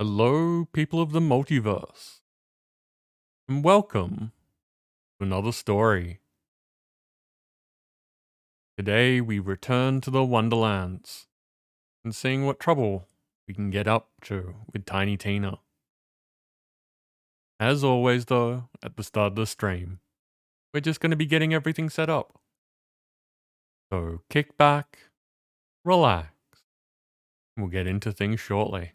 Hello, people of the multiverse, and welcome to another story. Today we return to the Wonderlands and seeing what trouble we can get up to with Tiny Tina. As always though, at the start of the stream, we're just going to be getting everything set up. So kick back, relax, and we'll get into things shortly.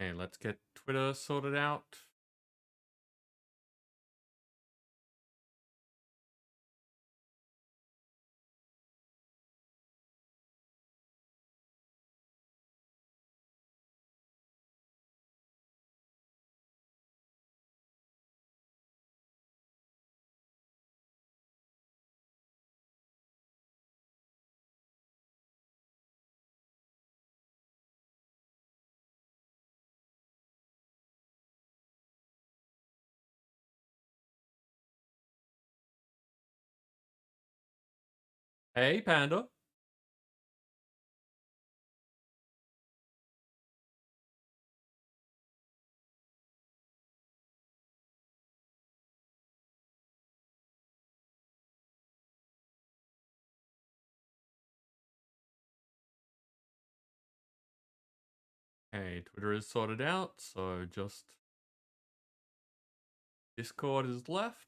Okay, let's get Twitter sorted out. Hey, Panda. Okay, Twitter is sorted out, so just Discord is left.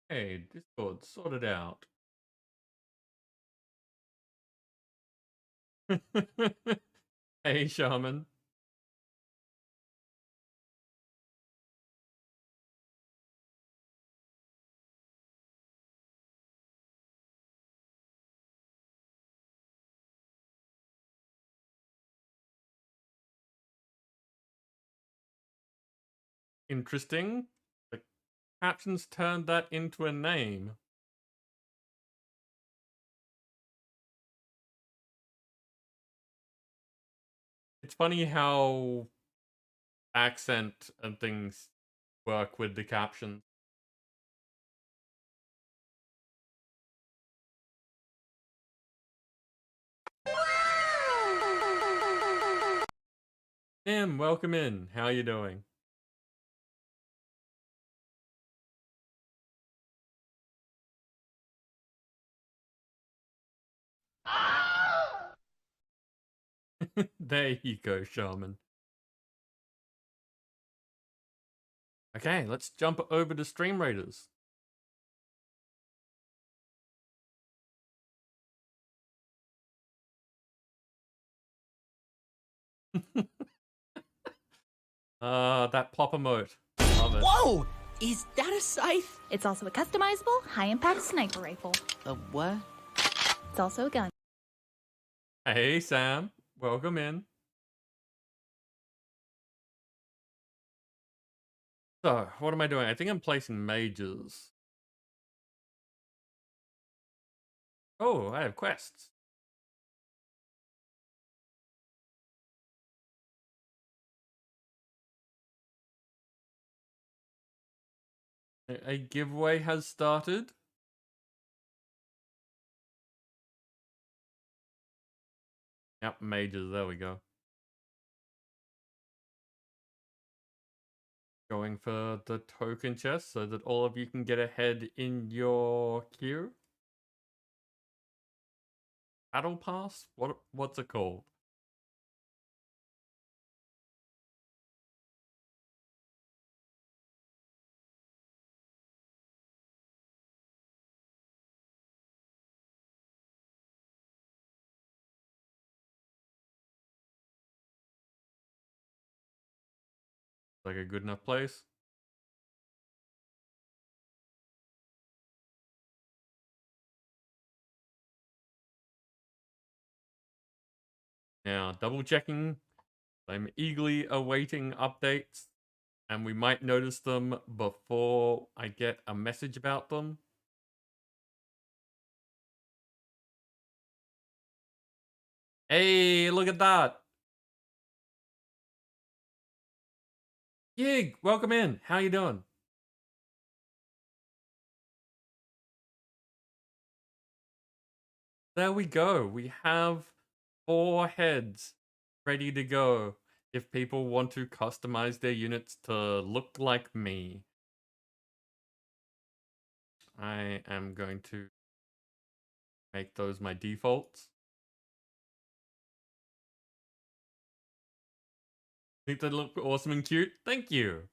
Hey, Discord sorted out. Hey, Shaman. Interesting. The captions turned that into a name. It's funny how accent and things work with the captions. Tim, welcome in. How you doing? There you go, Shaman. Okay, let's jump over to Stream Raiders. That pop emote. Love it. Whoa! Is that a scythe? It's also a customizable, high-impact sniper rifle. A what? It's also a gun. Hey, Sam. Welcome in. So, what am I doing? I think I'm placing mages. Oh, I have quests. A giveaway has started. Yep, mages, there we go. Going for the token chest so that all of you can get ahead in your queue. Battle pass? What's it called? Like a good enough place? Now, double checking. I'm eagerly awaiting updates, and we might notice them before I get a message about them. Hey, look at that! Gig, welcome in. How you doing? There we go. We have 4 heads ready to go if people want to customize their units to look like me. I am going to make those my defaults. Think they look awesome and cute? Thank you.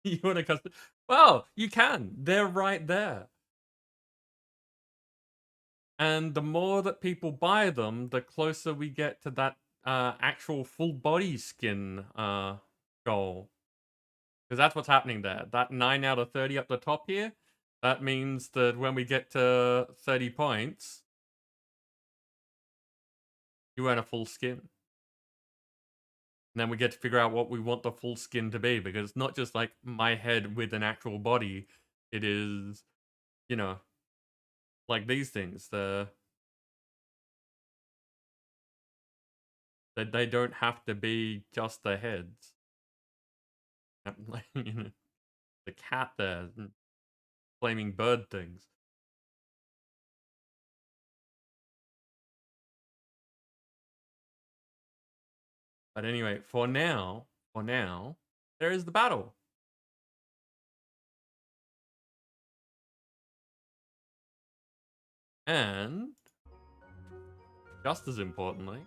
You want to custom? Well, you can. They're right there. And the more that people buy them, the closer we get to that actual full body skin goal. Because that's what's happening there. That 9 out of 30 up the top here, that means that when we get to 30 points, you earn a full skin. And then we get to figure out what we want the full skin to be, because it's not just like my head with an actual body. It is, you know, like these things. They don't have to be just the heads. Like, you know, the cat there, flaming bird things. But anyway, for now, there is the battle. And just as importantly,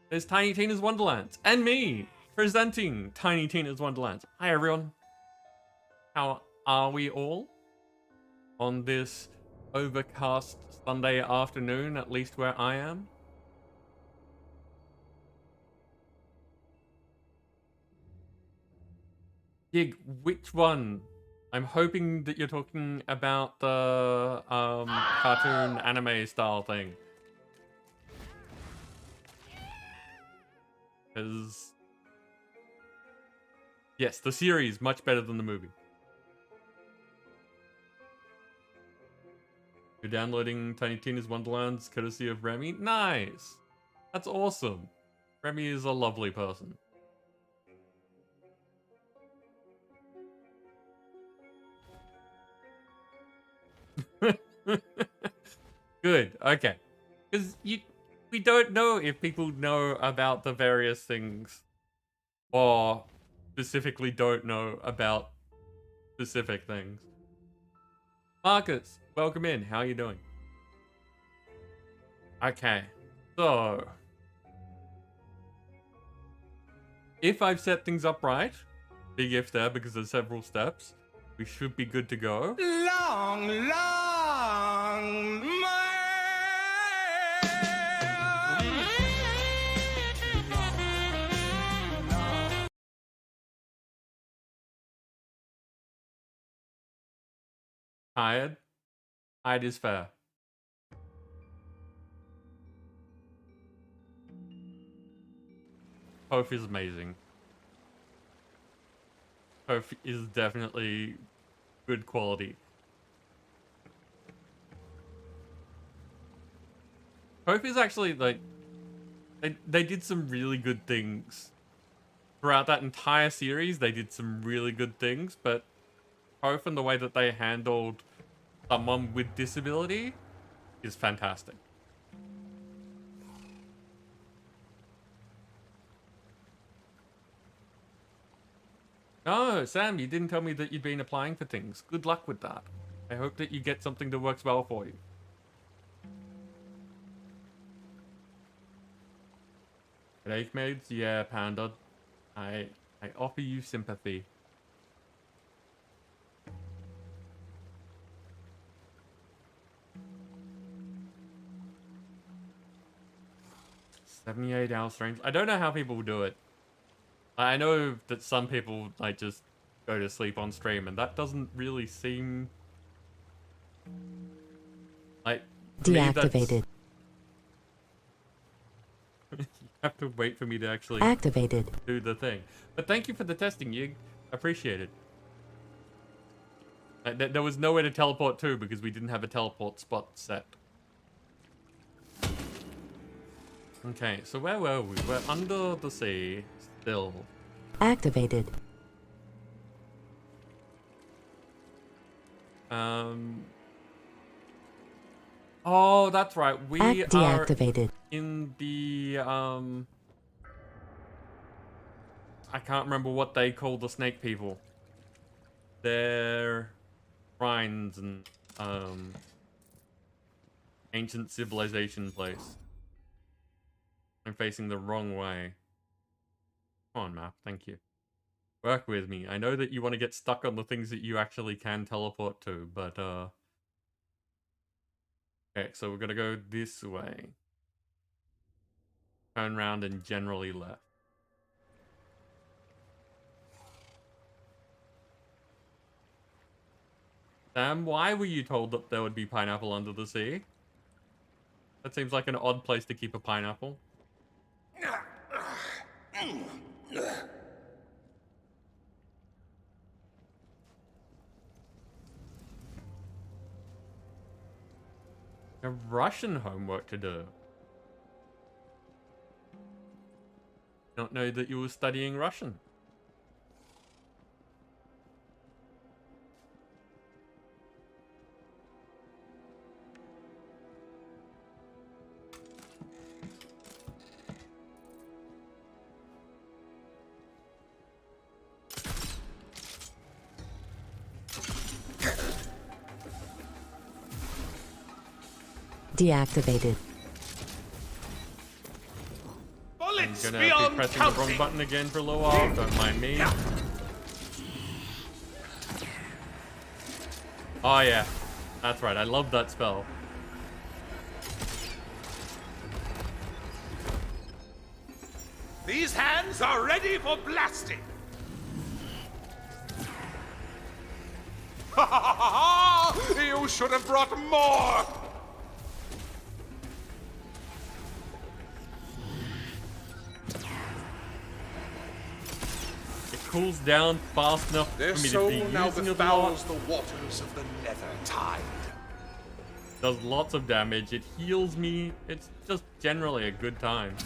there's Tiny Tina's Wonderlands and me presenting Tiny Tina's Wonderlands. Hi everyone. How are we all on this overcast Sunday afternoon, at least where I am? Gig, which one? I'm hoping that you're talking about the cartoon anime style thing. Because yes, the series much better than the movie. You're downloading Tiny Tina's Wonderlands courtesy of Remy? Nice! That's awesome. Remy is a lovely person. Good, okay. Because we don't know if people know about the various things, or specifically don't know about specific things. Marcus, welcome in. How are you doing? Okay, so if I've set things up right, big if there because there's several steps, we should be good to go. Long, Tired? Tired is fair. Hope is amazing. Hope is definitely good quality. Hope is actually like they did some really good things throughout that entire series. They did some really good things, but Hope and the way that they handled someone with disability is fantastic. Oh, Sam, you didn't tell me that you'd been applying for things. Good luck with that. I hope that you get something that works well for you. Headache maids? Yeah, Panda. I offer you sympathy. $78 streams. I don't know how people do it. I know that some people like just go to sleep on stream, and that doesn't really seem like deactivated. You have to wait for me to actually Activated. do the thing. But thank you for the testing, Yig. Appreciate it. There was nowhere to teleport to because we didn't have a teleport spot set. Okay, so where were we? We're under the sea still. Activated. Oh, that's right. We are Deactivated. in the I can't remember what they call the snake people. They're shrines and ancient civilization place. I'm facing the wrong way. Come on, map. Thank you. Work with me. I know that you want to get stuck on the things that you actually can teleport to, but okay, so we're gonna go this way. Turn around and generally left. Sam, why were you told that there would be pineapple under the sea? That seems like an odd place to keep a pineapple. A Russian homework to do. Don't know that you were studying Russian. Deactivated. I'm gonna be pressing the wrong button again for a little while, don't mind me. Oh yeah, that's right, I love that spell. These hands are ready for blasting! Ha ha ha ha! You should have brought more! Cools down fast enough Their for me soul to be now using it a lot. befouls the waters of the nether tide. Does lots of damage. It heals me. It's just generally a good time.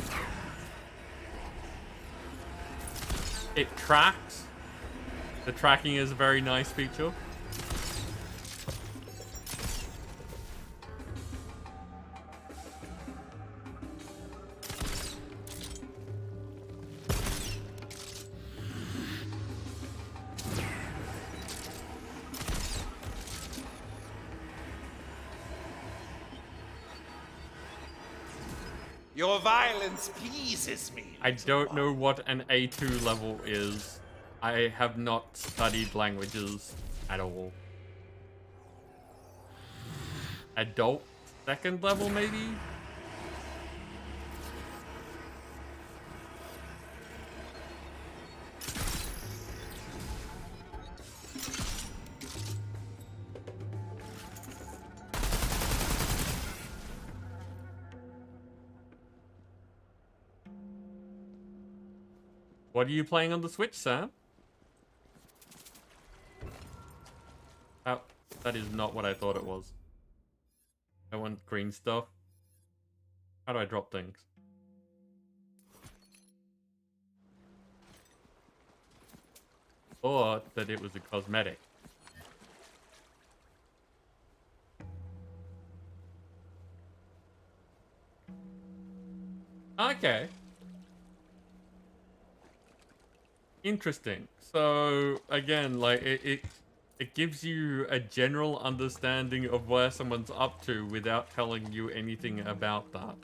It tracks. The tracking is a very nice feature. Your violence pleases me. I don't know what an A2 level is. I have not studied languages at all. Adult second level, maybe? What are you playing on the Switch, Sam? Oh, that is not what I thought it was. I want green stuff. How do I drop things? Thought that it was a cosmetic. Okay. Interesting. So again, like it gives you a general understanding of where someone's up to without telling you anything about that.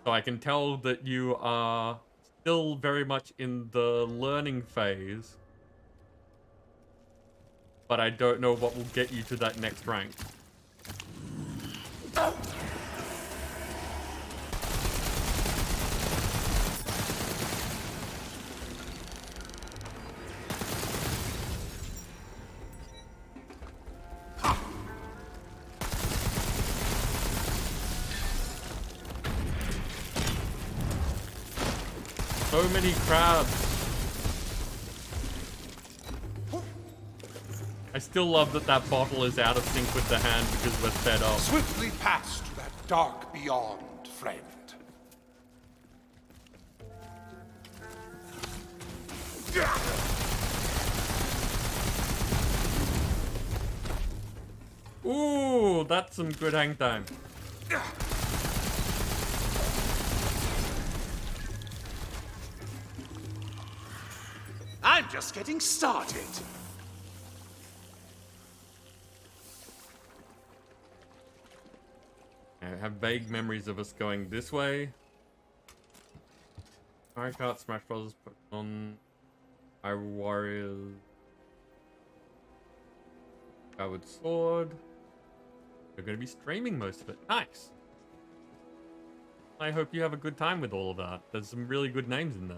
So I can tell that you are still very much in the learning phase, but I don't know what will get you to that next rank. So many crabs. I still love that that bottle is out of sync with the hand because we're sped up. Swiftly pass to that dark beyond, friend. Ooh, that's some good hang time. I'm just getting started. I have vague memories of us going this way. Mario Kart, Smash Bros, Pokemon, Hyrule Warriors, Skyward Sword. We're going to be streaming most of it. Nice. I hope you have a good time with all of that. There's some really good names in there.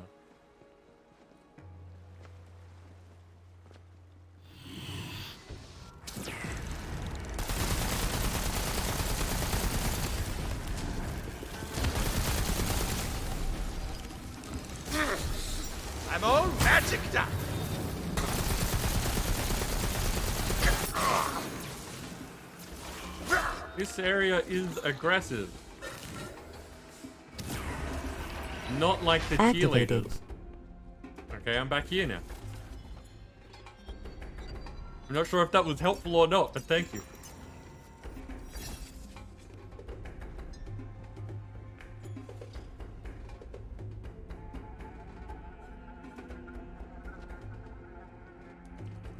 I'm all magicked up. This area is aggressive. Not like the Activated. cheerleaders. Okay, I'm back here now. I'm not sure if that was helpful or not, but thank you.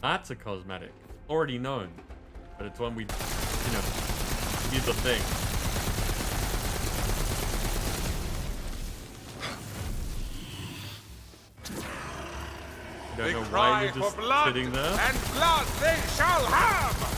That's a cosmetic. Already known. But it's one we, use a thing. I don't They know why cry you're just for blood, sitting there. and blood they shall have!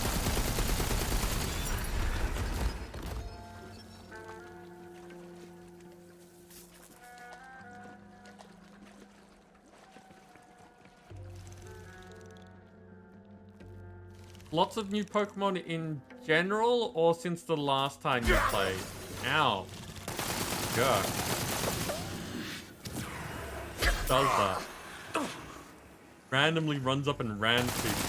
Lots of new Pokemon in general, or since the last time you played? Ow. Go. Does that? Randomly runs up and rams people.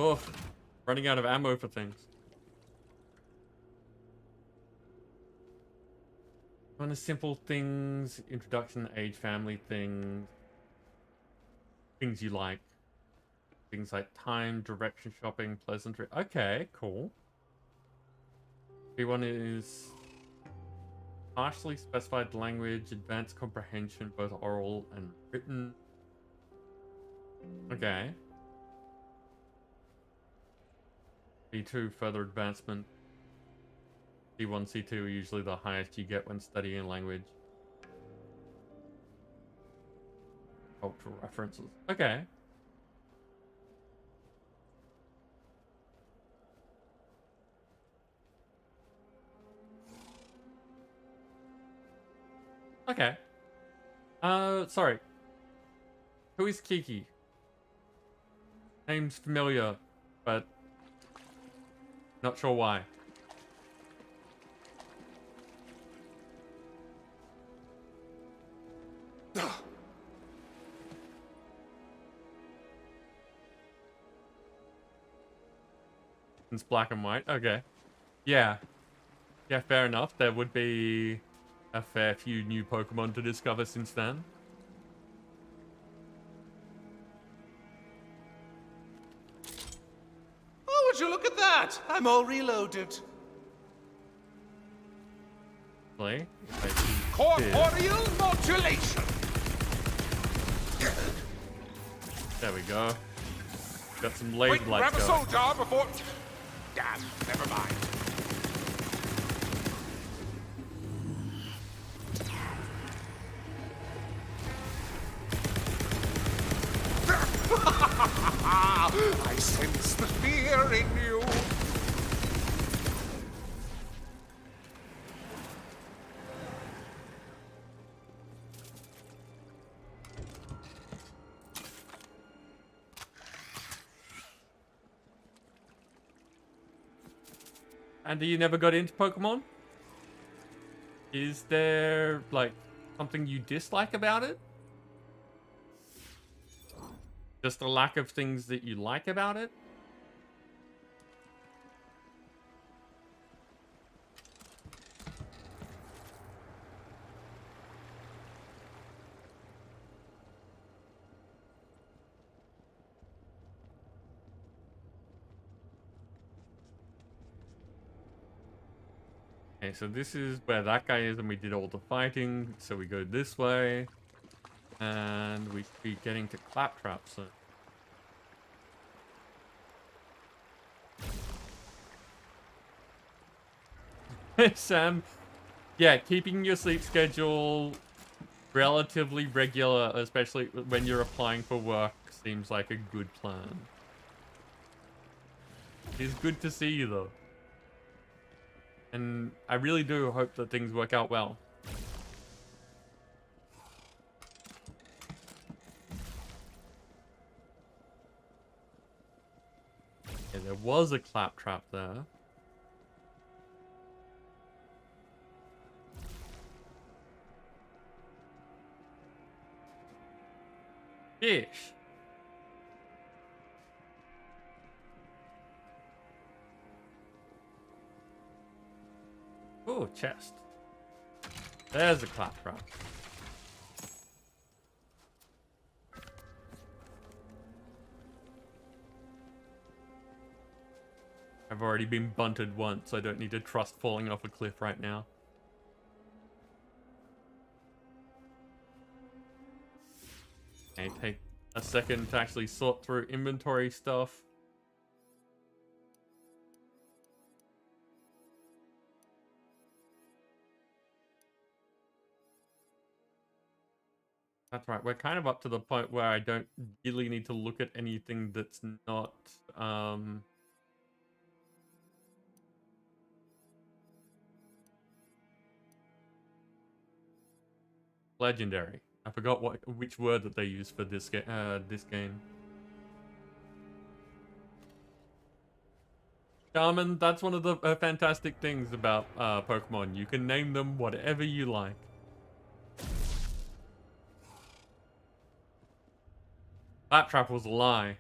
Oh, running out of ammo for things. Kind of simple things, introduction, age, family things. Things you like. Things like time, direction shopping, pleasantry. Okay, cool. B1 is partially specified language, advanced comprehension, both oral and written. Okay. B2, further advancement. C1, C2 are usually the highest you get when studying language. Cultural references. Okay. Okay. Sorry. Who is Kiki? Name's familiar, but not sure why. It's black and white. Okay. Yeah. Yeah, fair enough. There would be a fair few new Pokemon to discover since then. Oh, would you look at that? I'm all reloaded. Play. Corporeal modulation. There we go. Got some laser Wait, lights grab a going. soul jar before... Damn, never mind. I sense the fear in you. Andy, you never got into Pokemon? Is there, like, something you dislike about it? Just a lack of things that you like about it? Okay, so this is where that guy is, and we did all the fighting. So we go this way, and we should be getting to Claptrap soon. Sam, yeah, keeping your sleep schedule relatively regular, especially when you're applying for work, seems like a good plan. It's good to see you, though. And I really do hope that things work out well. Yeah, there was a Claptrap there. Fish. Oh, chest. There's a Claptrap. I've already been bunted once. I don't need to trust falling off a cliff right now. Okay, take a second to actually sort through inventory stuff. That's right. We're kind of up to the point where I don't really need to look at anything that's not legendary. I forgot which word that they use for this game. Charmin, that's one of the fantastic things about Pokemon. You can name them whatever you like. Claptrap was a lie.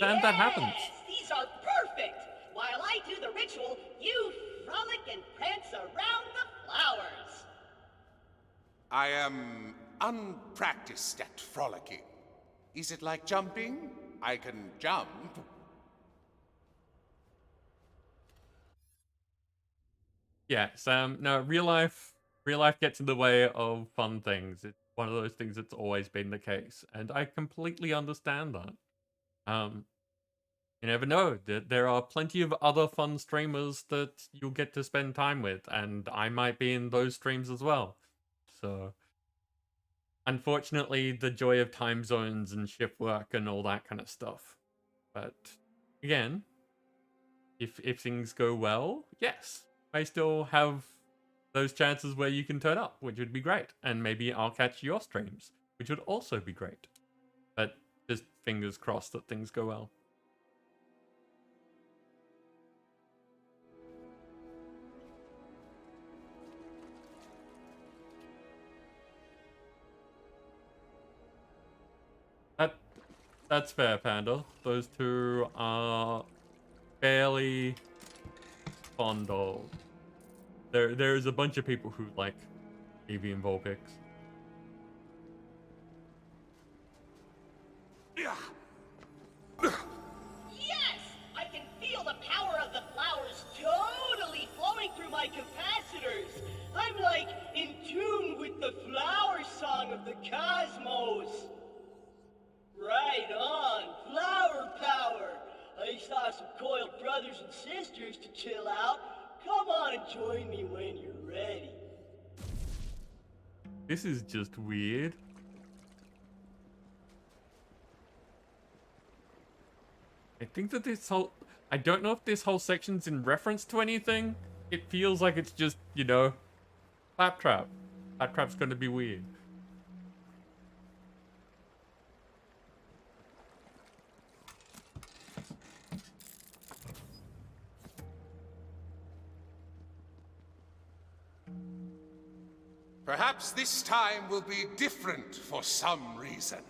Then that happens. These are perfect! While I do the ritual, you frolic and prance around the flowers. I am unpracticed at frolicking. Is it like jumping? I can jump. Yeah, Sam. No, real life gets in the way of fun things. It's one of those things that's always been the case, and I completely understand that. You never know. There are plenty of other fun streamers that you'll get to spend time with, and I might be in those streams as well. So, unfortunately, the joy of time zones and shift work and all that kind of stuff. But again, if things go well, yes, I still have those chances where you can turn up, which would be great. And maybe I'll catch your streams, which would also be great. But just fingers crossed that things go well. That's fair, Panda. Those two are fairly fond of. There's a bunch of people who like Eevee and Vulpix. Yes! I can feel the power of the flowers totally flowing through my capacitors. I'm like in tune with the flower song of the cosmos. Right on, flower power. I saw some coiled brothers and sisters to chill out. Come on and join me when you're ready. This is just weird. I think that I don't know if this whole section's in reference to anything. It feels like it's just, you know, Claptrap. Claptrap's gonna be weird. Perhaps this time will be different for some reason.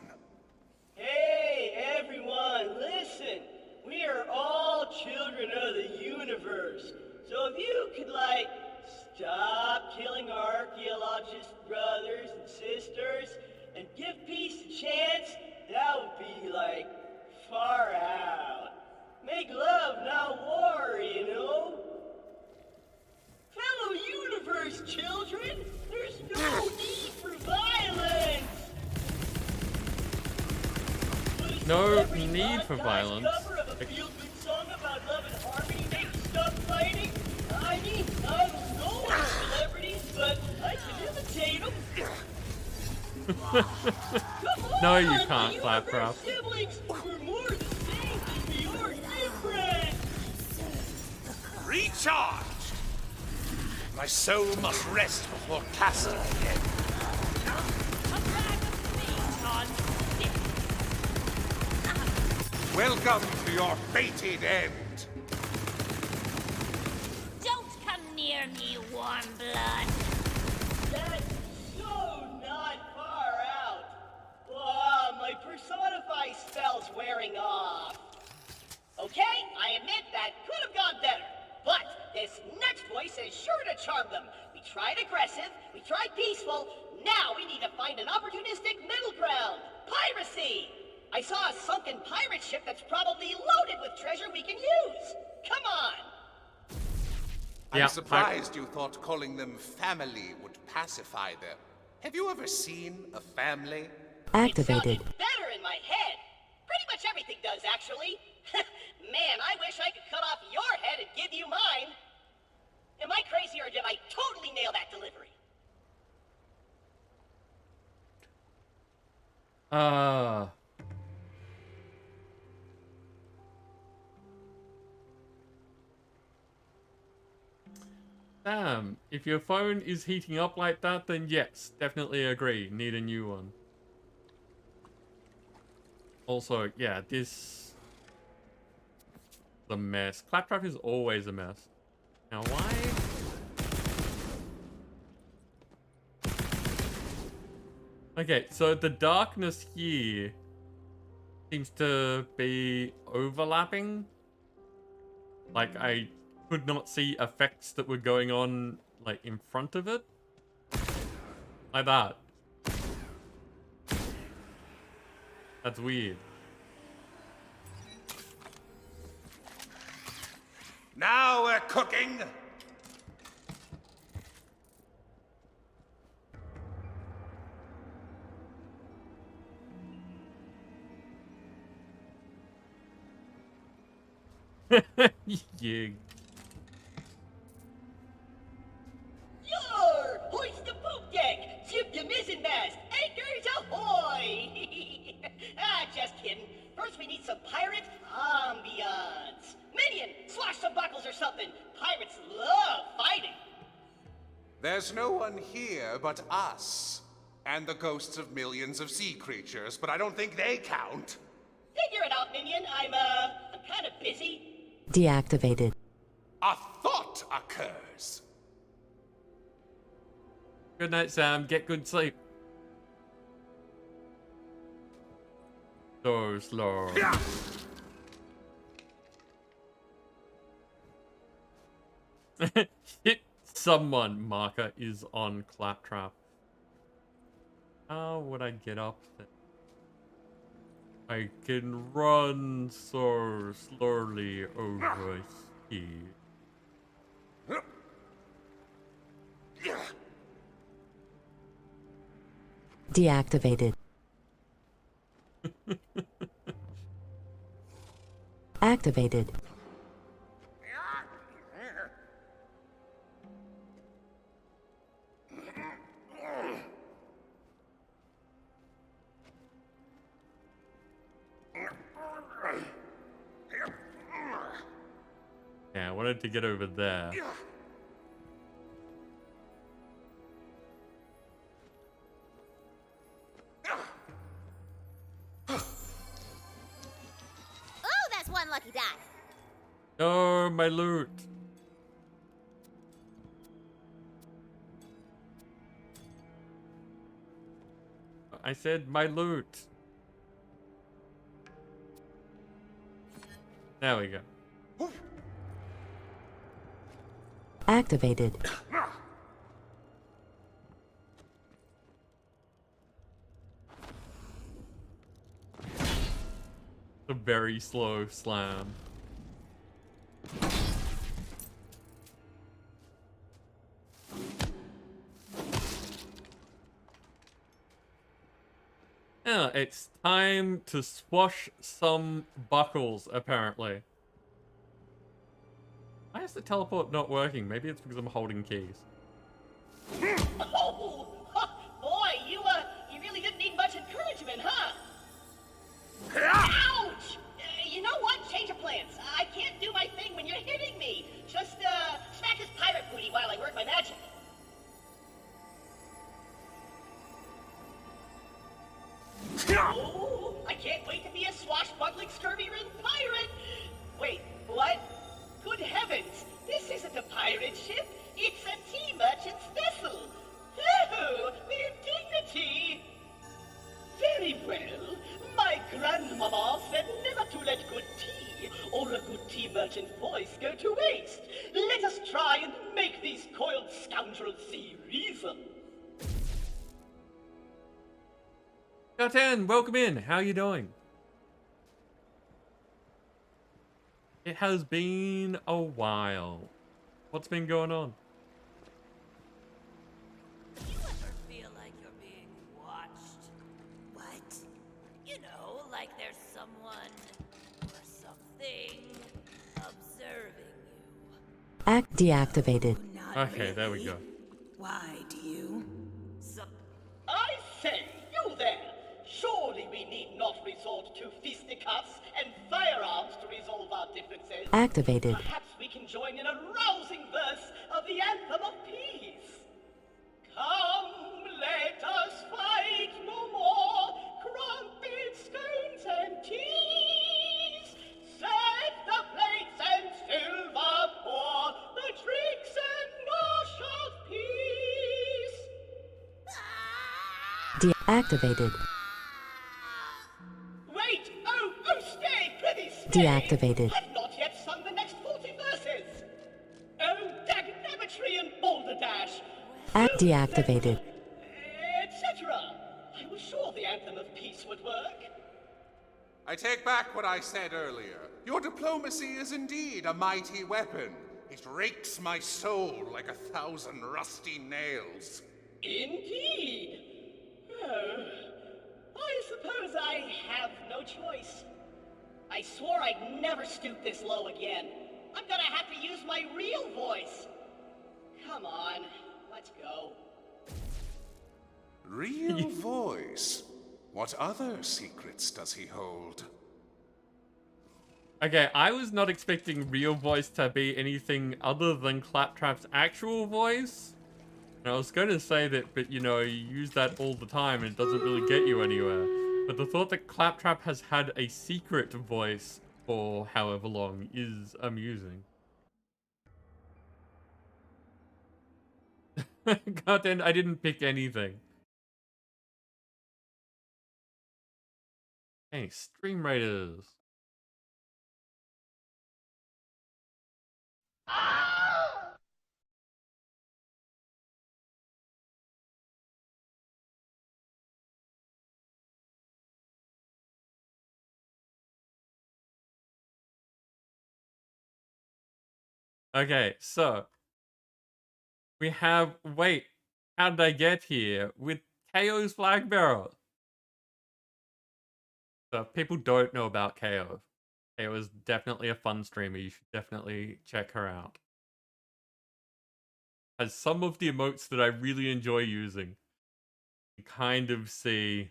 Hey, everyone, listen. We are all children of the universe. So if you could, like, stop killing our archaeologist brothers and sisters and give peace a chance, that would be, like, far out. Make love, not war, you know? Fellow universe children, there's no need for violence! No need for violence. Cover of a feel-good song about love and harmony makes stop fighting? I mean, I don't know our celebrities, but I can imitate them. Come No, on, you can't, the Claptrap. universe siblings, we're more the same than we are different. Recharge! My soul must rest before casting again. Welcome to your fated end. Don't come near me, warm blood. That's so not far out. Wow, my personify spell's wearing off. Okay, I admit that could have gone better. But this next voice is sure to charm them. We tried aggressive, we tried peaceful, now we need to find an opportunistic middle ground. Piracy! I saw a sunken pirate ship that's probably loaded with treasure we can use. Come on! Yeah, I'm surprised you thought calling them family would pacify them. Have you ever seen a family? It Activated. sounded better in my head. Pretty much everything does, actually. Man, I wish I could cut off your head and give you mine. Am I crazy or did I totally nail that delivery? Damn, if your phone is heating up like that, then yes, definitely agree. Need a new one. Also, yeah, this... the mess. Claptrap is always a mess. Now, why? Okay, so the darkness here seems to be overlapping. Like, I could not see effects that were going on, like, in front of it. Like that. That's weird. Now we're cooking! Yeah. Yar! Hoist the poop deck! Tip the mizzenmast! Anchors ahoy! Just kidding. First we need some pirate ambiance. Minion, slash some buckles or something. Pirates love fighting. There's no one here but us. And the ghosts of millions of sea creatures, but I don't think they count. Figure it out, Minion. I'm kind of busy. Deactivated. A thought occurs. Good night, Sam. Get good sleep. So slow. Hit someone. Marker is on Claptrap. How would I get up there? I can run so slowly over here. Deactivated. Activated. Yeah, I wanted to get over there. Oh, that's one lucky die. Oh, my loot. I said my loot. There we go. Activated. A very slow slam. Yeah, it's time to swash some buckles, apparently. Why is the teleport not working? Maybe it's because I'm holding keys. Oh, boy, you really didn't need much encouragement, huh? Ouch! You know what? Change of plans. I can't do my thing when you're hitting me. Just, smack his pirate booty while I work my magic. Oh, I can't wait to be a swashbuckling scurvy-ridden pirate! Wait, what? Good heavens! This isn't a pirate ship! It's a tea merchant's vessel! Oh, the indignity! Very well. My grandmama said never to let good tea or a good tea merchant voice go to waste. Let us try and make these coiled scoundrels see reason. Gaten, welcome in. How you doing? It has been a while. What's been going on? You ever feel like you're being watched? What? You know, like there's someone or something observing you. Deactivated. Not Okay, there we really. go. Why do you? I say, you there! Surely we need not resort to fisticuffs and firearms to resolve our differences. Activated. Perhaps we can join in a rousing verse of the Anthem of Peace. Come, let us fight no more, crumpet stones and teas. Set the plates and silver pour, the drinks and nosh of peace. Deactivated. Wait! Oh, stay! Prithee, stay! Deactivated. I've not yet sung the next 40 verses! Oh, dagnametry and balderdash! Deactivated. Etc. I was sure the Anthem of Peace would work. I take back what I said earlier. Your diplomacy is indeed a mighty weapon. It rakes my soul like 1,000 rusty nails. Indeed. Oh, I suppose I have no choice. I swore I'd never stoop this low again. I'm gonna have to use my real voice. Come on, let's go. Real voice? What other secrets does he hold? Okay, I was not expecting real voice to be anything other than Claptrap's actual voice. And I was going to say that, but you know, you use that all the time and it doesn't really get you anywhere. But the thought that Claptrap has had a secret voice for however long is amusing. God damn, I didn't pick anything. Hey, Stream Raiders. Okay, so we have, wait, how did I get here? With KO's flag bearer. So if people don't know KO. KO is definitely a fun streamer. You should definitely check her out. Has some of the emotes that I really enjoy using. You kind of see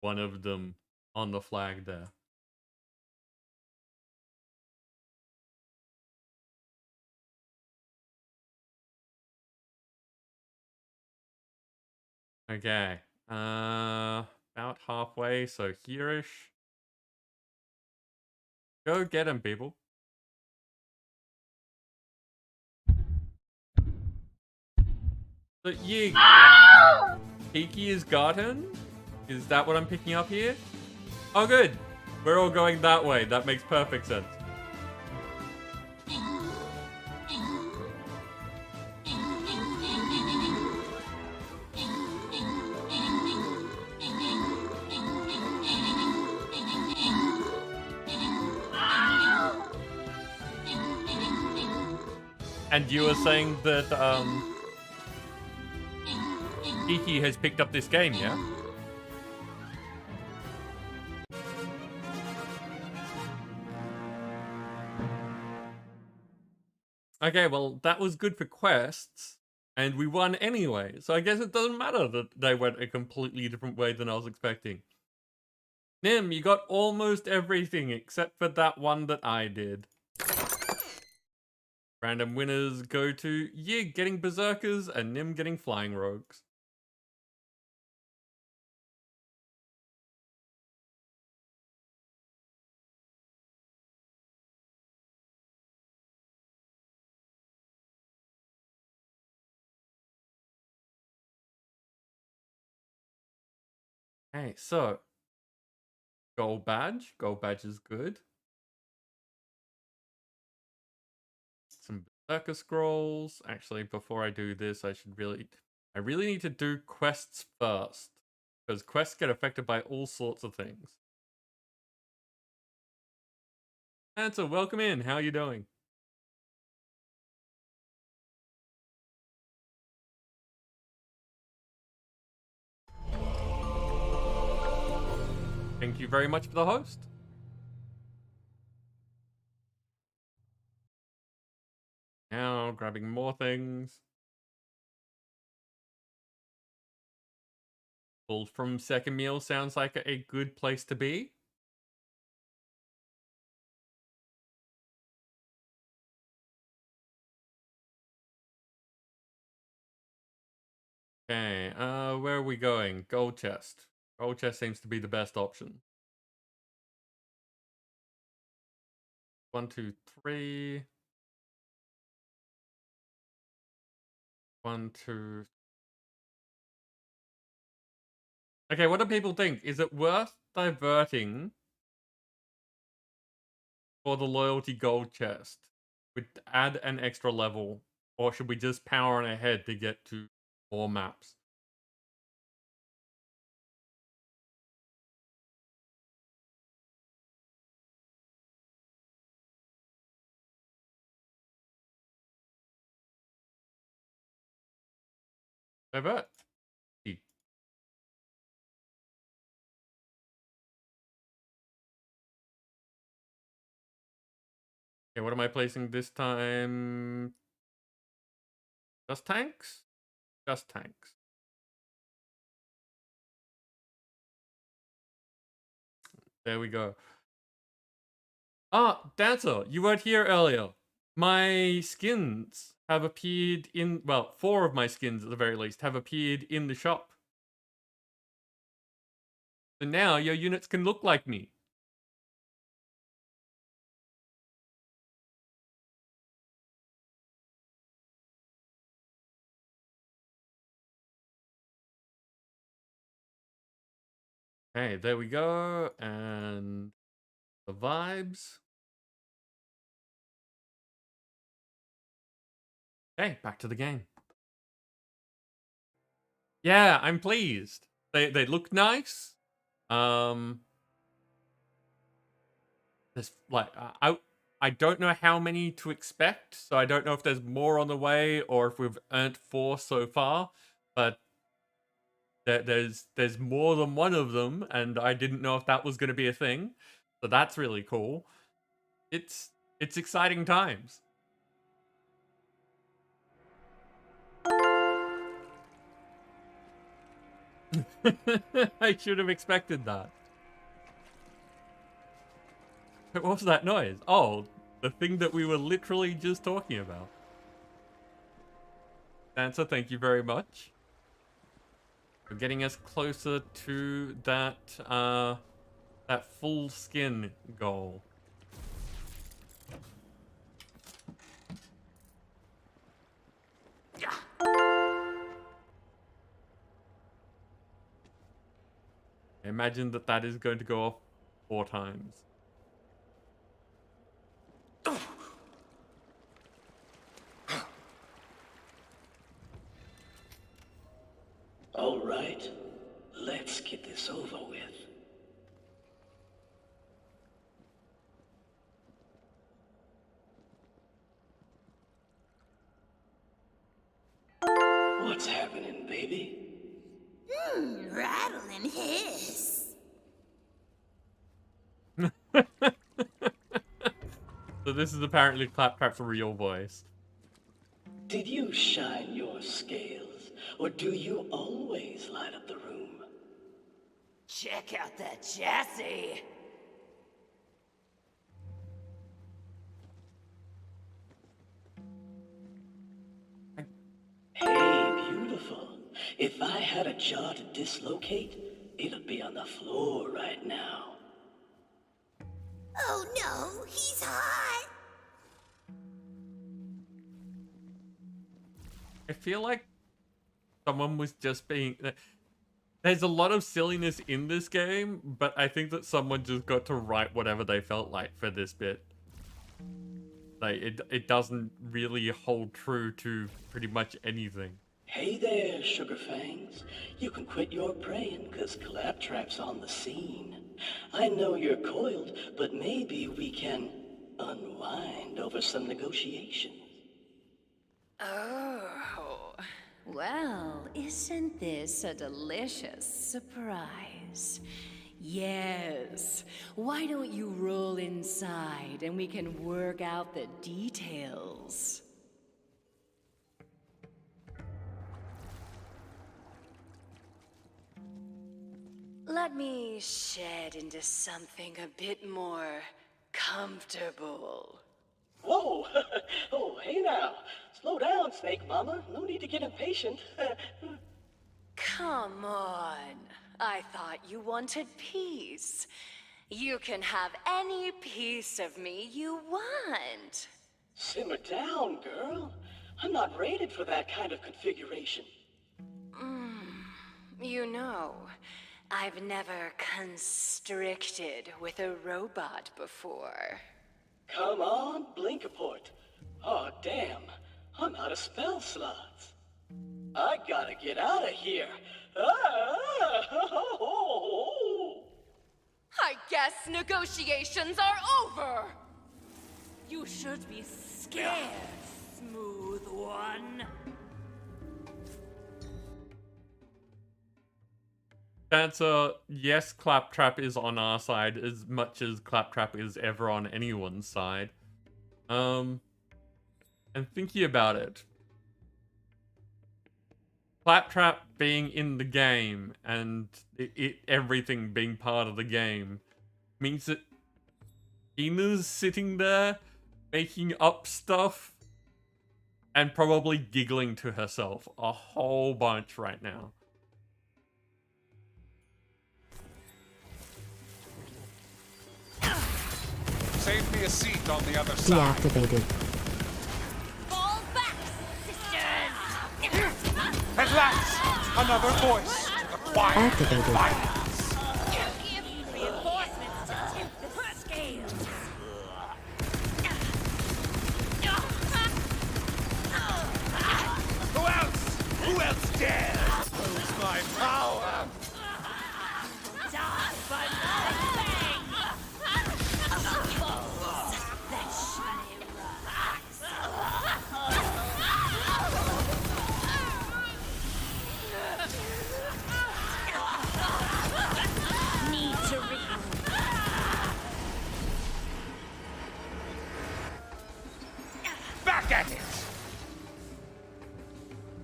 one of them on the flag there. Okay. About halfway, so here-ish. Go get him, people. So, Kiki is gotten? Is that what I'm picking up here? Oh, good. We're all going that way. That makes perfect sense. And you were saying that, Kiki has picked up this game, yeah? Okay, well, that was good for quests, and we won anyway, so I guess it doesn't matter that they went a completely different way than I was expecting. Nim, you got almost everything except for that one that I did. Random winners go to Yig getting Berserkers and Nim getting Flying Rogues. Okay, so gold badge. Gold badge is good. Some Berserker scrolls. Actually, before I do this, I really need to do quests first. Because quests get affected by all sorts of things. And so welcome in. How are you doing? Thank you very much for the host. Now, grabbing more things. Pulled from second meal sounds like a good place to be. Okay, where are we going? Gold chest. Gold chest seems to be the best option. 1, 2, 3. 1, 2. Okay, what do people think? Is it worth diverting for the loyalty gold chest? Would add an extra level, or should we just power on ahead to get to more maps? Divert. Okay, what am I placing this time? Just tanks? Just tanks. There we go. Ah, Dancer, you weren't here earlier. My skins have appeared in, well, 4 of my skins at the very least have appeared in the shop. So now your units can look like me. Okay, there we go. And the vibes. Okay, back to the game. Yeah, I'm pleased. They look nice. There's like I don't know how many to expect, so I don't know if there's more on the way or if we've earned 4 so far. But there's more than one of them, and I didn't know if that was going to be a thing. So that's really cool. It's exciting times. I should have expected that. What was that noise? Oh, the thing that we were literally just talking about. Dancer, thank you very much. We're getting us closer to that that full skin goal. Imagine that is going to go off 4 times. All right, let's get this over with. What's happening, baby? Rattle and hiss. So this is apparently Claptrap's real voice. Did you shine your scales, or do you always light up the room? Check out that chassis. Hey, beautiful. If I had a jaw to dislocate, it'd be on the floor right now. Oh no, he's hot. I feel like someone was just being... There's a lot of silliness in this game, but I think that someone just got to write whatever they felt like for this bit. Like, it doesn't really hold true to pretty much anything. Hey there, Sugar Fangs. You can quit your praying, 'cause Claptrap's on the scene. I know you're coiled, but maybe we can unwind over some negotiations. Oh, well, isn't this a delicious surprise? Yes. Why don't you roll inside and we can work out the details? Let me shed into something a bit more comfortable. Whoa! Oh, hey now. Slow down, Snake Mama. No need to get impatient. Come on. I thought you wanted peace. You can have any piece of me you want. Simmer down, girl. I'm not rated for that kind of configuration. You know, I've never constricted with a robot before. Come on, Blinkaport. Oh, damn. I'm out of spell slots. I gotta get out of here. I guess negotiations are over. You should be scared, smooth one. Dancer, yes, Claptrap is on our side as much as Claptrap is ever on anyone's side. And thinking about it, Claptrap being in the game and everything being part of the game means that Tina's sitting there making up stuff and probably giggling to herself a whole bunch right now. Save me a seat on the other side. Deactivated. Fall back, sisters! At last, another voice to the quiet Activated. violence. Give reinforcements to tip the scales. Who else dares oppose my power? Die by my bang! That shiny rocks. Need to Back at it!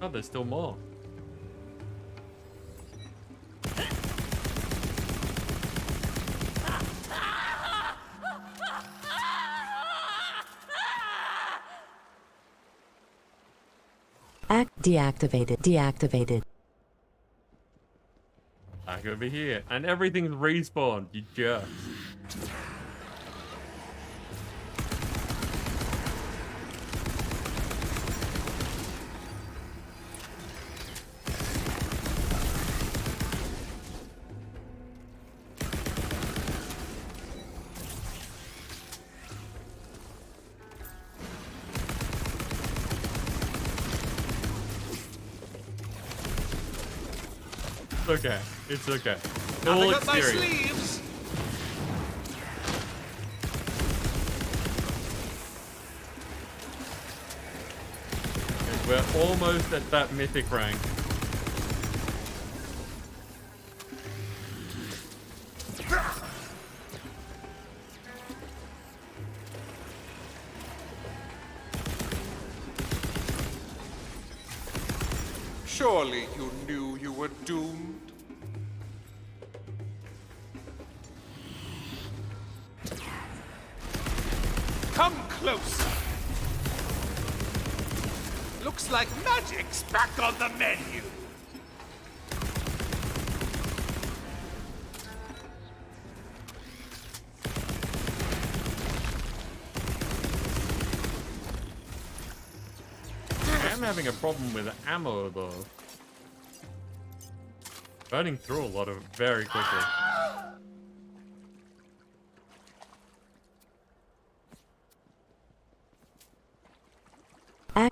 Oh, there's still more. Deactivated. Deactivated. Back over here. And everything's respawned, you jerks. It's okay. It's okay. Nothing Full up my experience. sleeves. We're almost at that mythic rank. Surely you knew you were doomed. Come closer. Looks like magic's back on the menu. I'm having a problem with ammo though. Burning through a lot of it very quickly.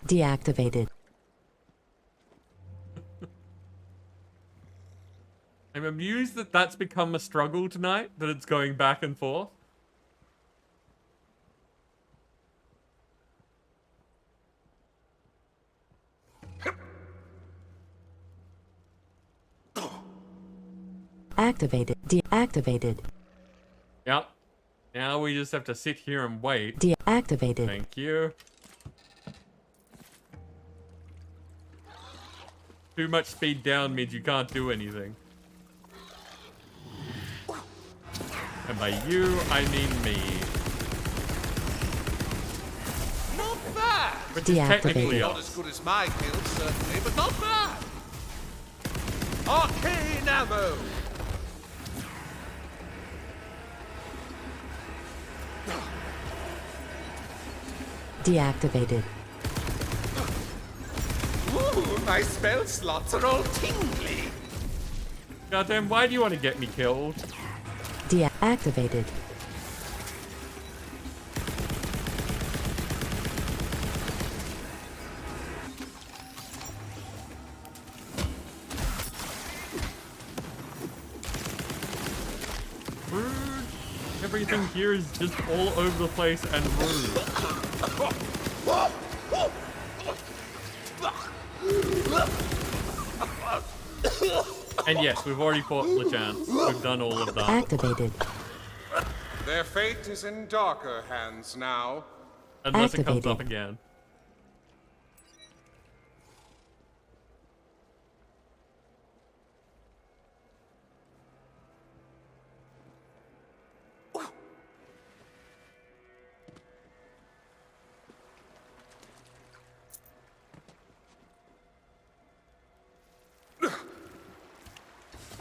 Deactivated. I'm amused that that's become a struggle tonight, that it's going back and forth. Activated. Deactivated. Yep. Now we just have to sit here and wait. Deactivated. Thank you. Too much speed down means you can't do anything. And by you, I mean me. Not bad. Which is technically Deactivated. Not as us. good as my kills, certainly, but not bad. Arcane ammo. Deactivated. Ooh, my spell slots are all tingly. Goddamn, why do you want to get me killed? Deactivated. Rude. Everything here is just all over the place and rude. And yes, we've already fought LeChance. We've done all of that. Activated. Their fate is in darker hands now. Unless it comes Activated. up again.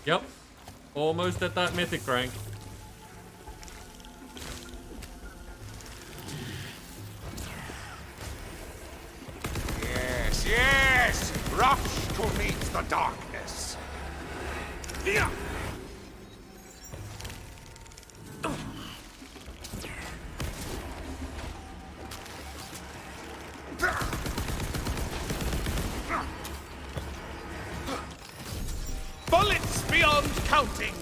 Yep. Almost at that mythic rank. Yes, yes! Rush to meet the darkness. Yeah. Bullets beyond counting!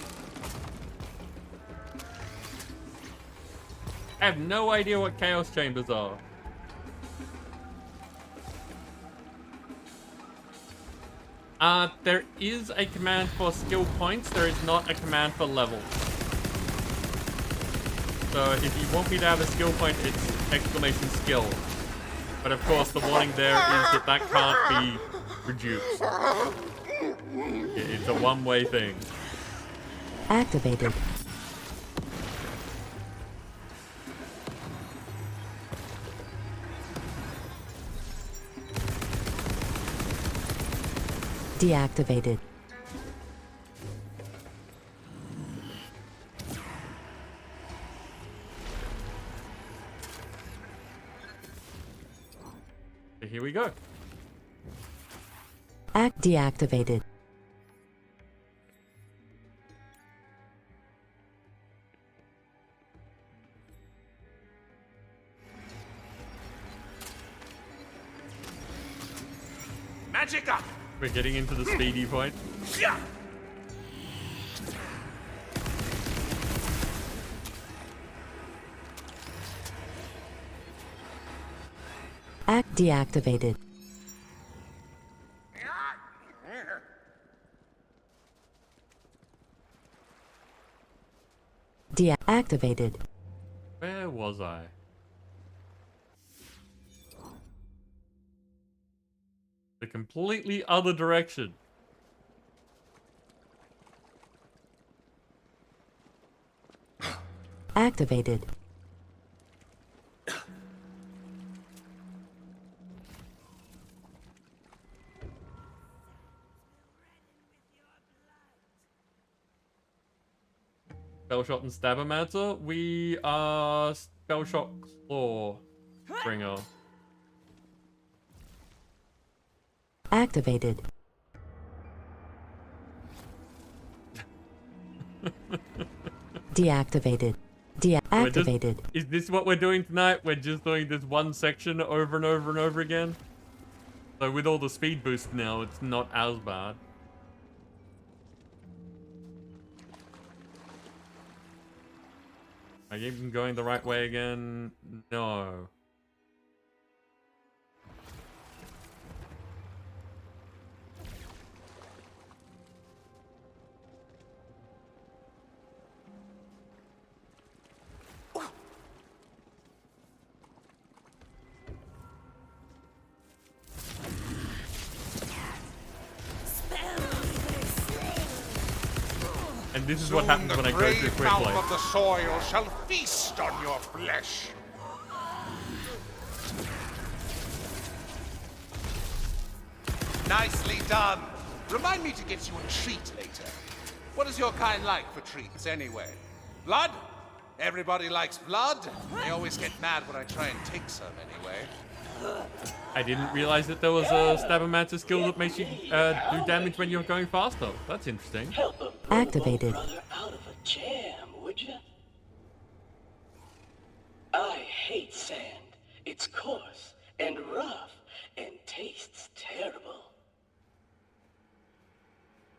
I have no idea what chaos chambers are. There is a command for skill points. There is not a command for levels. So if you want me to have a skill point, it's exclamation skill. But of course, the warning there is that that can't be reduced. It's a one-way thing. Activated. Deactivated. So here we go. Deactivated. Magic up! We're getting into the speedy point. Yeah! Deactivated. Deactivated. Where was I? The completely other direction. Activated. Spellshot and Stabbermancer. We are Spellshot Claw Bringer. Activated. Deactivated. Deactivated. Is this what we're doing tonight? We're just doing this one section over and over and over again? So with all the speed boost now, it's not as bad. Are you even going the right way again? No. And this is what happens when I go too quickly. The mouth of the soil shall feast on your flesh. Nicely done. Remind me to get you a treat later. What does your kind like for treats, anyway? Blood? Everybody likes blood. They always get mad when I try and take some, anyway. I didn't realize that there was a Stabbermancer skill that makes you do damage when you're going faster. That's interesting. Activated. Brother out of a jam, would you? I hate sand. It's coarse and rough and tastes terrible.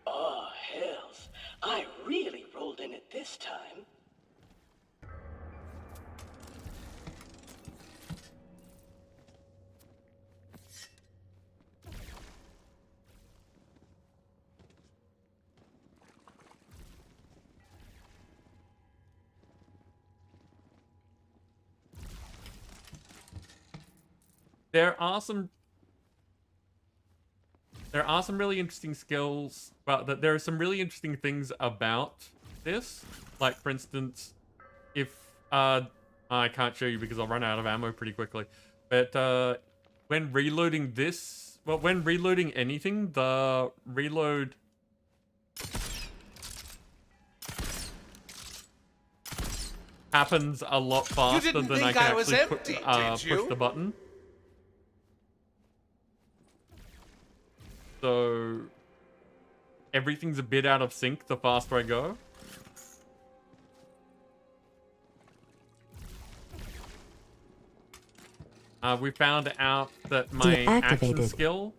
Oh, hells. I really rolled in it this time. there are some really interesting skills. Well, there are some really interesting things about this. Like, for instance, if I can't show you because I'll run out of ammo pretty quickly. But when reloading this, well, when reloading anything, the reload happens a lot faster than I can actually push the button. So everything's a bit out of sync the faster I go. We found out that my action skill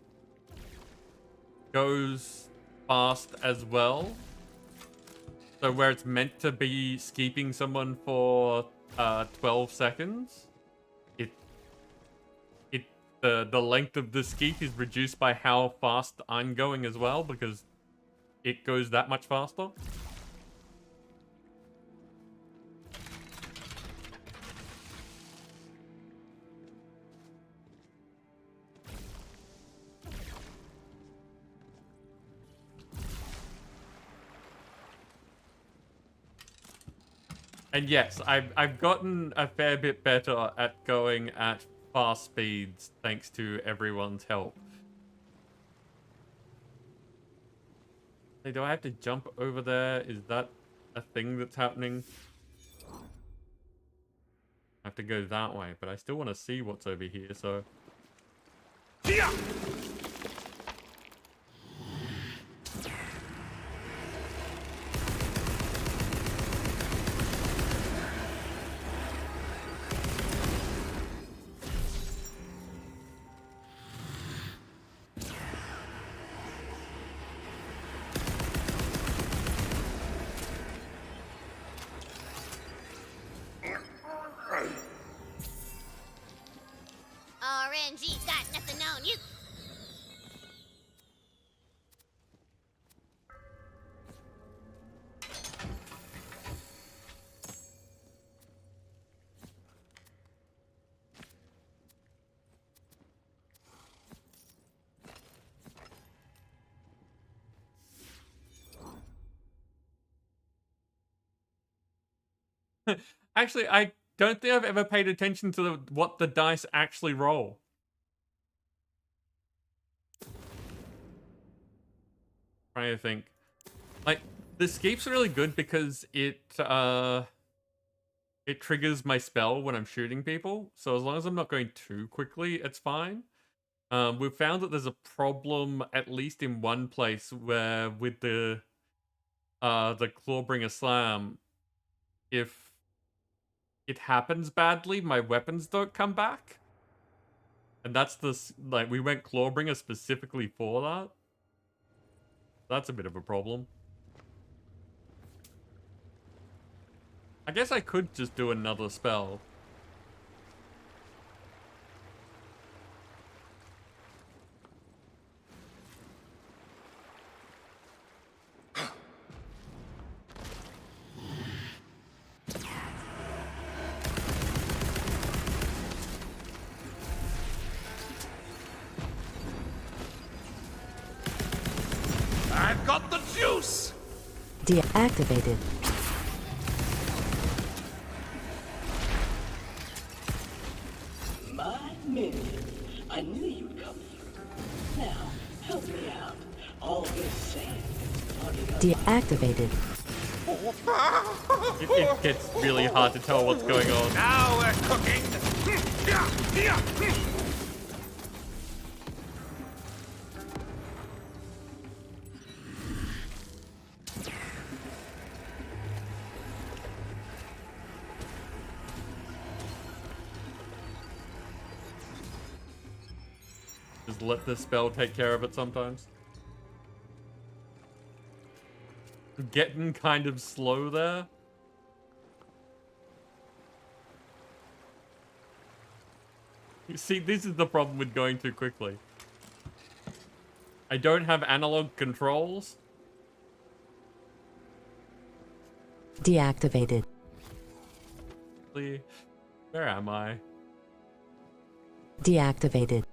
goes fast as well. So where it's meant to be skeeping someone for 12 seconds, the length of the skeep is reduced by how fast I'm going as well, because it goes that much faster. And yes, I've gotten a fair bit better at going at fast speeds thanks to everyone's help. Hey, do I have to jump over there? Is that a thing that's happening? I have to go that way, but I still want to see what's over here, so... Yeah! RNG's got nothing on you. Actually, I don't think I've ever paid attention to what the dice actually roll. Trying to think. Like, the skeep's really good because it triggers my spell when I'm shooting people. So as long as I'm not going too quickly, it's fine. We've found that there's a problem, at least in one place, where with the Clawbringer Slam, if it happens badly, my weapons don't come back. And that's like, we went Clawbringer specifically for that. That's a bit of a problem. I guess I could just do another spell. I've got the juice! Deactivated. My minions, I knew you'd come through. Now, help me out. All this sand is flooding up. Deactivated. It gets really hard to tell what's going on. Now we're cooking! Just let the spell take care of it sometimes. Getting kind of slow there. You see, this is the problem with going too quickly. I don't have analog controls. Deactivated. Where am I? Deactivated.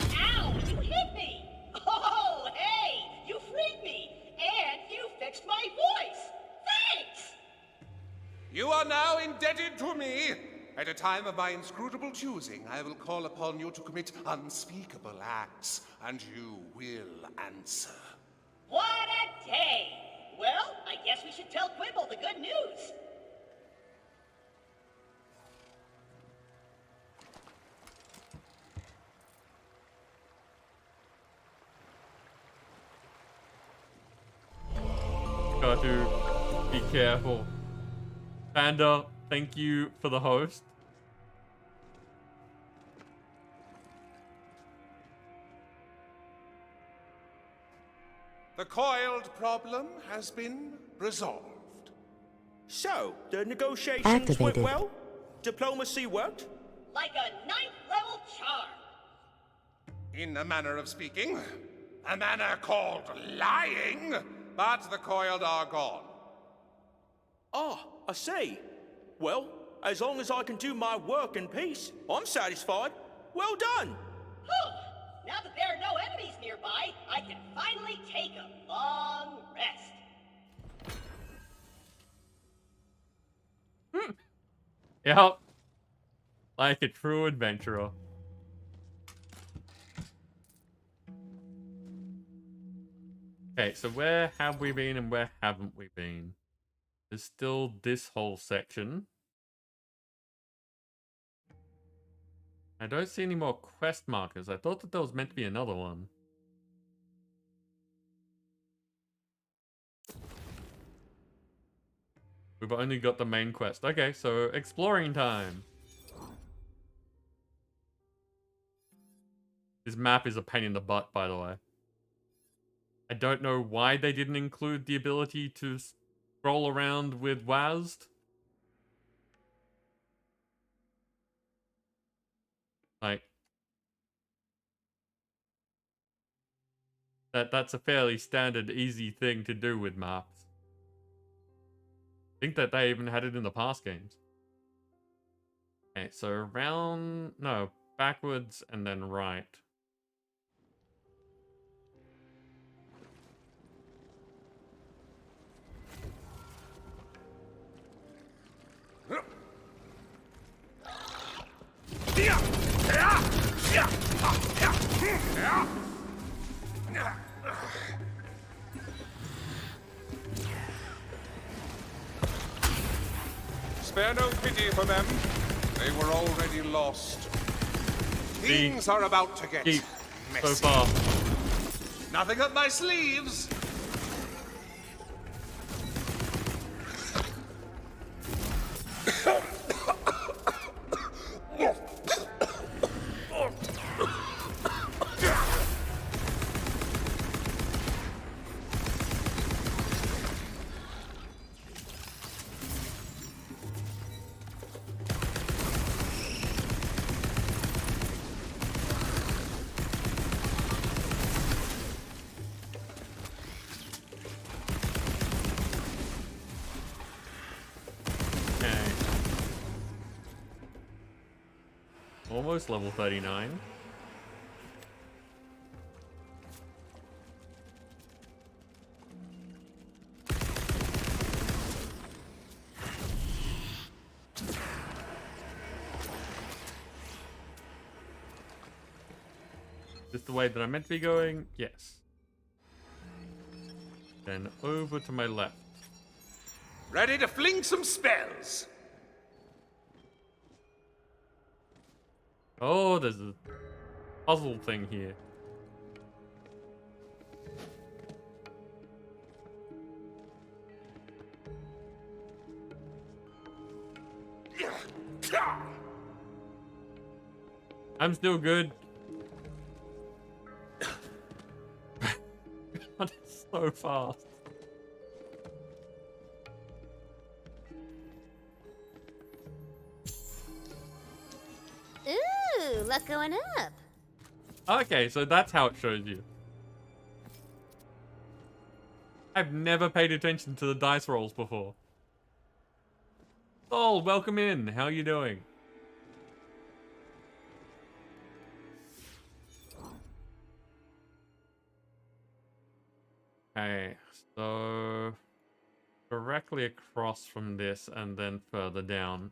Ow! You hit me! Oh, hey! You freed me! And you fixed my voice! Thanks! You are now indebted to me. At a time of my inscrutable choosing, I will call upon you to commit unspeakable acts, and you will answer. What a day! Well, I guess we should tell Quibble the good news. Got to be careful. Panda, thank you for the host. The coiled problem has been resolved. So, the negotiations Activated. went well? Diplomacy worked? Like a ninth-level charm. In a manner of speaking, a manner called lying, but the coiled are gone. Ah, I see. Well, as long as I can do my work in peace, I'm satisfied. Well done! Whew! Now that there are no enemies nearby, I can finally take a long rest. Yep. Like a true adventurer. Okay, so where have we been and where haven't we been? There's still this whole section. I don't see any more quest markers. I thought that there was meant to be another one. We've only got the main quest. Okay, so exploring time. This map is a pain in the butt, by the way. I don't know why they didn't include the ability to scroll around with WASD. Like, that's a fairly standard, easy thing to do with maps. I think that they even had it in the past games. Okay, so around... No, backwards and then right. Spare no pity for them. They were already lost. Things are about to get Deep. messy. So far. Nothing up my sleeves. Almost level 39. Is this the way that I meant to be going? Yes. Then over to my left. Ready to fling some spells. Oh, there's a puzzle thing here. I'm still good. God, it's so fast. luck going up. Okay, so that's how it shows you. I've never paid attention to the dice rolls before. Sol, welcome in. How you doing? Okay, so directly across from this and then further down.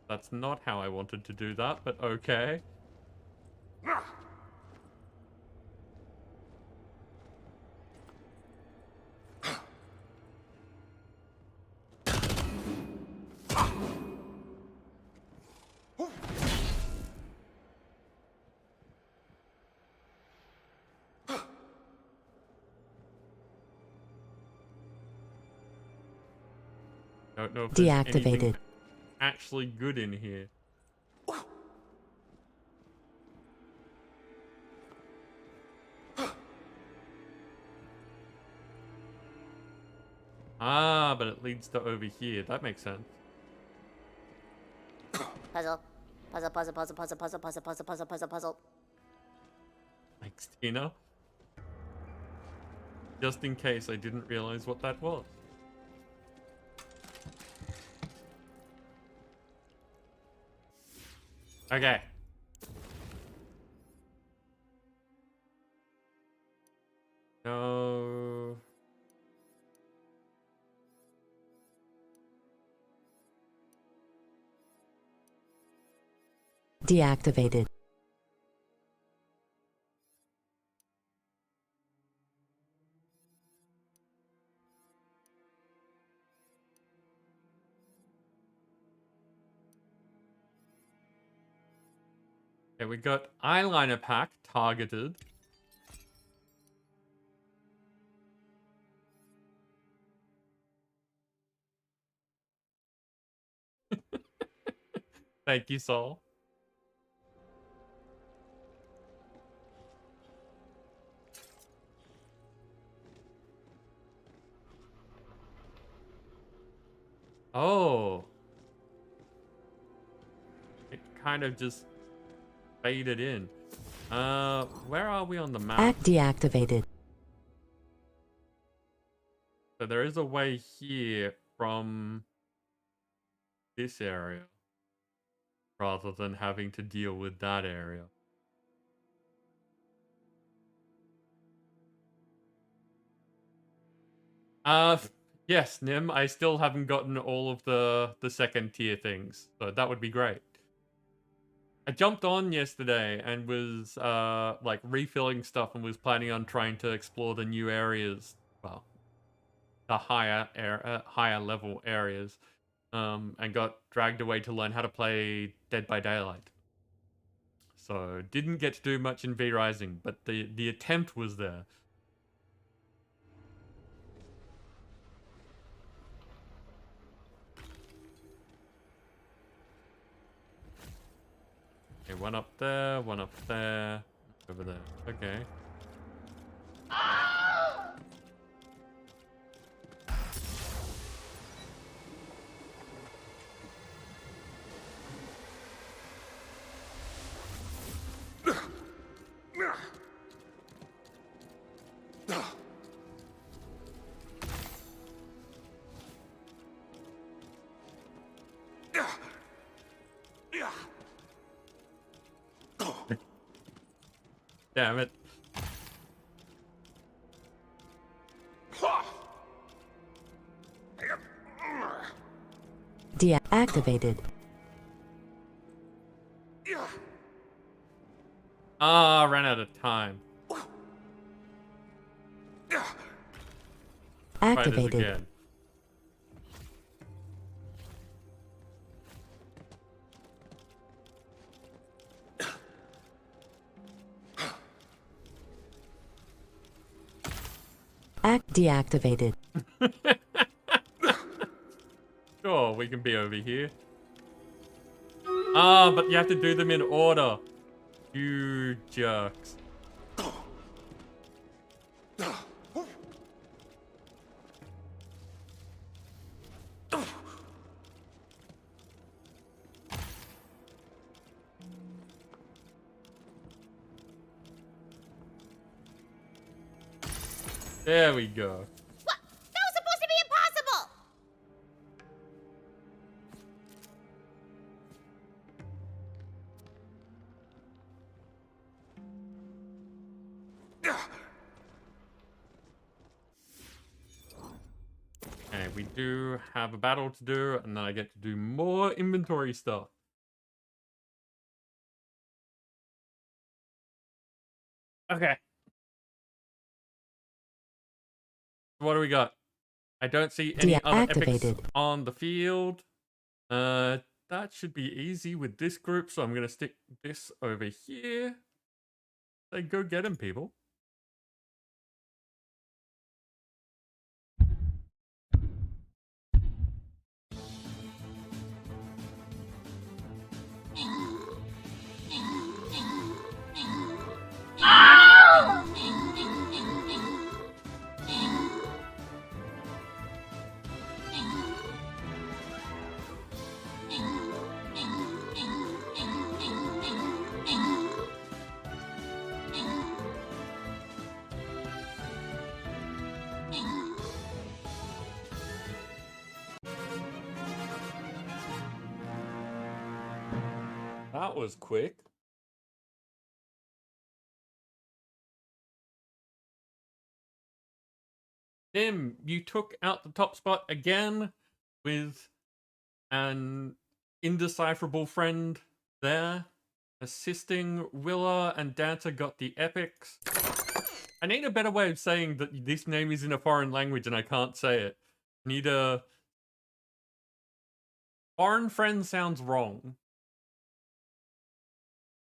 That's not how I wanted to do that, but okay. Don't know if there's anything Deactivated. actually good in here. Ah, but it leads to over here. That makes sense. Puzzle. Puzzle, puzzle, puzzle, puzzle, puzzle, puzzle, puzzle, puzzle, puzzle, puzzle. Thanks, Tina. Just in case I didn't realize what that was. Okay. No. Deactivated. Okay, we got eyeliner pack targeted. Thank you, Sol. Oh. It kind of just faded in. Where are we on the map? Act deactivated. So there is a way here from this area, rather than having to deal with that area. Yes, Nim, I still haven't gotten all of the second tier things, so that would be great. I jumped on yesterday and was like refilling stuff and was planning on trying to explore the new areas, well, the higher level areas, and got dragged away to learn how to play Dead by Daylight. So didn't get to do much in V Rising, but the attempt was there. Okay, one up there, over there. Okay. Damn it. Deactivated. Ah, ran out of time. Try this Activated. again. Act deactivated. Sure, we can be over here. Ah, but you have to do them in order. You jerks. There we go. What? That was supposed to be impossible! Okay, we do have a battle to do, and then I get to do more inventory stuff. Okay. What do we got? I don't see any other epics Deactivated. on the field. That should be easy with this group, so I'm going to stick this over here. Say, go get him, people. That was quick. Tim, you took out the top spot again with an indecipherable friend there. Assisting Willa and Dancer got the epics. I need a better way of saying that this name is in a foreign language and I can't say it. I need a... Foreign friend sounds wrong.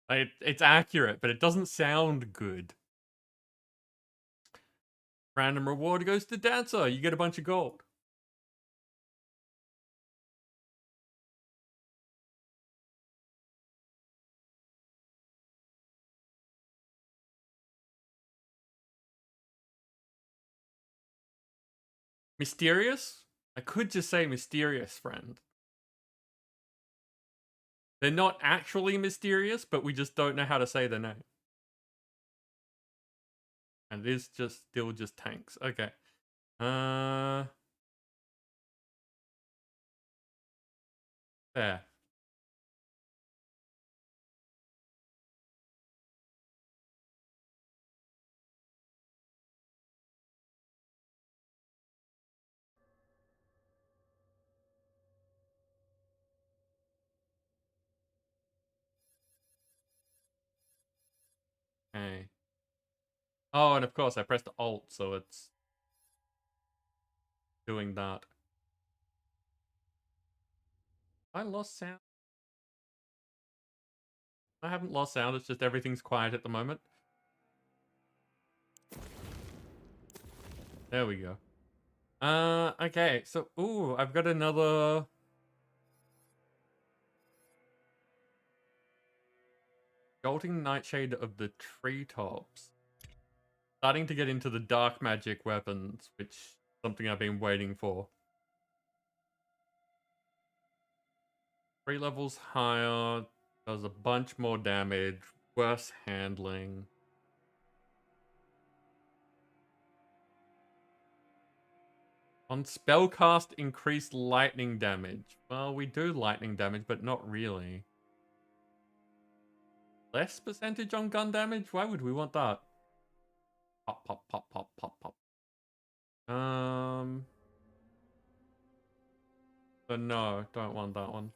It's accurate, but it doesn't sound good. Random reward goes to Dancer. You get a bunch of gold. Mysterious? I could just say mysterious friend. They're not actually mysterious, but we just don't know how to say their name. And it is just still just tanks. Okay. There. Okay. Oh, and of course I pressed Alt, so it's doing that. I lost sound. I haven't lost sound, it's just everything's quiet at the moment. There we go. Okay, so, ooh, I've got another... Jolting Nightshade of the Treetops. Starting to get into the dark magic weapons, which is something I've been waiting for. 3 levels higher, does a bunch more damage, worse handling. On spellcast, increased lightning damage. Well, we do lightning damage, but not really. Less percentage on gun damage? Why would we want that? Pop, pop, pop, pop, pop, pop. So no, don't want that one.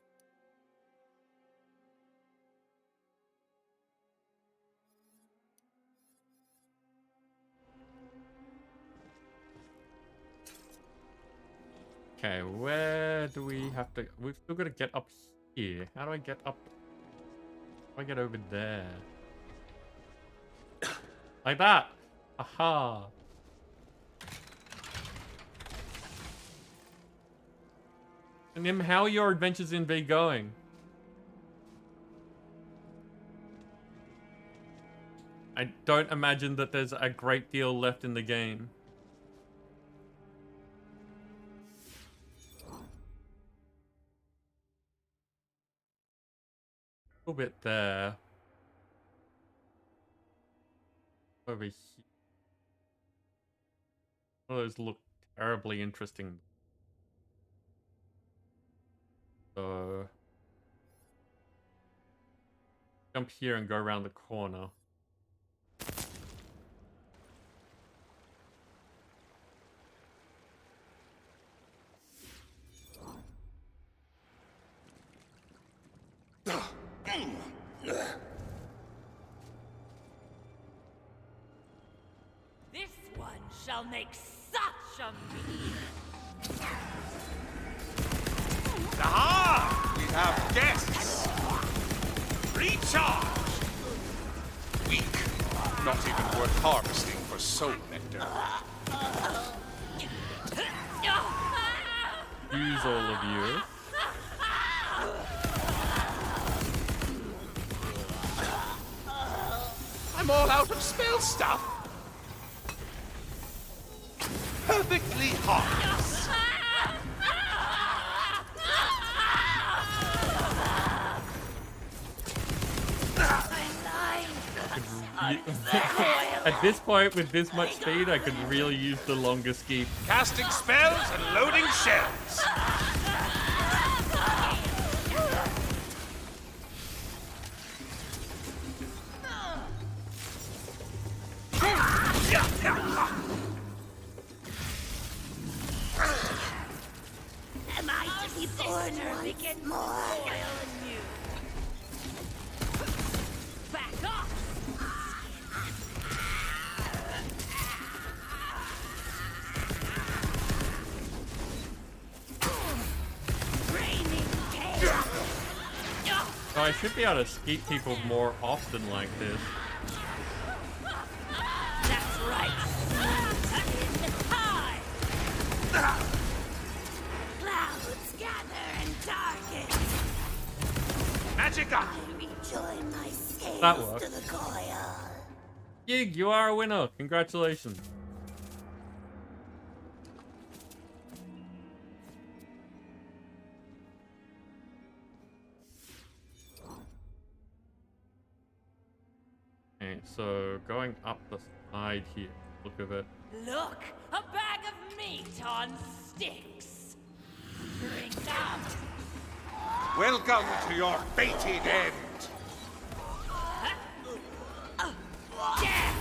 Okay, where do we have to... We've still got to get up here. How do I get up? How do I get over there? Like that! Aha! And Nim, how are your adventures in V going? I don't imagine that there's a great deal left in the game. A little bit there. Over here. those look terribly interesting. So jump here and go around the corner. This one shall make such a meal. Aha! We have guests! Recharge! Weak. Not even worth harvesting for soul nectar. Use all of you. I'm all out of spell stuff. Perfectly harmless. At this point, with this much speed, I could really use the longest keep. Casting spells and loading shells. Am I to be born or begin spoiling you? Back off! So I should be able to skeet people more often like this. That's right. In time. Clouds gather and darken. Magic up. Rejoin my scales That worked. to the coil. Yig, you are a winner. Congratulations. Okay, so going up the side here. Look at it. Look, a bag of meat on sticks. Bring them. Welcome to your fated end. Yeah.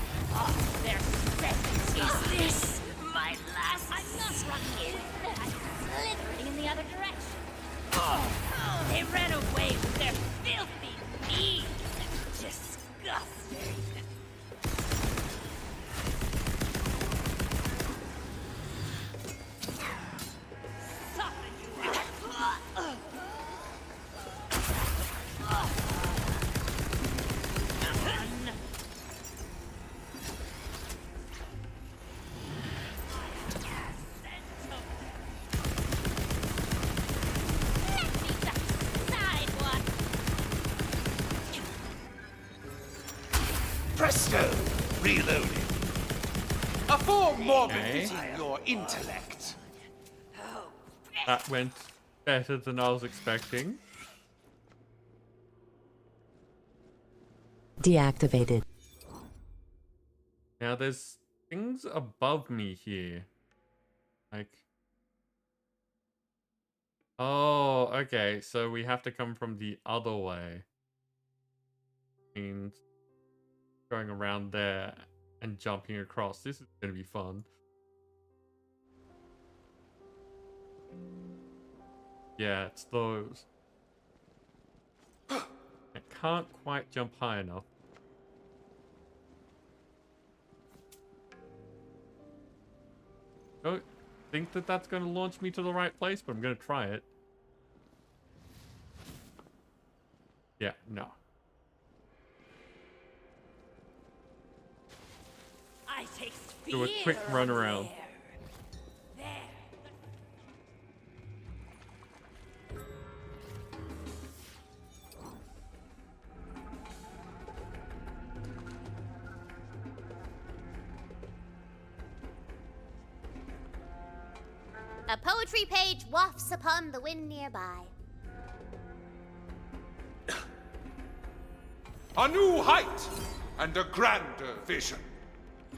They're spent. Is this my last? I'm not running in. I'm slithering in the other direction. They ran away with their filthy meat. Disgusting. Soften you up. Presto! Reloading. A form more Okay. befitting your intellect. That went better than I was expecting. Deactivated. Now there's things above me here. Like... Oh, okay. So we have to come from the other way. Means going around there and jumping across. This is going to be fun. Yeah, it's those. I can't quite jump high enough. Don't think that that's going to launch me to the right place, but I'm going to try it. Yeah, no. I take Do a quick run around. There. A poetry page wafts upon the wind nearby. A new height and a grander vision.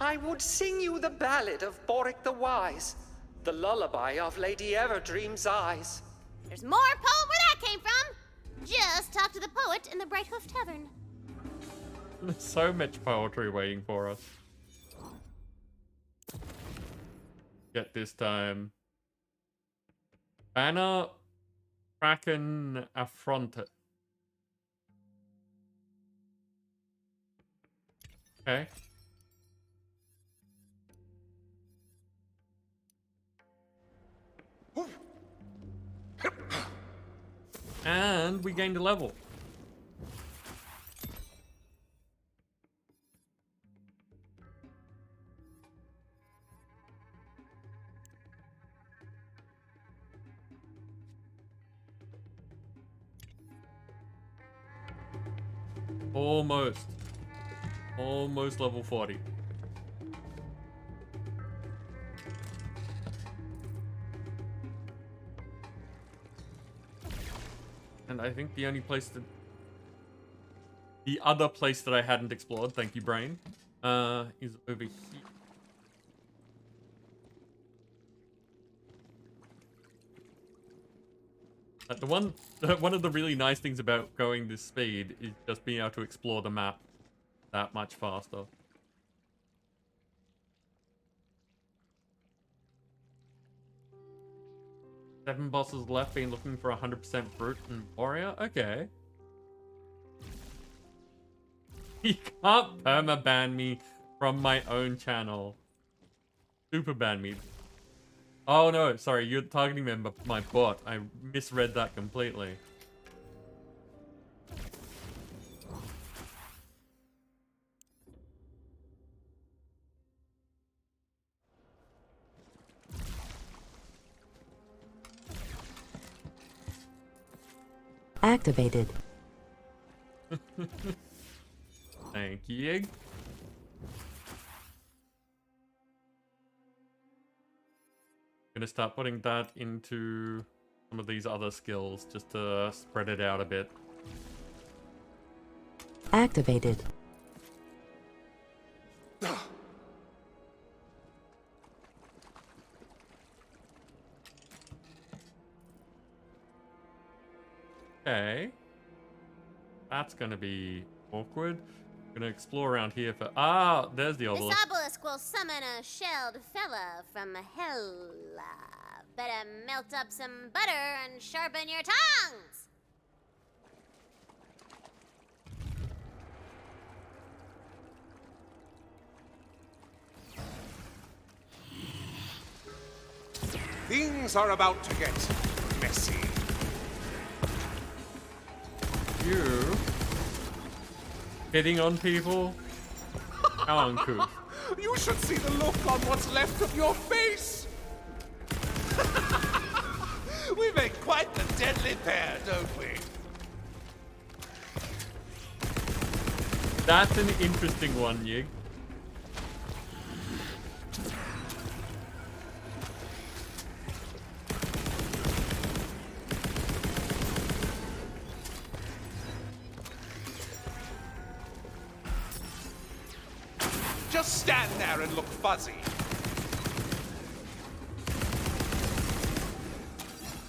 I would sing you the ballad of Boric the Wise, the lullaby of Lady Everdream's eyes. There's more poem where that came from. Just talk to the poet in the Bright Hoof Tavern. There's so much poetry waiting for us. Get this time. Banner Kraken Affronted. Okay. And we gained a level. Almost level 40. And I think the only place that... The other place that I hadn't explored, thank you, Brain, is over here. One of the really nice things about going this speed is just being able to explore the map that much faster. Seven bosses left, been looking for 100% brute and warrior. Okay. You can't perma-ban me from my own channel. Super ban me. Oh no, sorry, you're targeting my bot. I misread that completely. Activated. Thank you. Gonna start putting that into some of these other skills just to spread it out a bit. Activated. Okay. That's gonna be awkward. Gonna explore around here for... Ah, there's the This obelisk. obelisk will summon a shelled fella from hell. Better melt up some butter and sharpen your tongues. Things are about to get messy. You hitting on people? How uncouth. You should see the look on what's left of your face. We make quite the deadly pair, don't we? That's an interesting one, Yig. Just stand there and look fuzzy.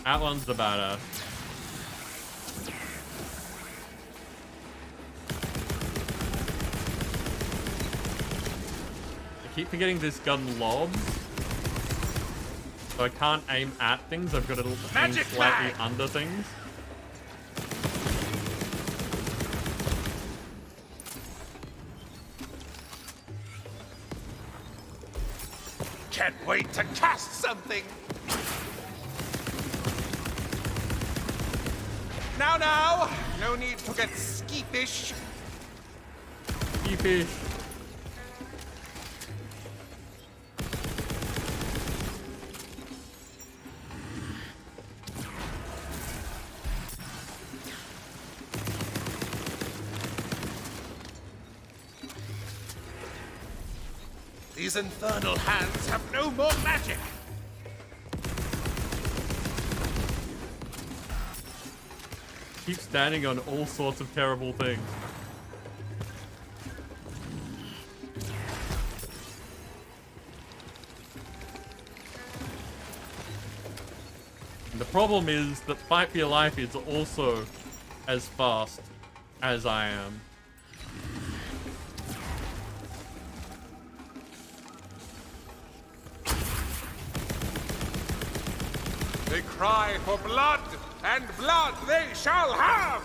That one's the badass. I keep forgetting this gun lobs. So I can't aim at things, I've got to aim slightly under things. Can't wait to cast something. Now, no need to get skeefish. Skeefish. These infernal hands have no more magic. Keep standing on all sorts of terrible things. problem is that Fight for Your Life is also as fast as I am. They cry for blood, and blood they shall have!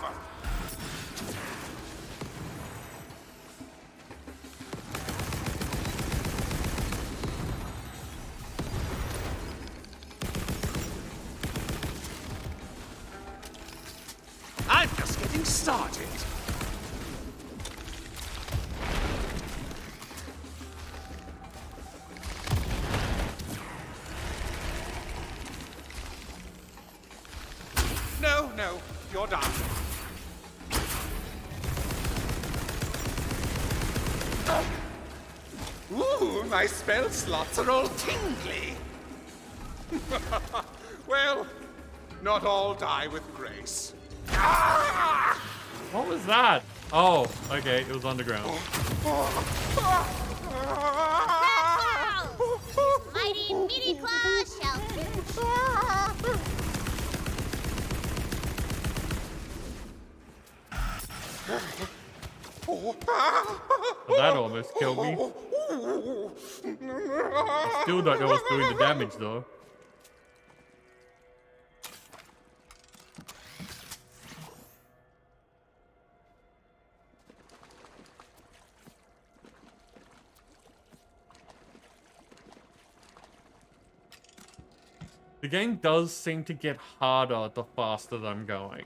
I'm just getting started. No, you're done. Ooh, my spell slots are all tingly. Well, not all die with grace. What was that? Oh, okay, it was underground. Mighty meaty claws shall Well, that almost killed me. I still don't know what's doing the damage though. The game does seem to get harder the faster that I'm going.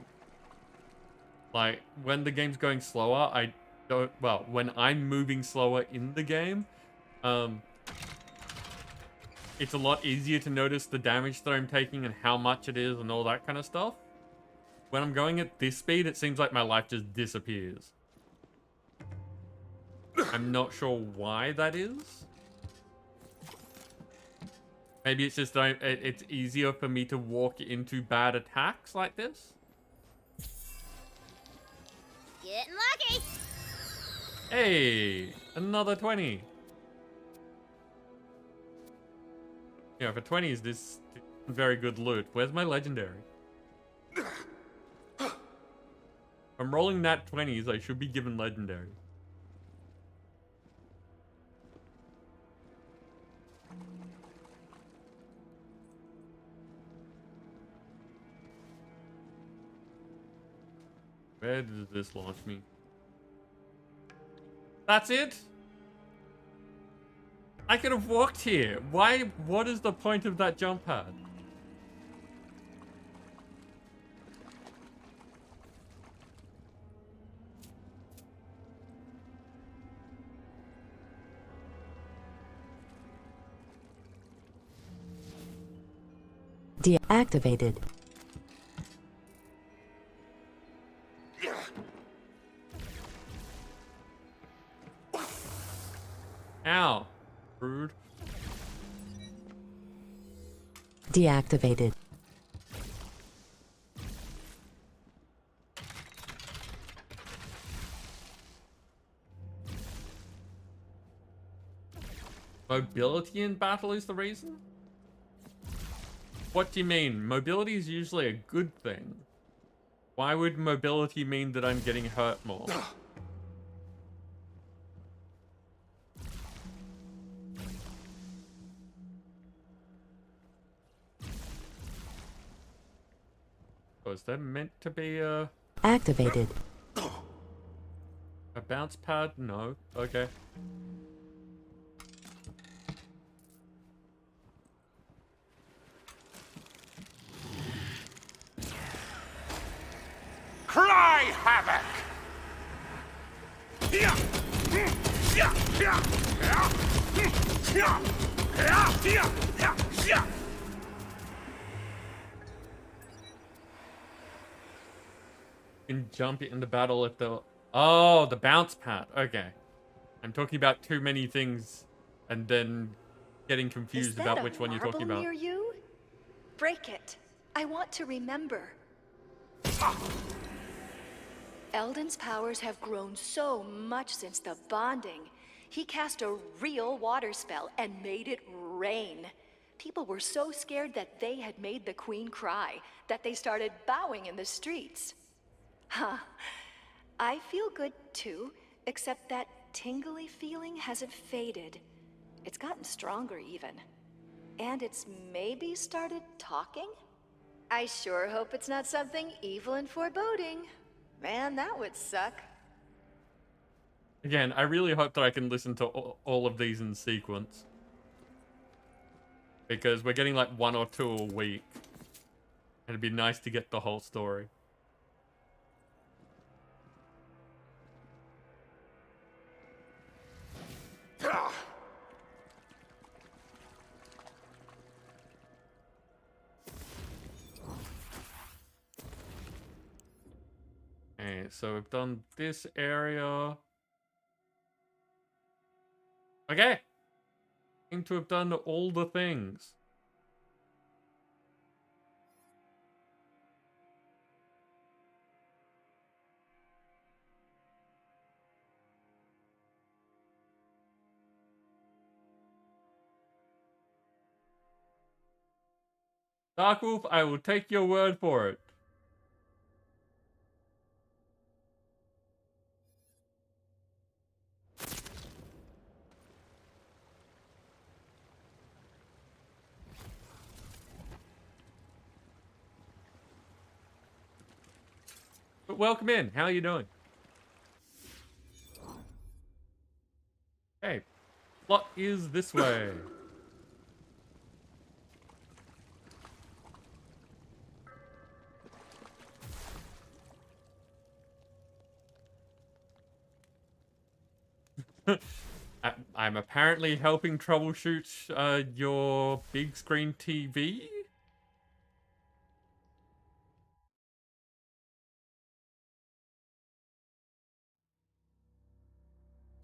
Like, when the game's going slower, I don't... Well, when I'm moving slower in the game, it's a lot easier to notice the damage that I'm taking and how much it is and all that kind of stuff. When I'm going at this speed, it seems like my life just disappears. I'm not sure why that is. Maybe it's just it's easier for me to walk into bad attacks like this. Getting lucky. Hey, another 20. Yeah, for 20s, this is very good loot. Where's my legendary? I'm rolling nat 20s. I should be given legendary. Where does this launch me? That's it? I could have walked here. Why? What is the point of that jump pad? Deactivated. Ow. Rude. Deactivated. Mobility in battle is the reason? What do you mean? Mobility is usually a good thing. Why would mobility mean that I'm getting hurt more? Was that meant to be a... Activated. A bounce pad? No. Okay. Cry havoc! You can jump it into battle if the... Oh, the bounce pad. Okay. I'm talking about too many things and then getting confused about which one you're talking about. Near you? Break it. I want to remember. Eldon's powers have grown so much since the bonding. He cast a real water spell and made it rain. People were so scared that they had made the queen cry that they started bowing in the streets. Huh. I feel good too, except that tingly feeling hasn't faded. It's gotten stronger even. And it's maybe started talking? I sure hope it's not something evil and foreboding. Man, that would suck. Again, I really hope that I can listen to all of these in sequence. Because we're getting like 1 or 2 a week. And it'd be nice to get the whole story. Okay, so we've done this area. Okay. Seem to have done all the things. Darkwolf, I will take your word for it. But welcome in. How are you doing? Hey, what is this way? I'm apparently helping troubleshoot your big screen TV.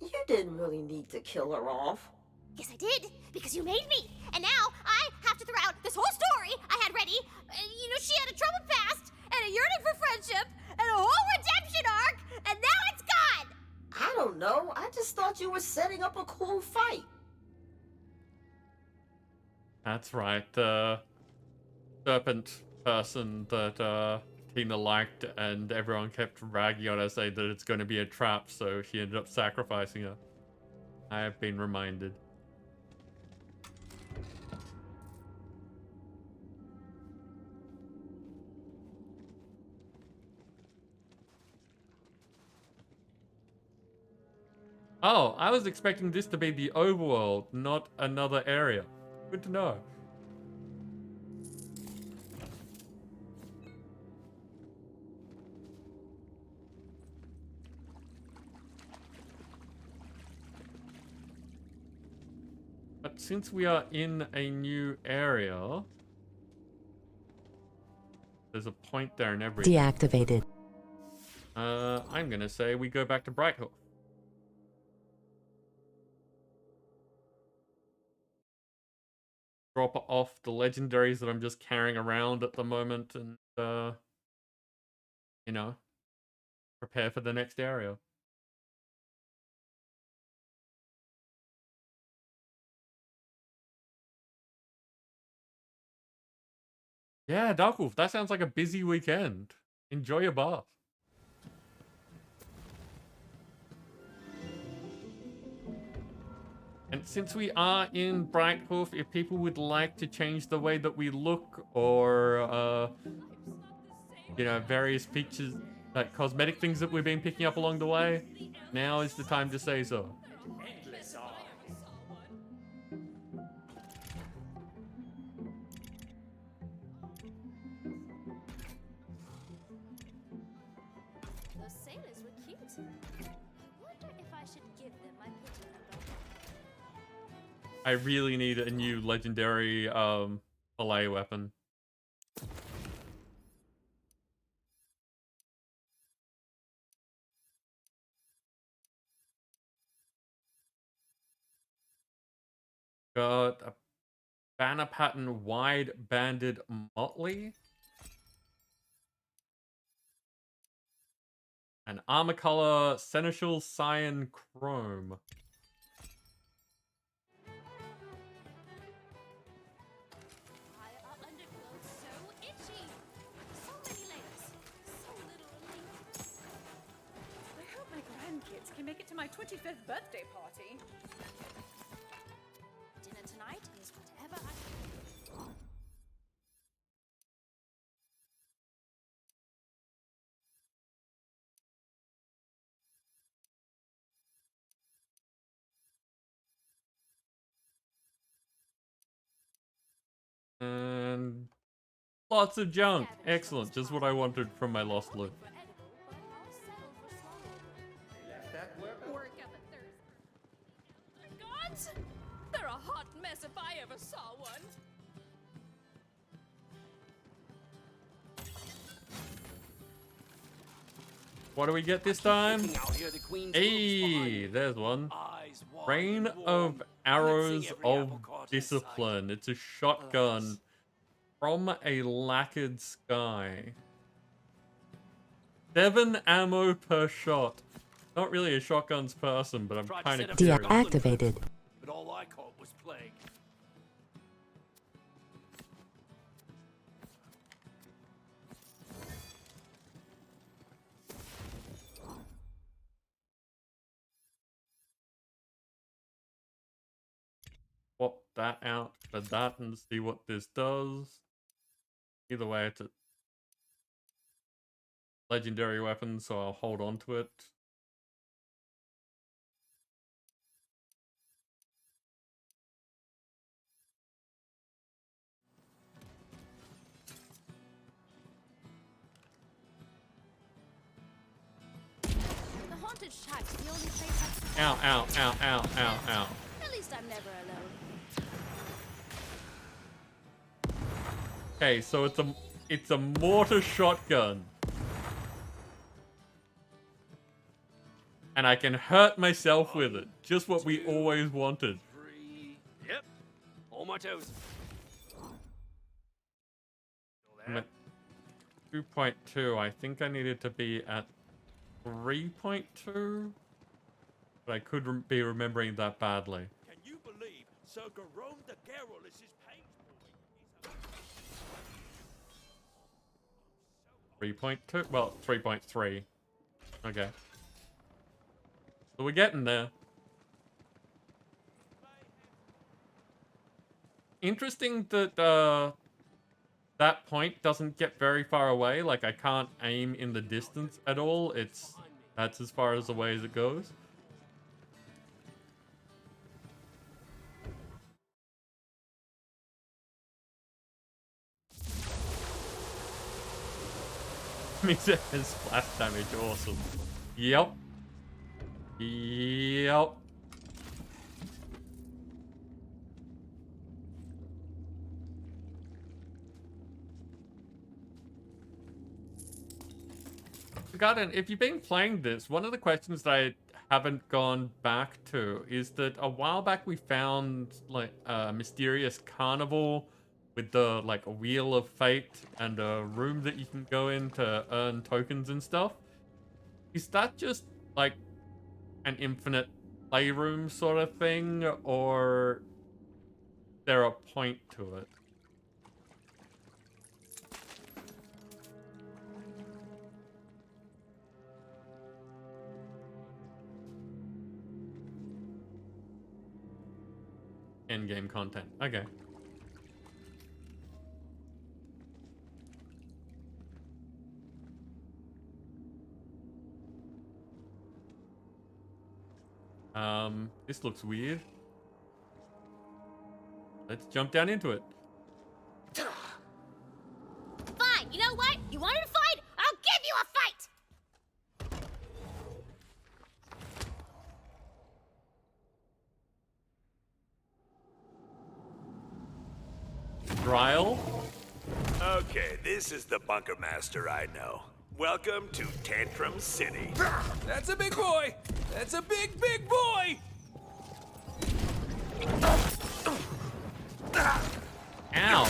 You didn't really need to kill her off. Yes, I did, because you made me. And now I have to throw out this whole story I had ready. You know, she had a troubled past, and a yearning for friendship, and a whole redemption arc, and now it's gone. I don't know. I just thought you were setting up a cool fight. That's right, the serpent person that Tina liked and everyone kept ragging on her saying that it's going to be a trap, so she ended up sacrificing her. I have been reminded. Oh, I was expecting this to be the overworld, not another area. Good to know. But since we are in a new area, there's a point there in every. Deactivated. I'm gonna say we go back to Brighthoof. Drop off the legendaries that I'm just carrying around at the moment and, you know, prepare for the next area. Yeah, Darkwolf, that sounds like a busy weekend. Enjoy your bath. And since we are in Brighthoof, if people would like to change the way that we look or, you know, various features, like cosmetic things that we've been picking up along the way, now is the time to say so. Those sailors were cute. I wonder if I should give them my platoon number. I really need a new legendary fillet weapon. Got a banner pattern wide banded motley. An armor color seneschal cyan chrome. my 25th birthday party. Dinner tonight is whatever I... And lots of junk. Excellent. Just what I wanted from my lost loot. Work up a thirst. Gods! They're a hot mess if I ever saw one. What do we get this time? Hey, there's one. Rain of Arrows of Discipline. It's a shotgun from a lacquered sky. 7 ammo per shot. Not really a shotgun's person, but I'm kind of curious. Deactivated. But all I caught was plague. Swap that out for that and see what this does. Either way, it's a legendary weapon, so I'll hold on to it. The haunted shack's the only place I... Ow, ow, ow, ow, ow, ow. At least I'm never alone. Okay, so it's a mortar shotgun. And I can hurt myself with it. Just what we always wanted. Yep. All my toes. I'm at 2.2. I think I needed to be at 3.2. But I could be remembering that badly. Can you believe Sir Garone the Garrulous is paying for it? 3.2? Well, 3.3. Okay. So we're getting there. Interesting that that point doesn't get very far away. Like, I can't aim in the distance at all. That's as far as away as it goes. Means it has splash damage. Awesome. Yep. Yep. Forgotten, if you've been playing this, one of the questions that I haven't gone back to is that a while back we found like a mysterious carnival with the like a wheel of fate and a room that you can go in to earn tokens and stuff. Is that just like an infinite playroom sort of thing, or is there a point to it? End-game content. Okay. This looks weird. Let's jump down into it. Fine, you know what? You wanted a fight? I'll give you a fight! Trial? Okay, this is the bunker master I know. Welcome to Tantrum City. That's a big boy! That's a big, big boy! Ow.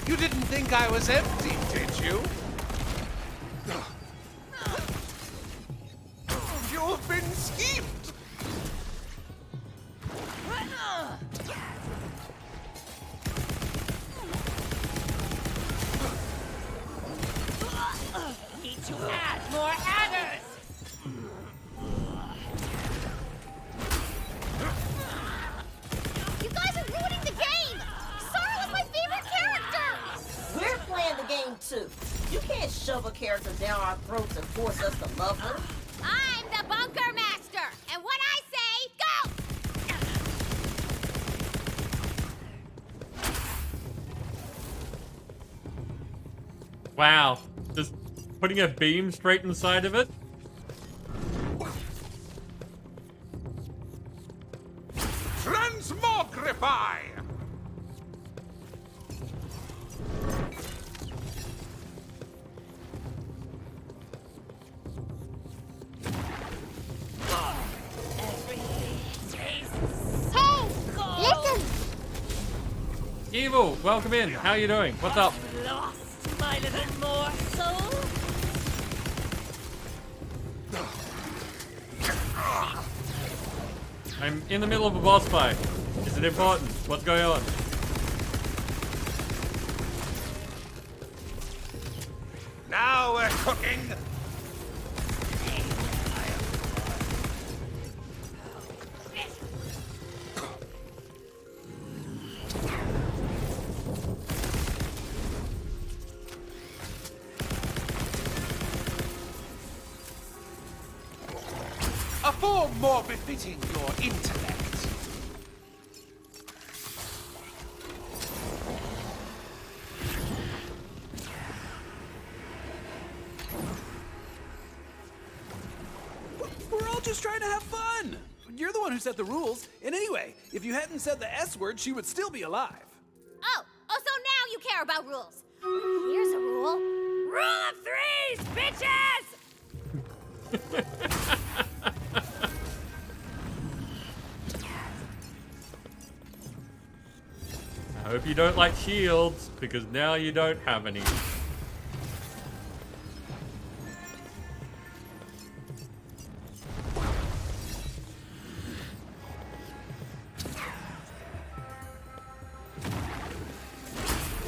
You didn't think I was empty, did you? You've been schemed! more adders! You guys are ruining the game! Sora was my favorite character! We're playing the game too. You can't shove a character down our throats and force us to love her. I'm the bunker master, and when I say go! Wow. Just putting a beam straight inside of it? Transmogrify! Hey! Listen! Evil, welcome in. How you doing? What's up? Lost my little morsel? I'm in the middle of a boss fight. Is it important? What's going on? Now we're cooking! A form more befitting your intellect. We're all just trying to have fun. You're the one who set the rules. And anyway, if you hadn't said the S word, she would still be alive. Oh, so now you care about rules. Here's a rule. Rule of threes, bitches! I hope you don't like shields, because now you don't have any.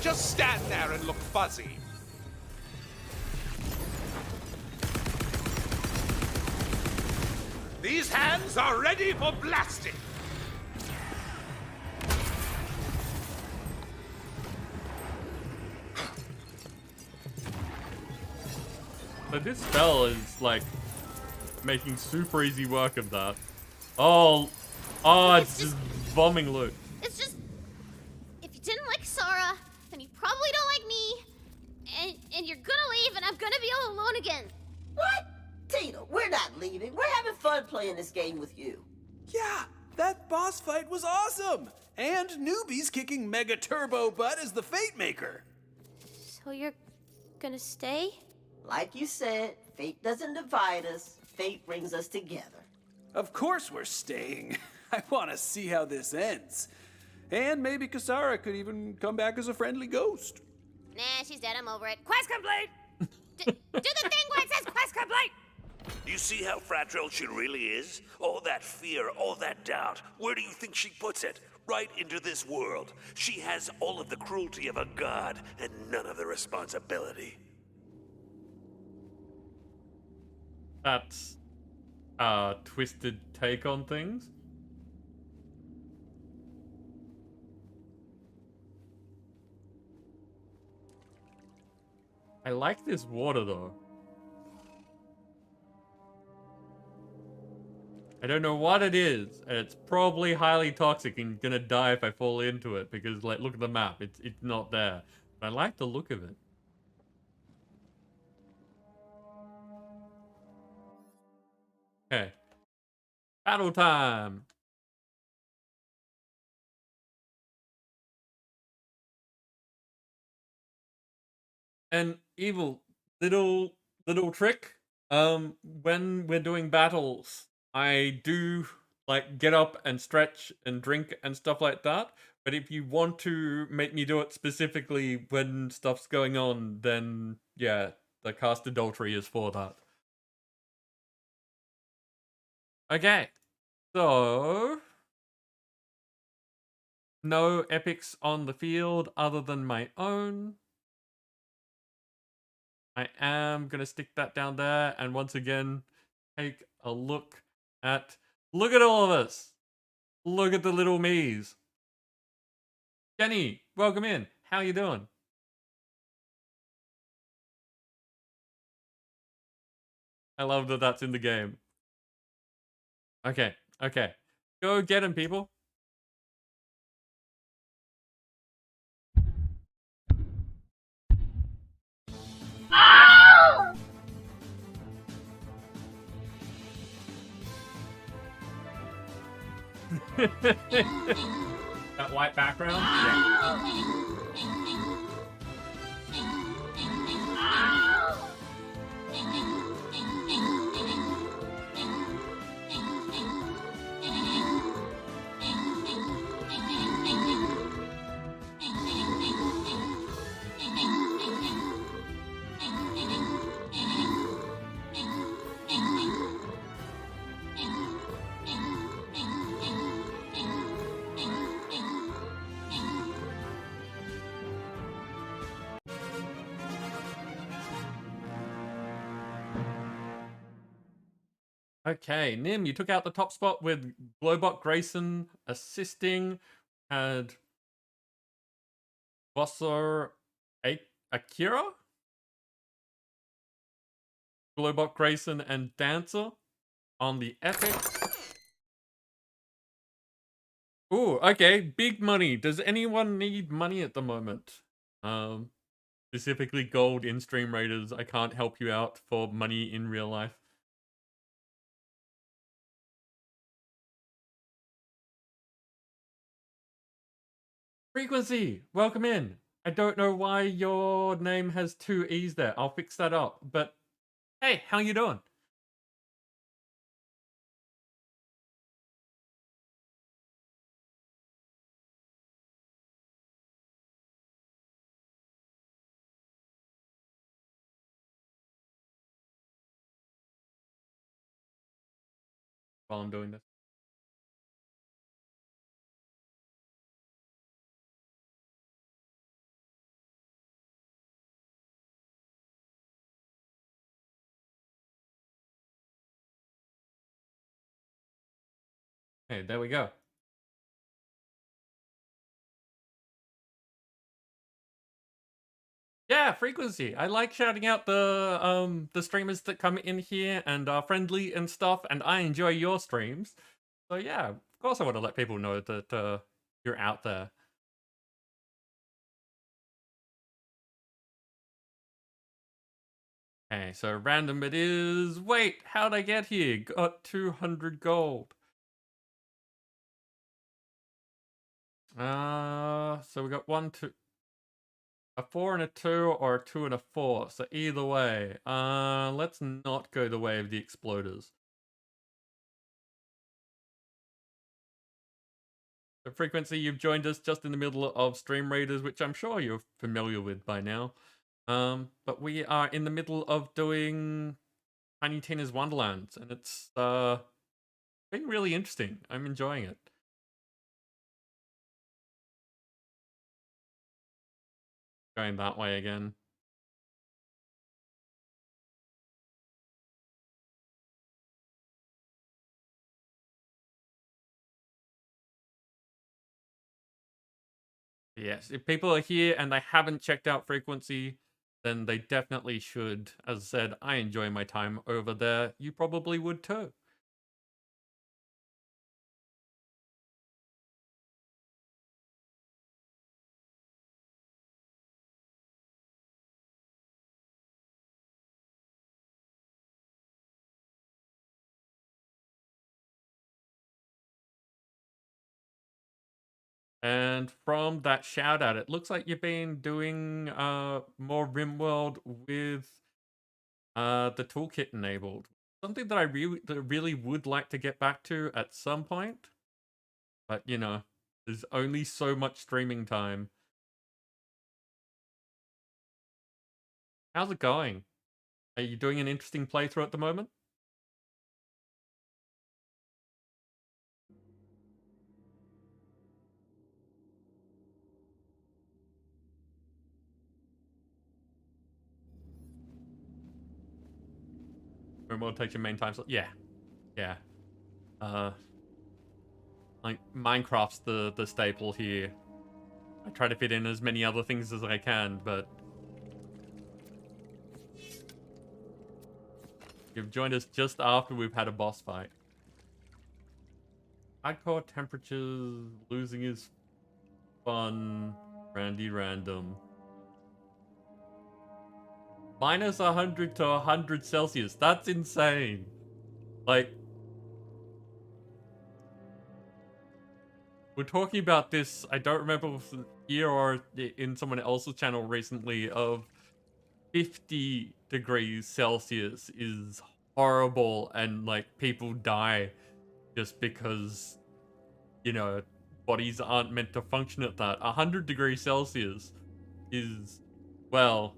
Just stand there and look fuzzy. These hands are ready for blasting. So this spell is like making super easy work of that. Oh, it's just bombing loot. It's just, if you didn't like Sora, then you probably don't like me, and you're gonna leave, and I'm gonna be all alone again. What? Tina, we're not leaving. We're having fun playing this game with you. Yeah, that boss fight was awesome. And Newbie's kicking Mega Turbo butt as the Fate Maker. So you're gonna stay? Like you said, fate doesn't divide us. Fate brings us together. Of course we're staying. I want to see how this ends. And maybe Kasara could even come back as a friendly ghost. Nah, she's dead. I'm over it. Quest complete! Do the thing where it says quest complete! Do you see how fragile she really is? All that fear, all that doubt. Where do you think she puts it? Right into this world. She has all of the cruelty of a god and none of the responsibility. That's a twisted take on things. I like this water though. I don't know what it is, and it's probably highly toxic and gonna die if I fall into it because, like, look at the map, it's not there. But I like the look of it. Okay. Battle time! And Evil, little trick. When we're doing battles, I do like get up and stretch and drink and stuff like that. But if you want to make me do it specifically when stuff's going on, then yeah, the cast adultery is for that. Okay, so no epics on the field other than my own. I am going to stick that down there. And once again, take a look at all of us. Look at the little me's. Jenny, welcome in. How you doing? I love that that's in the game. Okay, okay. Go get him, people. That white background? Yeah. Okay, Nim, you took out the top spot with Glowbot Grayson assisting. Had Bossor Akira? Glowbot Grayson and Dancer on the epic. Ooh, okay, big money. Does anyone need money at the moment? Specifically gold in Stream Raiders. I can't help you out for money in real life. Frequency, welcome in. I don't know why your name has 2 E's there. I'll fix that up. But hey, how you doing? While I'm doing this. Hey, there we go. Yeah, frequency. I like shouting out the streamers that come in here and are friendly and stuff, and I enjoy your streams. So yeah, of course I want to let people know that you're out there. Okay, so random it is. Wait, how'd I get here? Got 200 gold. So we got 1, 2, a 4 and a 2, or a 2 and a 4. So either way, let's not go the way of the exploders. The frequency, you've joined us just in the middle of Stream Raiders, which I'm sure you're familiar with by now. But we are in the middle of doing Tiny Tina's Wonderlands, and it's been really interesting. I'm enjoying it. Going that way again. Yes, if people are here and they haven't checked out Frequency, then they definitely should. As I said, I enjoy my time over there. You probably would too. And from that shout out, it looks like you've been doing more RimWorld with the toolkit enabled. Something that I really would like to get back to at some point. But you know, there's only so much streaming time. How's it going? Are you doing an interesting playthrough at the moment? Remote takes your main time slot. Yeah. Yeah. Like, Minecraft's the staple here. I try to fit in as many other things as I can, but... You've joined us just after we've had a boss fight. Hardcore temperatures, losing is fun, Randy random. Minus 100 to 100 Celsius. That's insane. Like, we're talking about this, I don't remember if it was here or in someone else's channel recently, of 50 degrees Celsius is horrible, and like people die just because, you know, bodies aren't meant to function at that. 100 degrees Celsius is, well,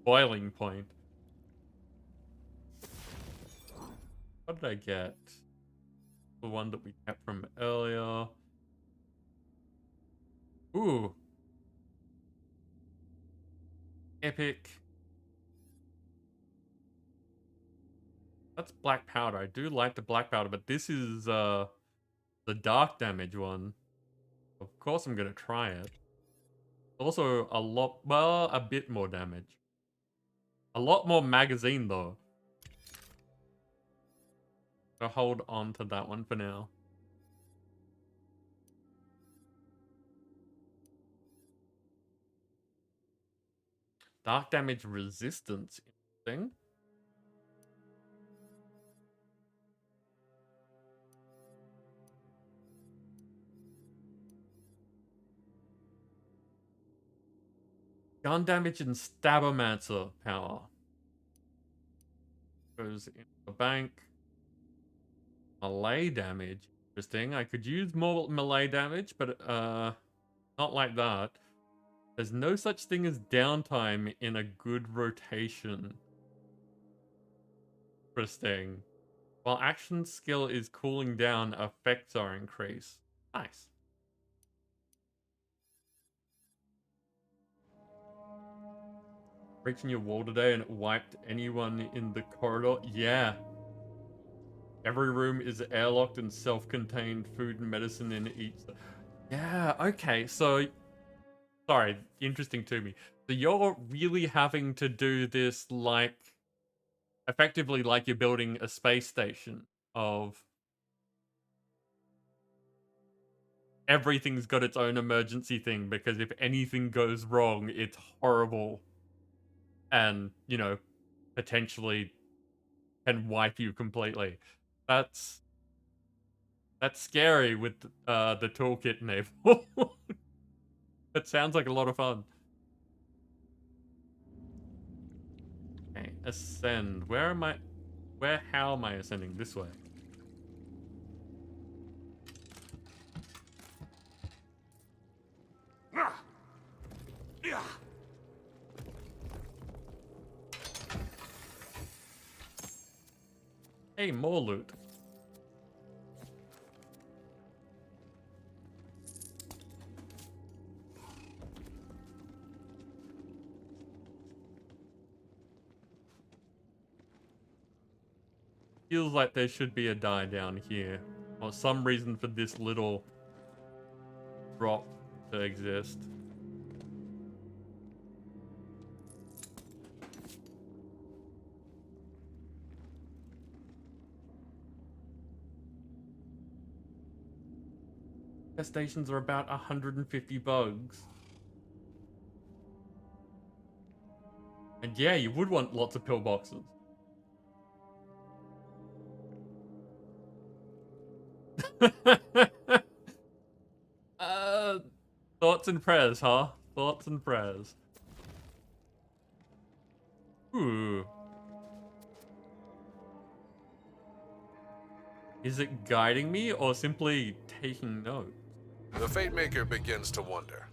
boiling point. What did I get? The one that we kept from earlier. Ooh. Epic. That's black powder. I do like the black powder, but this is the dark damage one. Of course I'm gonna try it. Also a lot, well, a bit more damage. A lot more magazine though. I'll hold on to that one for now. Dark damage resistance. Interesting. Gun damage and Stabbermancer power. Goes in the bank. Melee damage. Interesting. I could use more melee damage, but not like that. There's no such thing as downtime in a good rotation. Interesting. While action skill is cooling down, effects are increased. Nice. Reaching your wall today and it wiped anyone in the corridor? Yeah. Every room is airlocked and self-contained, food and medicine in each. Yeah, okay, so... Sorry, interesting to me. So you're really having to do this like... Effectively like you're building a space station of... Everything's got its own emergency thing, because if anything goes wrong, it's horrible. And, you know, potentially can wipe you completely. That's scary with the toolkit enabled. That sounds like a lot of fun. Okay, ascend. How am I ascending? This way. Hey, more loot. Feels like there should be a die down here, or some reason for this little drop to exist. Stations are about 150 bugs. And yeah, you would want lots of pillboxes. Thoughts and prayers, huh? Thoughts and prayers. Ooh. Is it guiding me or simply taking notes? The Fate Maker begins to wonder.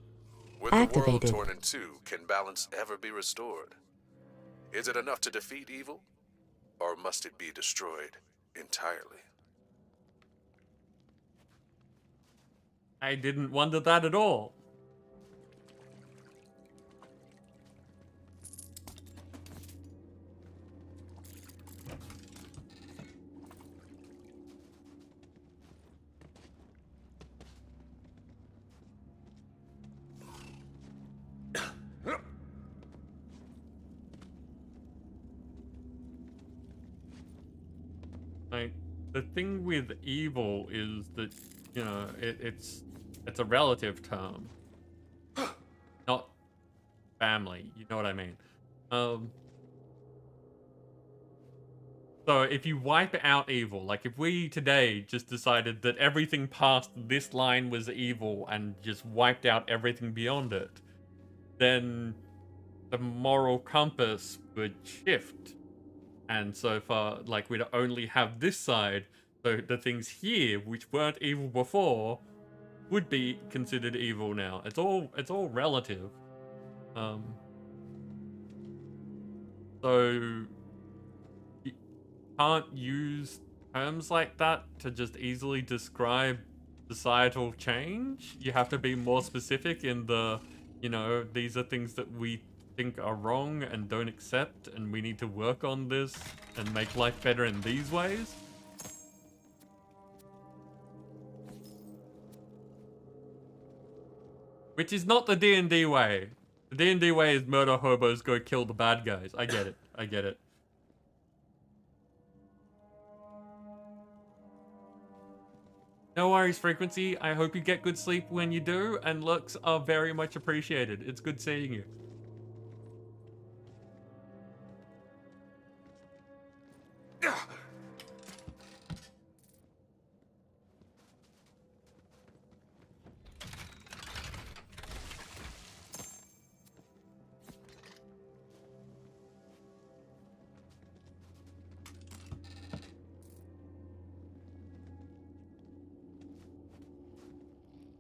With Activated. the world torn in two, can balance ever be restored? Is it enough to defeat evil? Or must it be destroyed entirely? I didn't wonder that at all. the thing with evil is that, you know, it's a relative term. Not family, you know what I mean? So if you wipe out evil, like if we today just decided that everything past this line was evil and just wiped out everything beyond it, then the moral compass would shift. And so far, like, we'd only have this side, so the things here, which weren't evil before, would be considered evil now. It's all relative. So you can't use terms like that to just easily describe societal change. You have to be more specific in the, you know, these are things that we think are wrong and don't accept, and we need to work on this and make life better in these ways. Which is not the D&D way. The D&D way is murder hobos, go kill the bad guys. I get it. I get it. No worries, Frequency. I hope you get good sleep when you do, and looks are very much appreciated. It's good seeing you.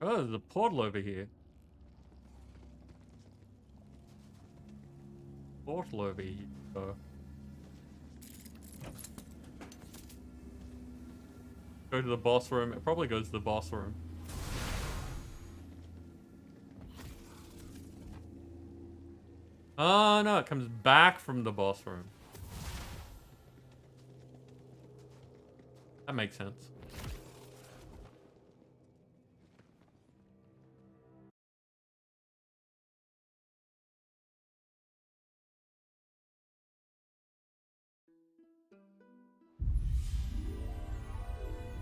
Oh, there's a portal over here. Portal over here. Go to the boss room. It probably goes to the boss room. Oh no, it comes back from the boss room. That makes sense.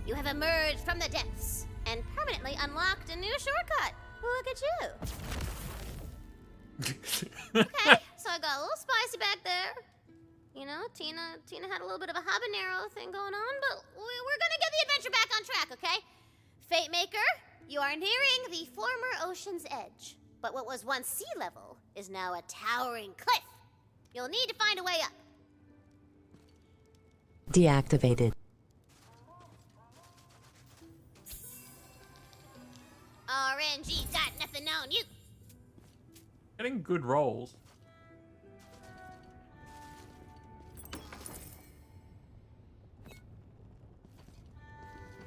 You have emerged from the depths and permanently unlocked a new shortcut. Look at you. Okay, so I got a little spicy back there. You know, Tina had a little bit of a habanero thing going on, but we're gonna get the adventure back on track, okay? Fate Maker, you are nearing the former ocean's edge, but what was once sea level is now a towering cliff. You'll need to find a way up. Deactivated. RNG got nothing on you. Getting good rolls.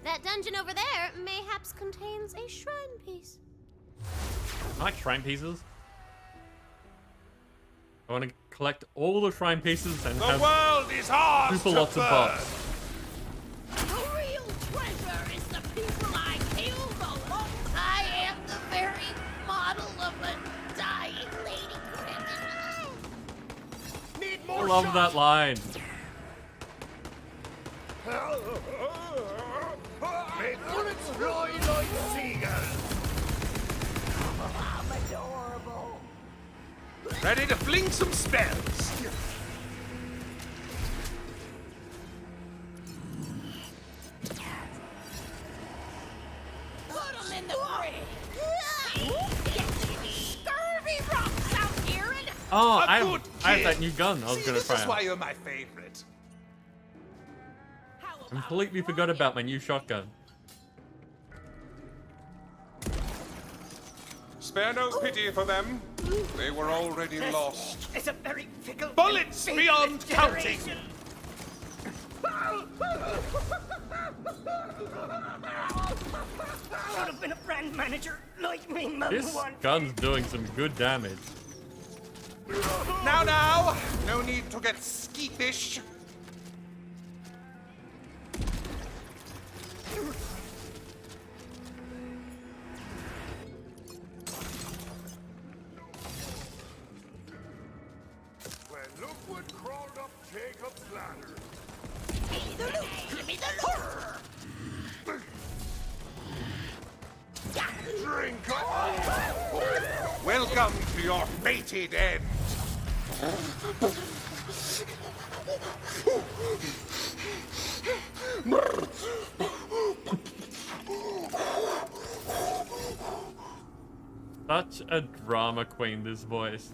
That dungeon over there mayhaps contains a shrine piece. I like shrine pieces. I want to collect all the shrine pieces and have world is ours super to lots of bucks. The real treasure is the people I killed alone. I am the very model of a dying lady criminal. Need I more love that line. May bullets fly like seagulls. I'm adorable. Ready to fling some spells. Put them in the grave. Scurvy rocks out here and Oh, I good have kid. that new gun I was See, gonna this try is out. why you're my favorite. Completely forgot about my new shotgun. Spare no pity for them. They were already lost. It's a very fickle. Bullets and beyond faithless counting. generation. Should have been a brand manager like me, Mum. This gun's doing some good damage. Now, no need to get skeepish. Well, look what crawled up Jacob's ladder. give me the loot. Give me the loot. Drink. Welcome to your fated end. Such a drama queen, this voice.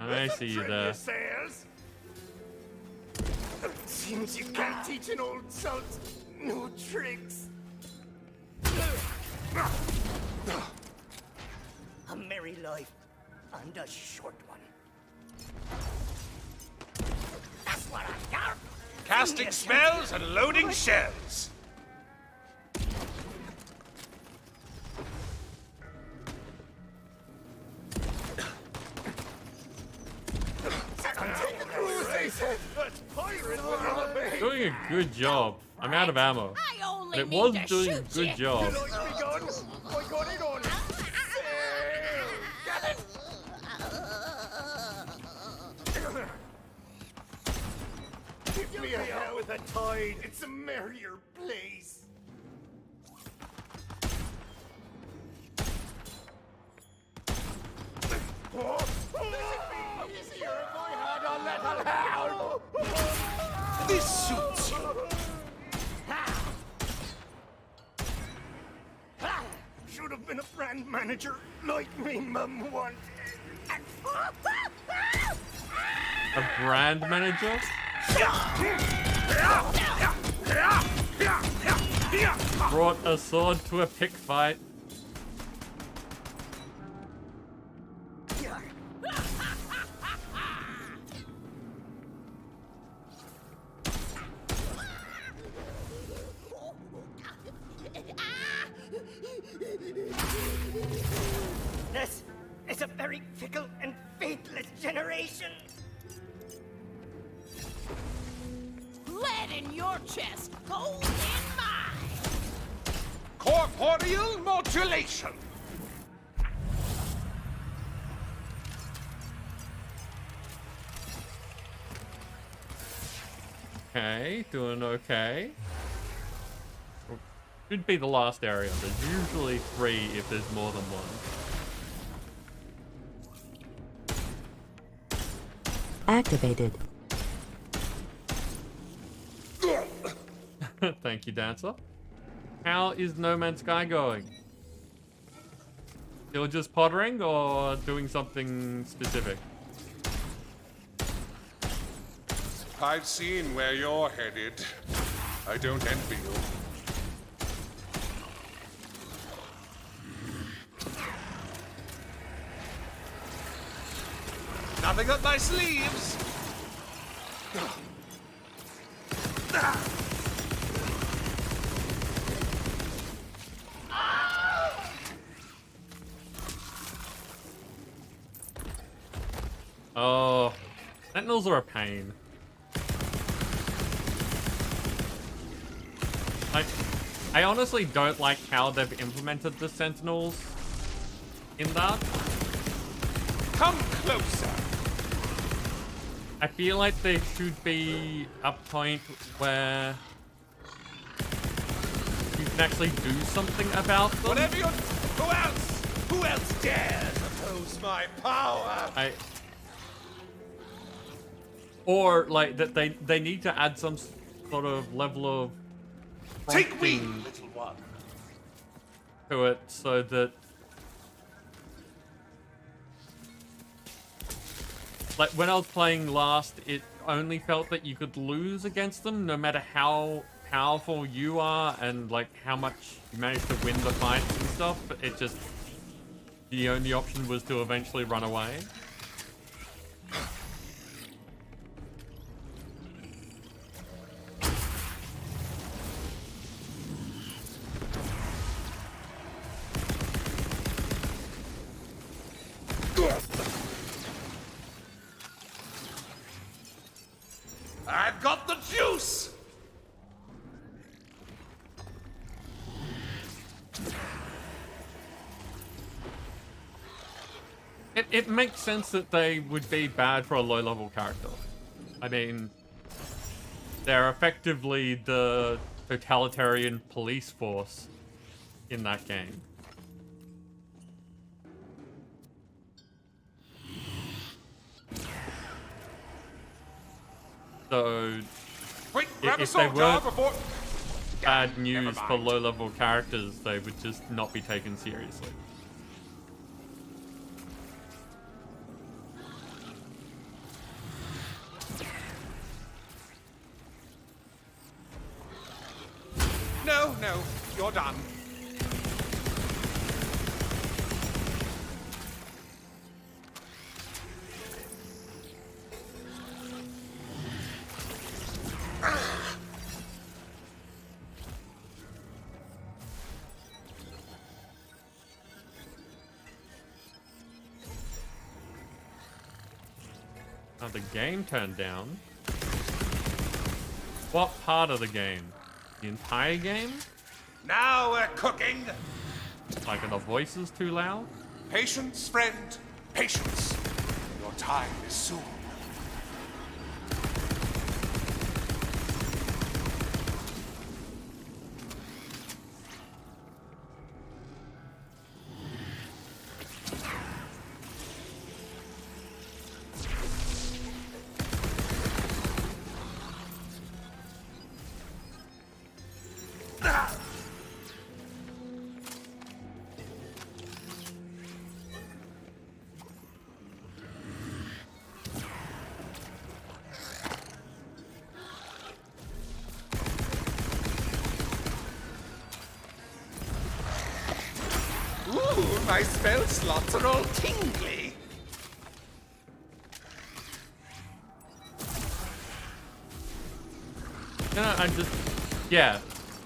I see you there. Seems you can't teach an old salt new tricks. A merry life and a short one. That's what I got. Casting spells and loading shells. Doing a good job. I'm out of ammo. It was doing a good job. Give me a hell with a tide. It's a merrier place. Easier if I had a little help. This suits you. Should have been a brand manager like me mum wanted. A brand manager? Brought a sword to a pick fight. This is a very fickle and faithless generation. Lead in your chest, gold in mine. Corporeal modulation. Okay, doing okay. Should be the last area. There's usually 3 if there's more than 1. Activated. Thank you, Dancer. How is No Man's Sky going? Still just pottering or doing something specific? I've seen where you're headed. I don't envy you. Nothing up my sleeves. Oh, sentinels are a pain. I honestly don't like how they've implemented the sentinels in that. Come closer. I feel like there should be a point where you can actually do something about them. Whatever you're... Who else dares oppose my power? Or like that they need to add some sort of level of take wing, little one, to it so that like when I was playing last, it only felt that you could lose against them no matter how powerful you are and like how much you managed to win the fights and stuff. But it just the only option was to eventually run away. I've got the juice! It makes sense that they would be bad for a low-level character. I mean, they're effectively the totalitarian police force in that game. So, Quick, grab a if they salt jar weren't before... bad news never for mind. low-level characters, they would just not be taken seriously. No, no, you're done. Now the game turned down. What part of the game? The entire game? Now we're cooking. Like, are the voices too loud? Patience, friend, patience. Your time is soon. Ooh, my spell slots are all tingly. No, I just... Yeah.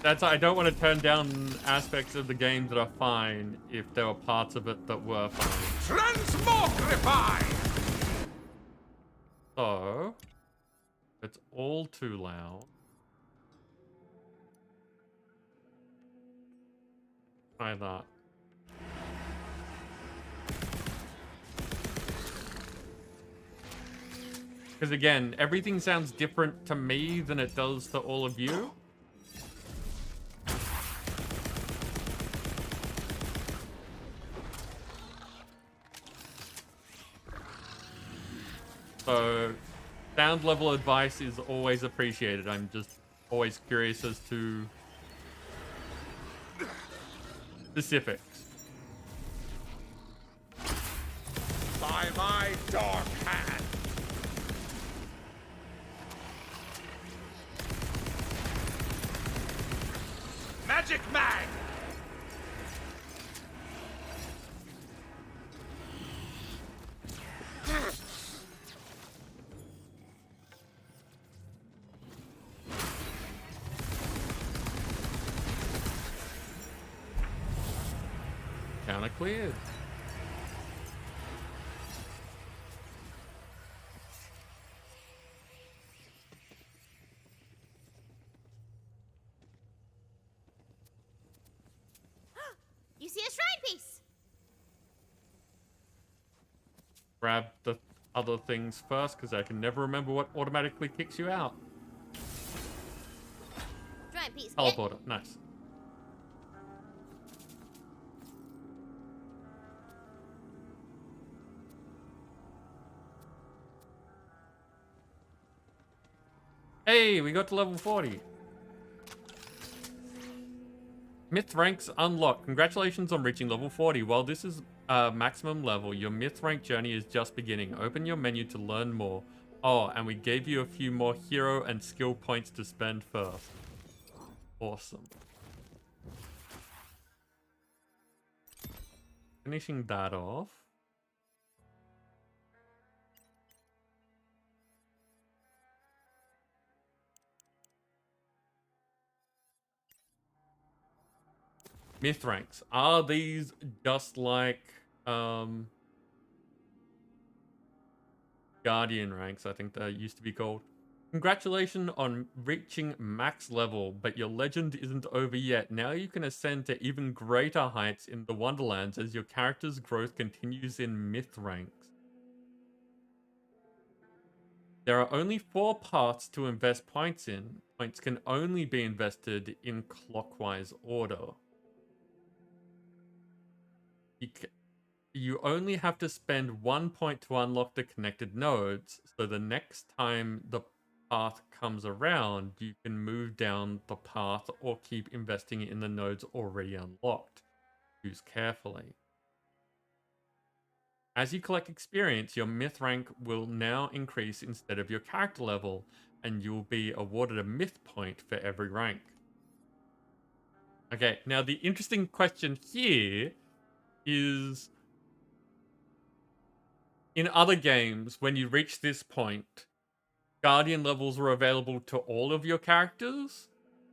I don't want to turn down aspects of the game that are fine if there were parts of it that were fine. Transmogrify! So... It's all too loud. Try that. Because again, everything sounds different to me than it does to all of you. So, sound level advice is always appreciated. I'm just always curious as to specifics. By my dark hand. Magic mag! Counter cleared. You see a shrine piece? Grab the other things first, because I can never remember what automatically kicks you out. Shrine piece. Teleporter. Nice. Hey, we got to level 40. Myth ranks unlocked. Congratulations on reaching level 40. While this is maximum level, your myth rank journey is just beginning. Open your menu to learn more. Oh, and we gave you a few more hero and skill points to spend first. Awesome. Finishing that off. Myth ranks. Are these just like Guardian ranks, I think they used to be called? Congratulations on reaching max level, but your legend isn't over yet. Now you can ascend to even greater heights in the Wonderlands as your character's growth continues in myth ranks. There are only 4 paths to invest points in. Points can only be invested in clockwise order. You only have to spend 1 point to unlock the connected nodes, so the next time the path comes around, you can move down the path or keep investing in the nodes already unlocked. Choose carefully. As you collect experience, your myth rank will now increase instead of your character level, and you will be awarded a myth point for every rank. Okay, now the interesting question here is, in other games, when you reach this point, Guardian levels were available to all of your characters.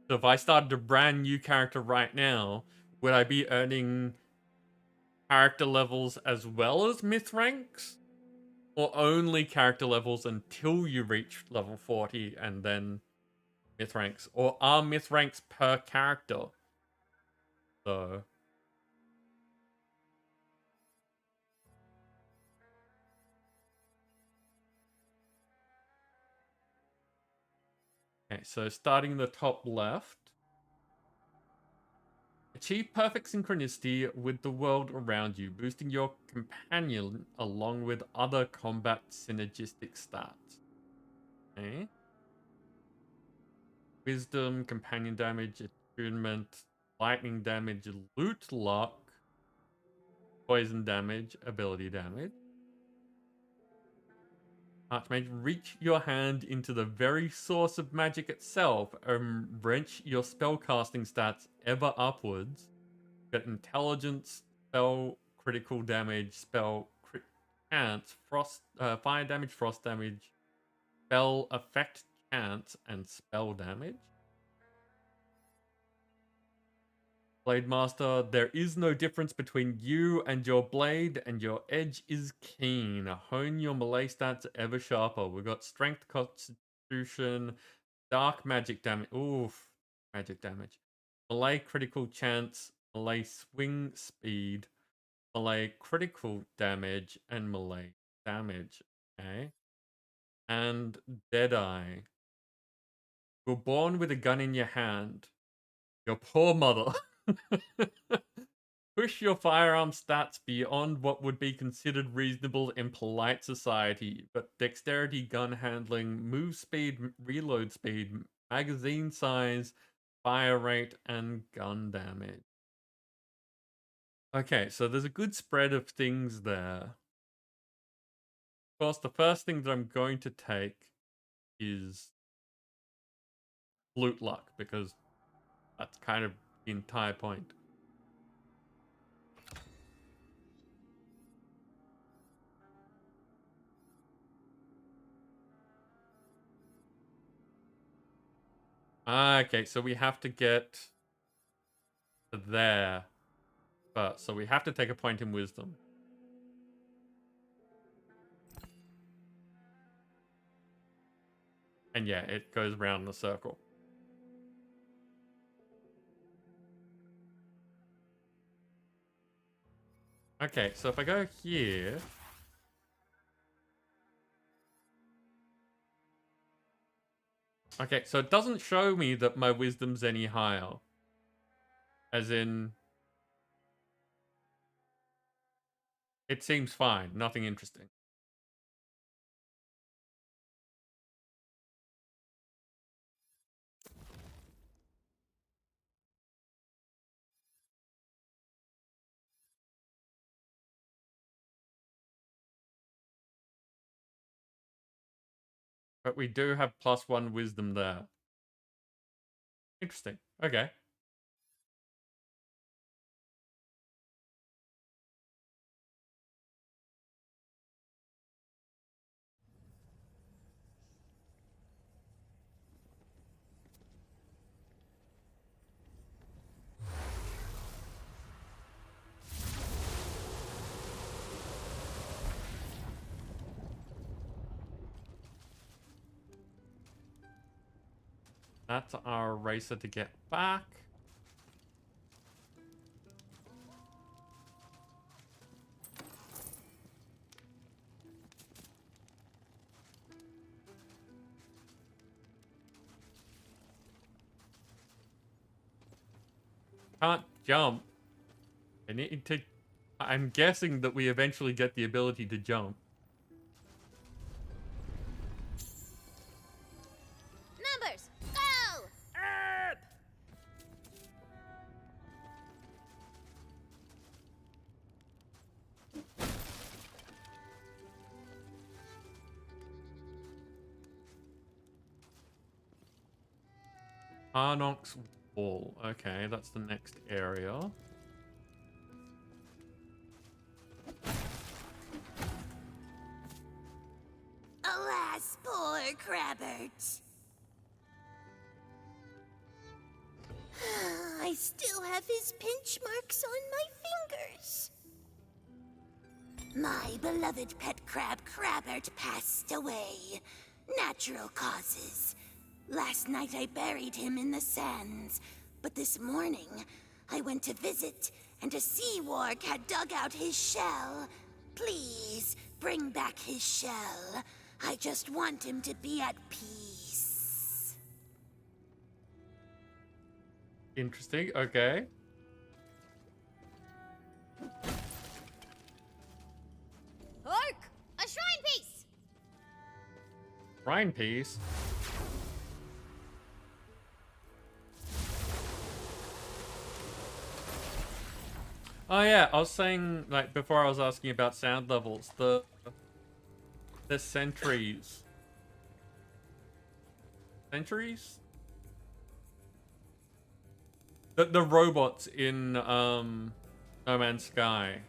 So if I started a brand new character right now, would I be earning character levels as well as myth ranks? Or only character levels until you reach level 40 and then myth ranks? Or are myth ranks per character? So... Okay, so starting in the top left. Achieve perfect synchronicity with the world around you, boosting your companion along with other combat synergistic stats. Okay. Wisdom, companion damage, attunement, lightning damage, loot luck, poison damage, ability damage. Archmage, reach your hand into the very source of magic itself and wrench your spellcasting stats ever upwards. Got intelligence, spell, critical damage, spell, crit chance, frost, fire damage, frost damage, spell effect chance, and spell damage. Blade Master, there is no difference between you and your blade, and your edge is keen. Hone your melee stats ever sharper. We've got strength, constitution, dark magic damage. Oof, magic damage. Melee critical chance, melee swing speed, melee critical damage, and melee damage. Okay. And Deadeye. You're born with a gun in your hand. Your poor mother. Push your firearm stats beyond what would be considered reasonable in polite society, but dexterity, gun handling, move speed, reload speed, magazine size, fire rate, and gun damage. Okay, so there's a good spread of things there. Of course, the first thing that I'm going to take is loot luck, because that's kind of the entire point. Okay, so we have to get there first. So we have to take a point in wisdom. And yeah, it goes around in a circle. Okay, so if I go here... Okay, so it doesn't show me that my wisdom's any higher. As in... It seems fine, nothing interesting. But we do have +1 wisdom there. Interesting. Okay. That's our racer to get back. Can't jump. I need to... I'm guessing that we eventually get the ability to jump. Numbers, go! Up! Arnox Wall. Okay, that's the next area. Alas, poor Crabbert. I still have his pinch marks on my fingers. My beloved pet crab Crabbert passed away. Natural causes. Last night I buried him in the sands, but this morning I went to visit and a sea warg had dug out his shell. Please, bring back his shell. I just want him to be at peace. Interesting, okay. Orc, a shrine piece! Shrine piece. Oh yeah, I was saying, like, before I was asking about sound levels, the sentries. Sentries? The robots in No Man's Sky,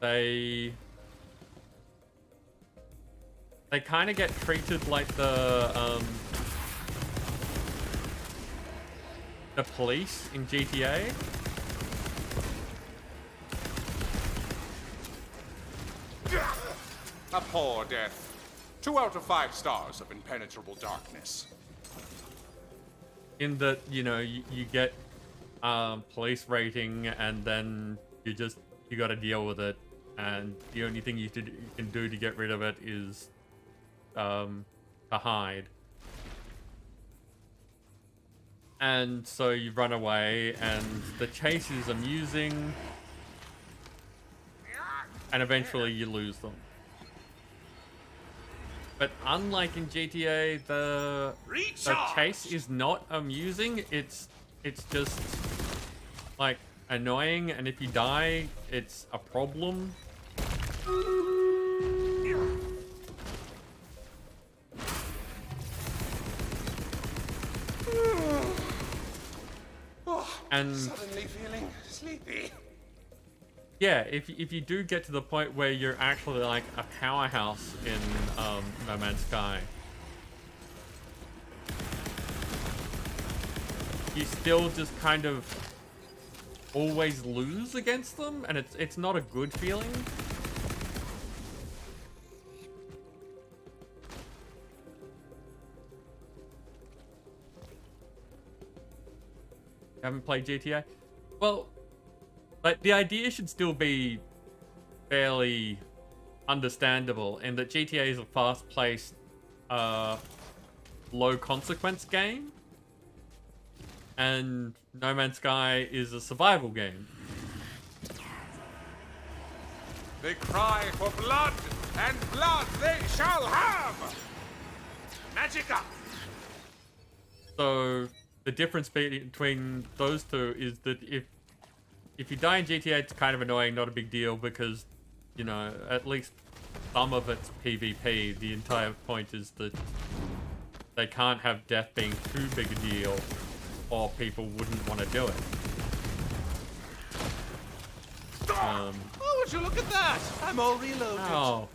they kind of get treated like the police in GTA. A poor death. 2 out of 5 stars of impenetrable darkness. In that, you know, you get police rating, and then you got to deal with it, and the only thing you can do to get rid of it is to hide. And so you run away, and the chase is amusing, and eventually you lose them. But unlike in GTA, the chase is not amusing. It's just like annoying, and if you die, it's a problem. And suddenly feeling sleepy. yeah, if you do get to the point where you're actually like a powerhouse in No Man's Sky, you still just kind of always lose against them, and it's not a good feeling. You haven't played GTA? Well, like, the idea should still be fairly understandable in that GTA is a fast-paced, low-consequence game, and No Man's Sky is a survival game. They cry for blood, and blood they shall have! Magica! So the difference between those two is that if you die in GTA, it's kind of annoying, not a big deal, because, you know, at least some of it's PvP. The entire point is that they can't have death being too big a deal, or people wouldn't want to do it. Oh, would you look at that? I'm all reloaded. Oh.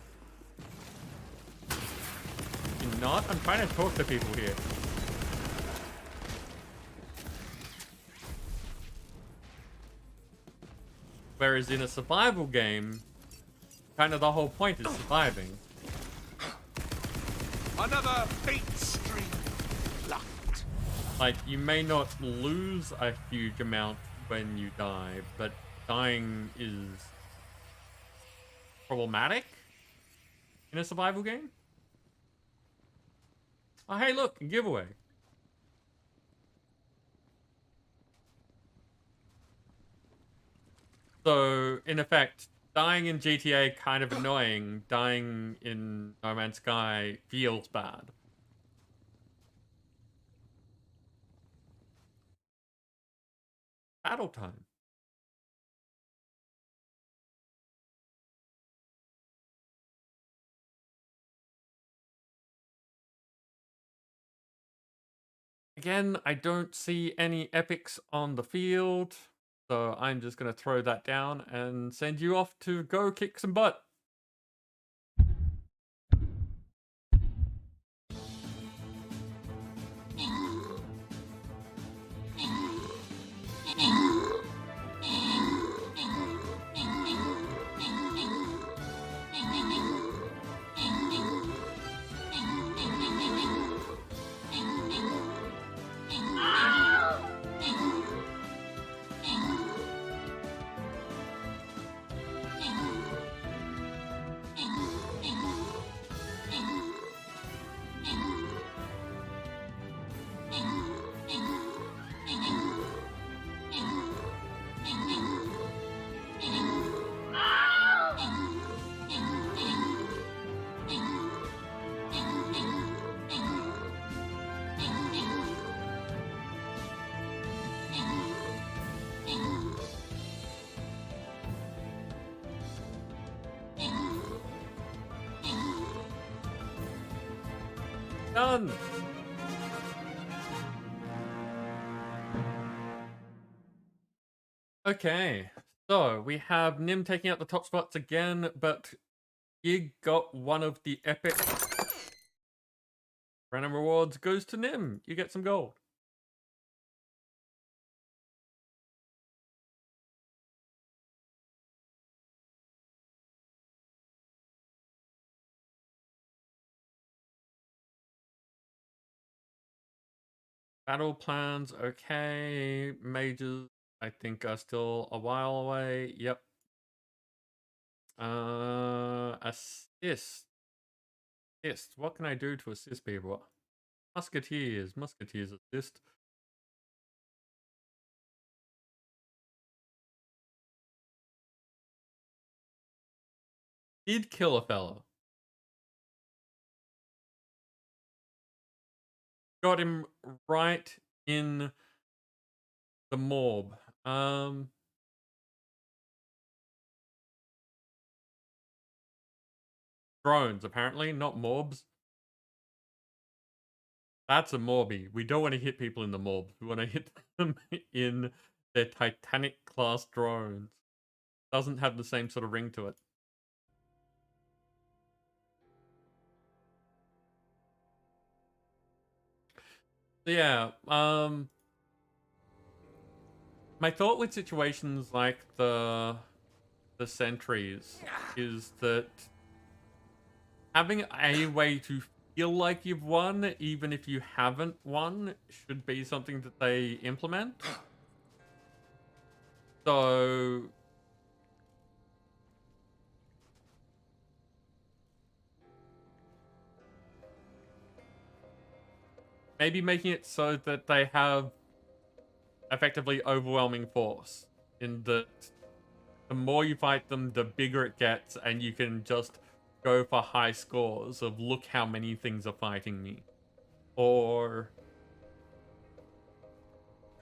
You're not? I'm trying to talk to people here. Whereas in a survival game, kind of the whole point is surviving. Another fate stream plucked. Like, you may not lose a huge amount when you die, but dying is problematic in a survival game. Oh, hey, look, a giveaway. So, in effect, dying in GTA kind of annoying. Dying in No Man's Sky feels bad. Battle time. Again, I don't see any epics on the field, so I'm just going to throw that down and send you off to go kick some butt. Done. Okay, so we have Nim taking out the top spots again, but you got one of the epic random rewards goes to Nim. You get some gold. Battle plans, okay. Mages, I think are still a while away. Yep. Assist. Assist. What can I do to assist people? Musketeers. Musketeers assist. Did kill a fella. Got him right in the morb. Drones, apparently, not morbs. That's a morby. We don't want to hit people in the morbs. We want to hit them in their Titanic class drones. Doesn't have the same sort of ring to it. So yeah, my thought with situations like the sentries is that having a way to feel like you've won, even if you haven't won, should be something that they implement. So maybe making it so that they have effectively overwhelming force, in that the more you fight them, the bigger it gets, and you can just go for high scores of look how many things are fighting me. Or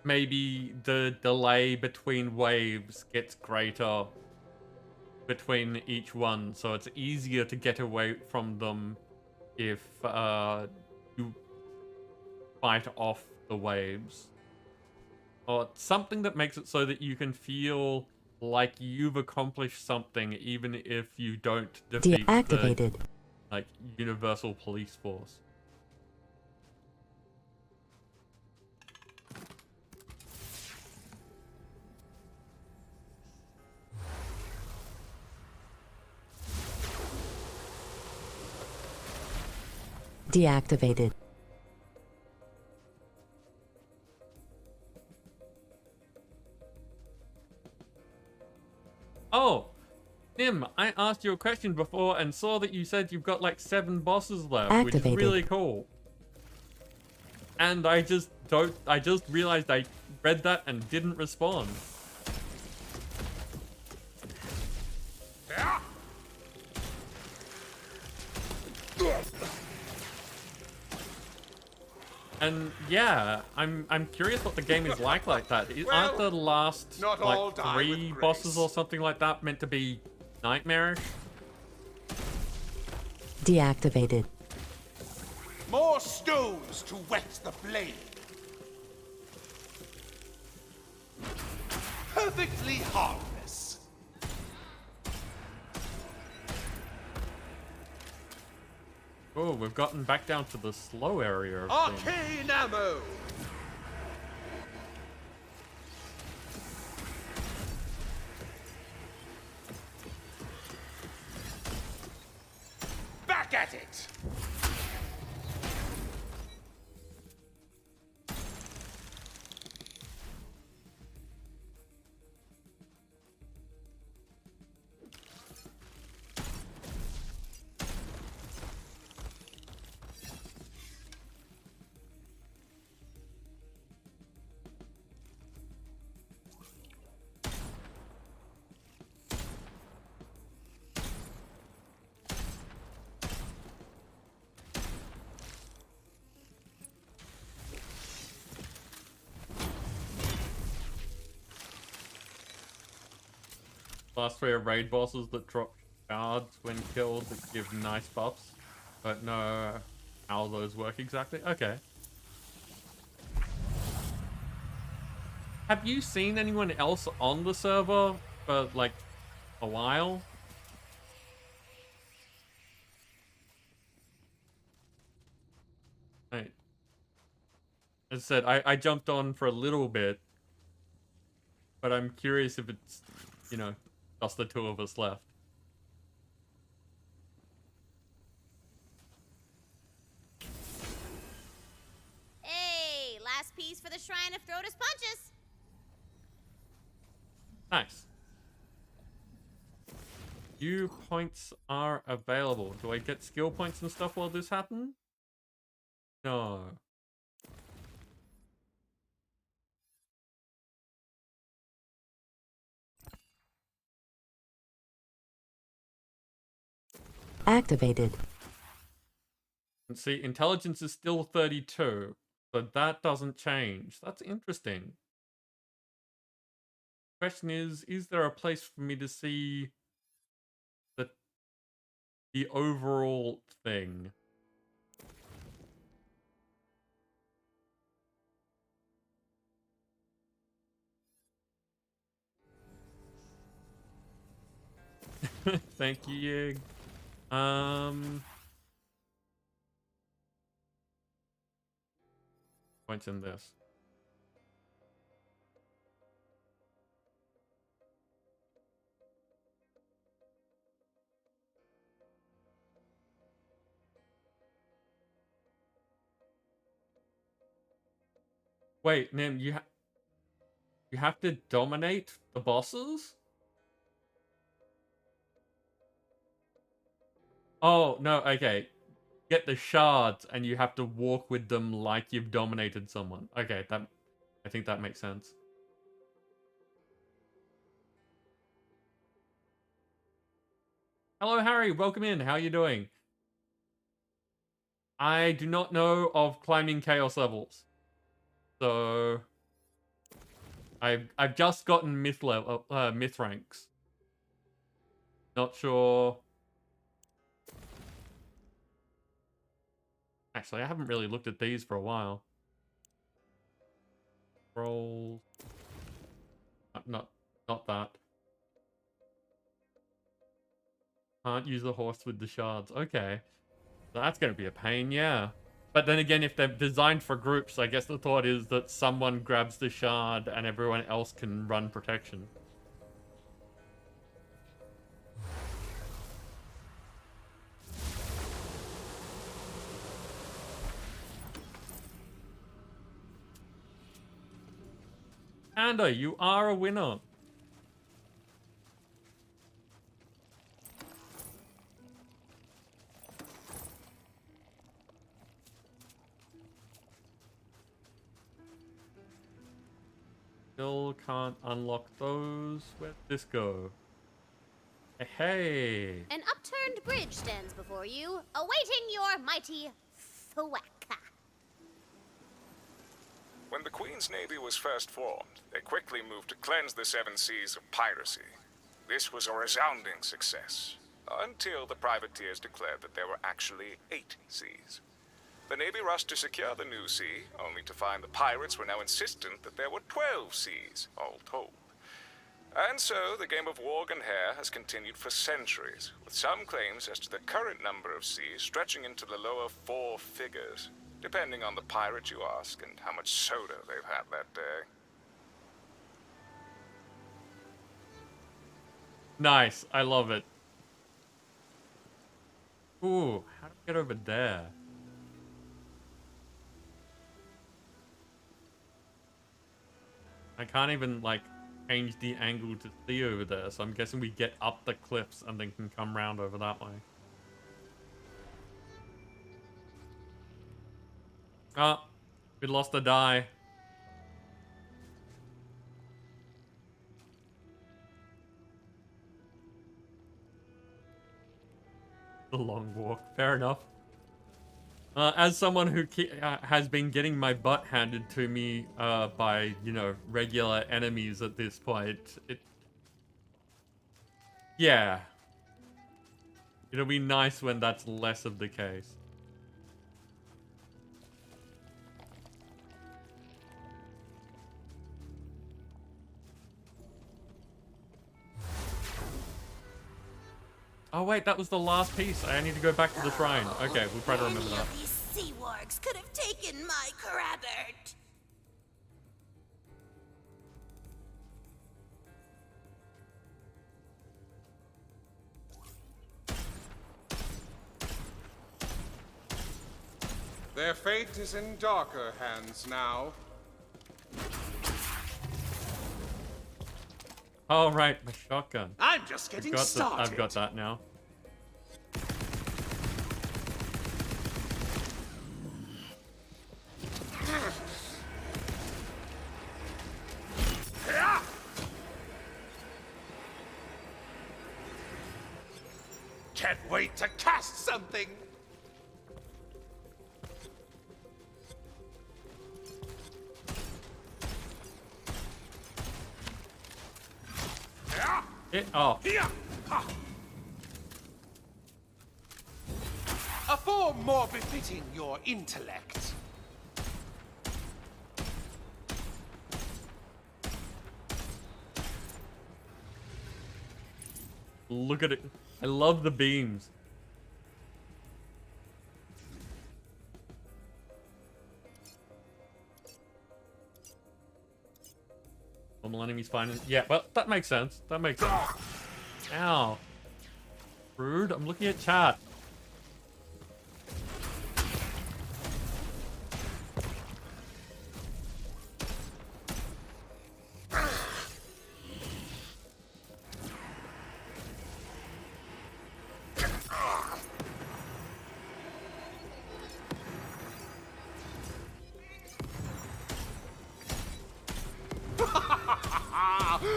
maybe the delay between waves gets greater between each one, so it's easier to get away from them if you fight off the waves. Or something that makes it so that you can feel like you've accomplished something even if you don't defeat Deactivated. the, like, universal police force. Deactivated. asked you a question before and saw that you said you've got like 7 bosses left, which is Activated. really cool. And I just realized I read that and didn't respond. And yeah, I'm curious what the game is like that. Aren't the last not all like die 3 with bosses grace. or something like that meant to be nightmarish? Deactivated. More stones to wet the blade. Perfectly harmless. Oh, we've gotten back down to the slow area of things. Arcane ammo. Back at it. Last 3 are raid bosses that drop shards when killed that give nice buffs. But no how those work exactly. Okay. Have you seen anyone else on the server for like a while? Right. As I said, I jumped on for a little bit, but I'm curious if it's, you know, just the 2 of us left. Hey, last piece for the Shrine of Throatus Punches. Nice. New points are available. Do I get skill points and stuff while this happens? No. Activated. And see, intelligence is still 32, but that doesn't change. That's interesting. Question is there a place for me to see the overall thing? Thank you, Yig. Points in this. Wait, Nim, you have to dominate the bosses? Oh, no, okay. Get the shards and you have to walk with them like you've dominated someone. Okay, I think that makes sense. Hello, Harry. Welcome in. How are you doing? I do not know of climbing chaos levels. So I've just gotten myth ranks. Not sure. Actually, I haven't really looked at these for a while. Rolls. Not that. Can't use the horse with the shards. Okay. So that's going to be a pain, yeah. But then again, if they're designed for groups, I guess the thought is that someone grabs the shard and everyone else can run protection. Panda, you are a winner. Still can't unlock those. Where'd this go? Hey! An upturned bridge stands before you, awaiting your mighty thwack. When the Queen's Navy was first formed, they quickly moved to cleanse the seven seas of piracy. This was a resounding success, until the privateers declared that there were actually 8 seas. The Navy rushed to secure the new sea, only to find the pirates were now insistent that there were 12 seas, all told. And so, the game of warg and hare has continued for centuries, with some claims as to the current number of seas stretching into the lower 4 figures, depending on the pirate you ask and how much soda they've had that day. Nice, I love it. Ooh, how do we get over there? I can't even, like, change the angle to see over there, so I'm guessing we get up the cliffs and then can come round over that way. Ah, we lost a die. The long walk, fair enough. As someone who has been getting my butt handed to me by, you know, regular enemies at this point, yeah. It'll be nice when that's less of the case. Oh wait, that was the last piece. I need to go back to the shrine. Okay, we'll try to remember that. These sea wargs could have taken my Crabbert. Their fate is in darker hands now. Oh right, my shotgun. I'm just getting started. I've got that now. Can't wait to cast something. Oh. A form more befitting your intellect. Look at it. I love the beams. Normal enemies finding. Yeah, well, that makes sense. That makes sense. Ow. Rude. I'm looking at chat.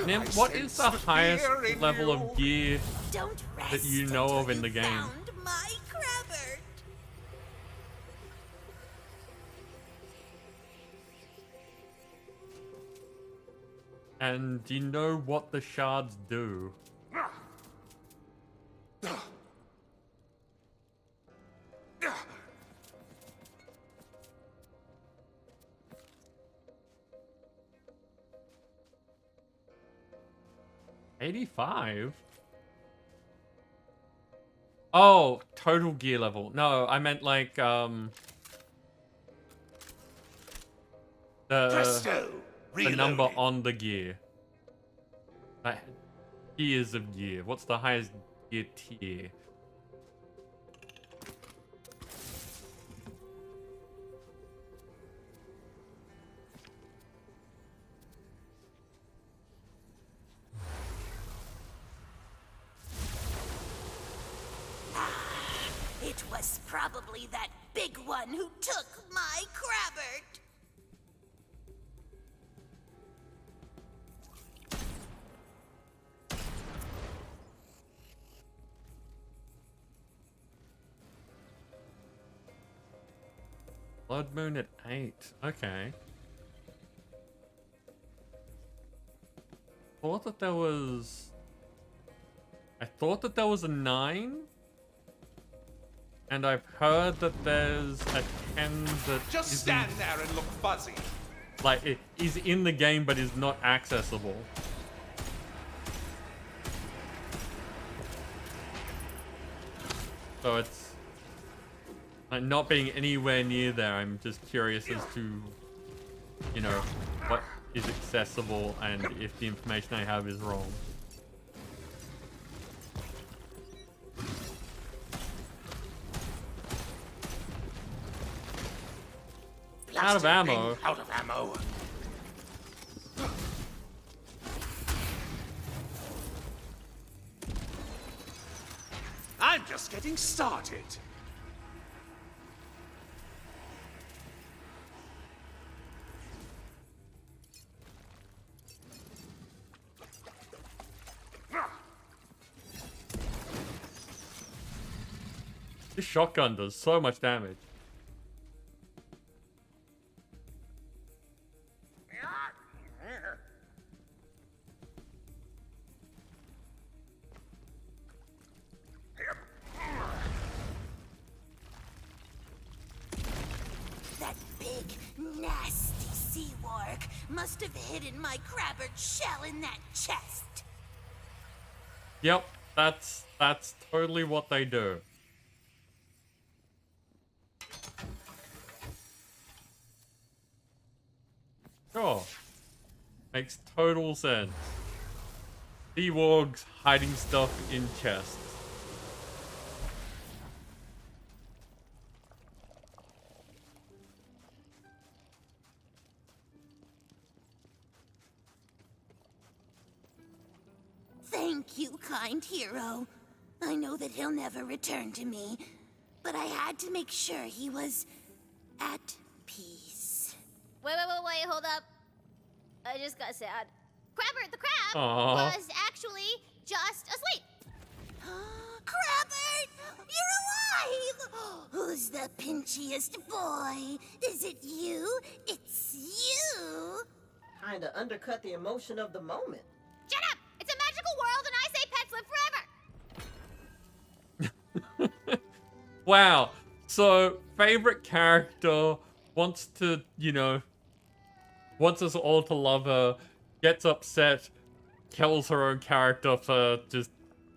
Nim, what is the highest level of gear that you know of in the game? My Crabbert. And do you know what the shards do? $85? Oh, total gear level. No, I meant like the number on the gear. Tiers of gear. What's the highest gear tier? It was probably that big one who took my Crabbert. Blood Moon at 8. Okay. Thought that there was... I thought that there was a 9. And I've heard that there's a 10 that Just isn't- stand there and look fuzzy. like, it is in the game but is not accessible. So it's... like, not being anywhere near there, I'm just curious as to, you know, what is accessible and if the information I have is wrong. Out of ammo. Out of ammo. I'm just getting started. This shotgun does so much damage. That big, nasty sea warg must have hidden my crabbered shell in that chest. Yep, that's totally what they do. Sure. Makes total sense. Sea-wargs hiding stuff in chests. Thank you, kind hero. I know that he'll never return to me, but I had to make sure he was at peace. Wait, hold up. I just got sad. Crabber the crab Aww. was actually just asleep. Crabbert, you're alive! Who's the pinchiest boy? Is it you? It's you! Kinda undercut the emotion of the moment. Shut up! It's a magical world and I say pets live forever! Wow. So, favorite character wants to, you know, wants us all to love her, gets upset, kills her own character for just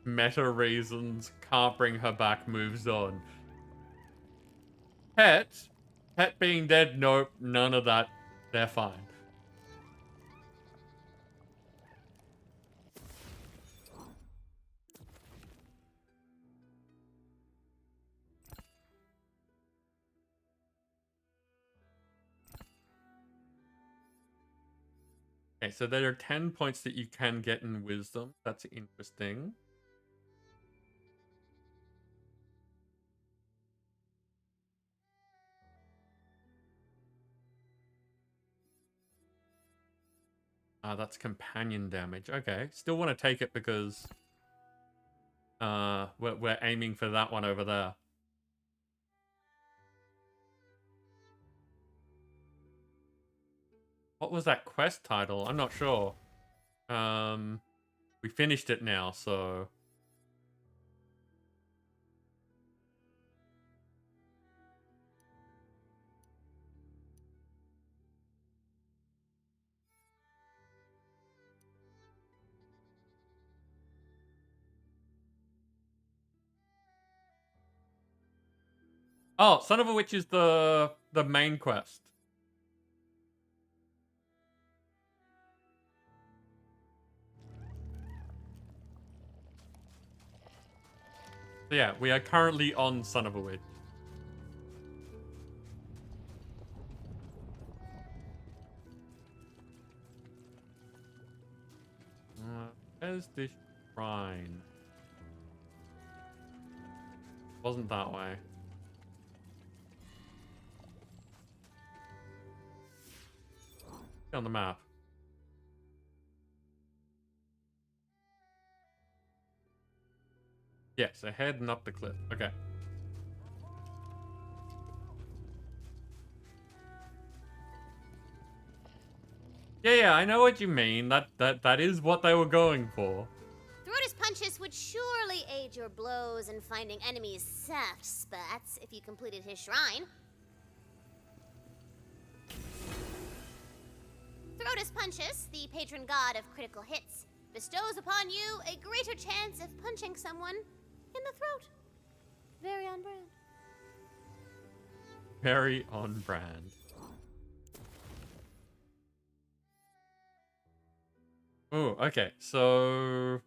meta reasons, can't bring her back, moves on. Pet being dead, nope, none of that. They're fine. Okay, so there are 10 points that you can get in wisdom. That's interesting. That's companion damage. Okay, still want to take it because we're aiming for that one over there. What was that quest title? I'm not sure. We finished it now, so... Oh, Son of a Witch is the main quest. So yeah, we are currently on Son of a Witch. Where's this shrine? Wasn't that way. On the map. Yes, ahead and up the cliff. Okay. Yeah, I know what you mean. That is what they were going for. Throatus punches would surely aid your blows in finding enemies' soft spots if you completed his shrine. Throatus punches, the patron god of critical hits, bestows upon you a greater chance of punching someone in the throat. Very on brand. Very on brand. Oh, okay. So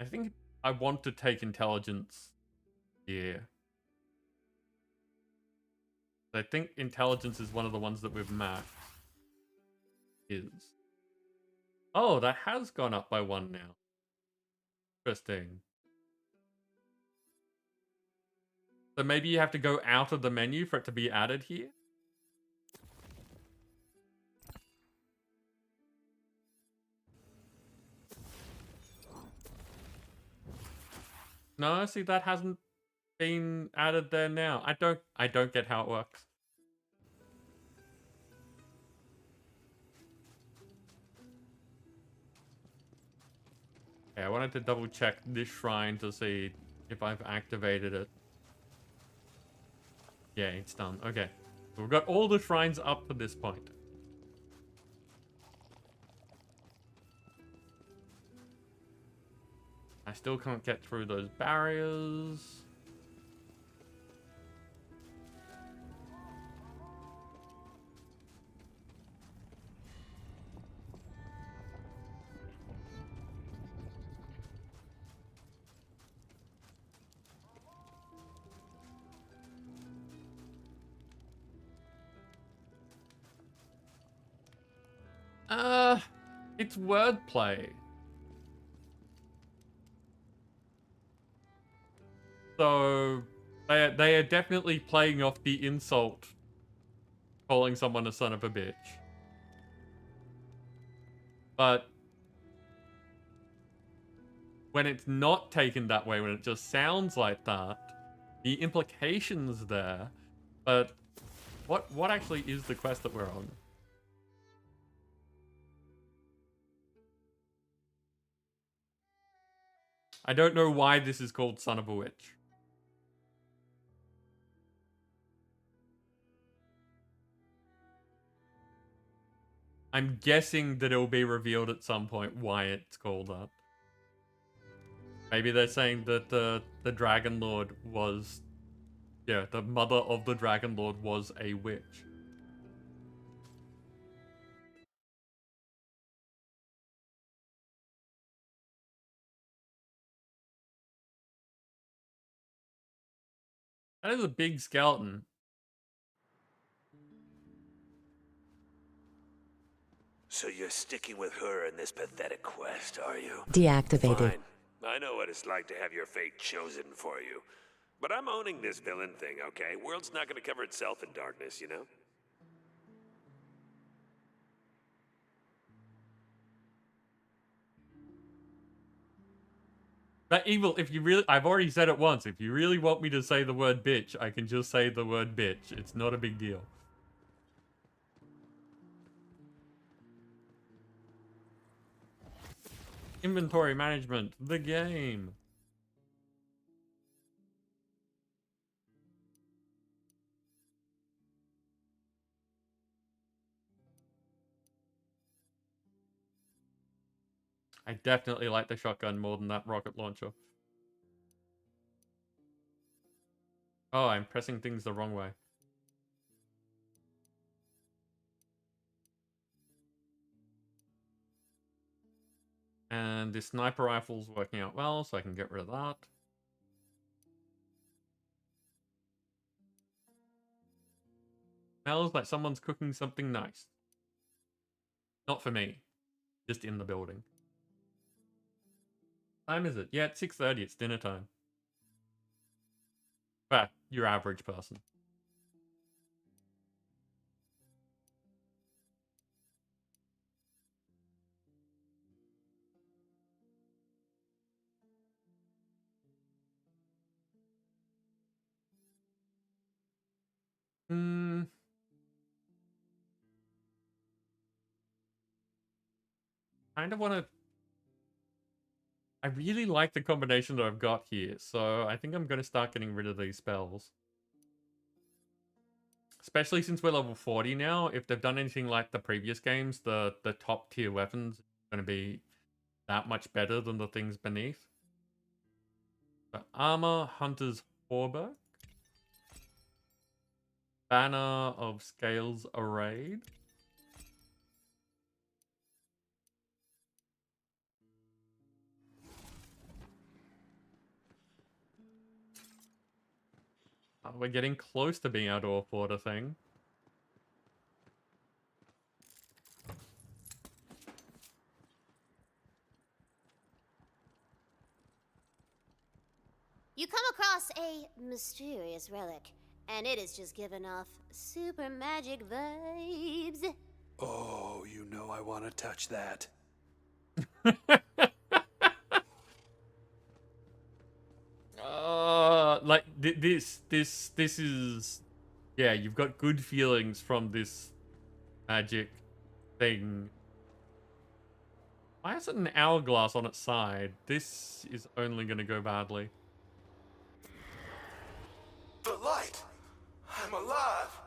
I think I want to take intelligence here. I think intelligence is one of the ones that we've maxed. Oh, that has gone up by 1 now. Interesting. So maybe you have to go out of the menu for it to be added here? No, see, that hasn't been added there now. I don't get how it works. Okay, I wanted to double check this shrine to see if I've activated it. Yeah, it's done. Okay. So we've got all the shrines up to this point. I still can't get through those barriers. It's wordplay. So they are definitely playing off the insult, calling someone a son of a bitch. But when it's not taken that way, when it just sounds like that, the implication's there. But what actually is the quest that we're on? I don't know why this is called Son of a Witch. I'm guessing that it'll be revealed at some point why it's called that. Maybe they're saying that the Dragon Lord was... Yeah, the mother of the Dragon Lord was a witch. That is a big skeleton. So you're sticking with her in this pathetic quest, are you? Deactivated. Fine. I know what it's like to have your fate chosen for you. But I'm owning this villain thing, okay? World's not gonna cover itself in darkness, you know? That evil, if you really... I've already said it once. If you really want me to say the word bitch, I can just say the word bitch. It's not a big deal. Inventory management, the game. I definitely like the shotgun more than that rocket launcher. Oh, I'm pressing things the wrong way. And the sniper rifle's working out well, so I can get rid of that. Smells like someone's cooking something nice. Not for me. Just in the building. Time is it? Yeah, it's 6:30. It's dinner time. Well, your average person. kind of want to... I really like the combination that I've got here, so I think I'm going to start getting rid of these spells. Especially since we're level 40 now. If they've done anything like the previous games, the top tier weapons are going to be that much better than the things beneath. So armor, hunter's hauberk, banner of scales arrayed. We're getting close to being able to afford a thing. You come across a mysterious relic, and it is just giving off super magic vibes. Oh, you know I want to touch that. Like this is, yeah, you've got good feelings from this magic thing. Why is it an hourglass on its side? This is only going to go badly. The light! I'm alive!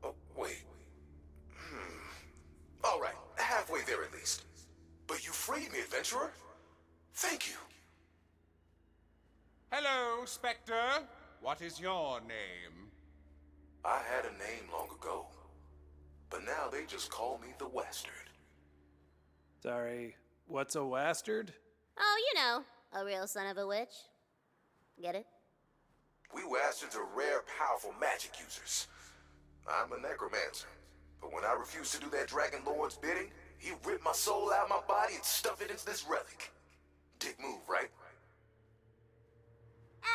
Oh, wait. Alright, halfway there at least. But you freed me, adventurer. Thank you. Hello, Spectre. What is your name? I had a name long ago, but now they just call me the Wastard. Sorry, what's a wastard? Oh, you know, a real son of a witch. Get it? We Wastards are rare, powerful magic users. I'm a necromancer, but when I refused to do that Dragon Lord's bidding, he ripped my soul out of my body and stuffed it into this relic. Dick move, right?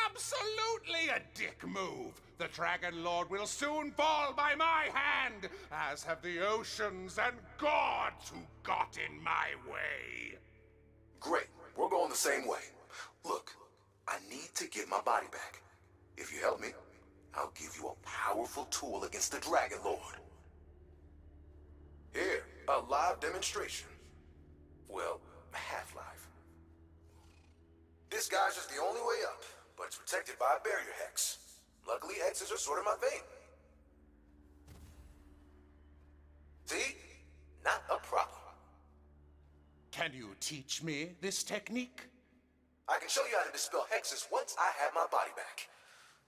Absolutely a dick move. The Dragon Lord will soon fall by my hand, as have the oceans and gods who got in my way. Great, we're going the same way. Look, I need to get my body back. If you help me, I'll give you a powerful tool against the Dragon Lord. Here, a live demonstration. Well, half-live. This guy's just the only way up, but it's protected by a barrier hex. Luckily, hexes are sort of my vein. See? Not a problem. Can you teach me this technique? I can show you how to dispel hexes once I have my body back.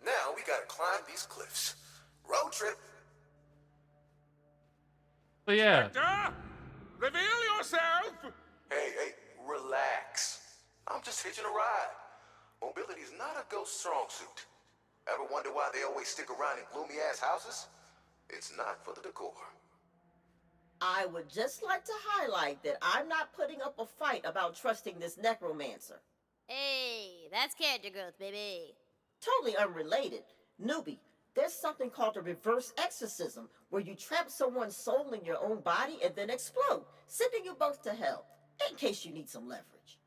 Now we gotta climb these cliffs. Road trip. So yeah. Spectre, reveal yourself! Hey, relax. I'm just hitching a ride. Mobility's not a ghost strong suit. Ever wonder why they always stick around in gloomy-ass houses? It's not for the decor. I would just like to highlight that I'm not putting up a fight about trusting this necromancer. Hey, that's character growth, baby. Totally unrelated. Newbie, there's something called a reverse exorcism, where you trap someone's soul in your own body and then explode, sending you both to hell, in case you need some leverage.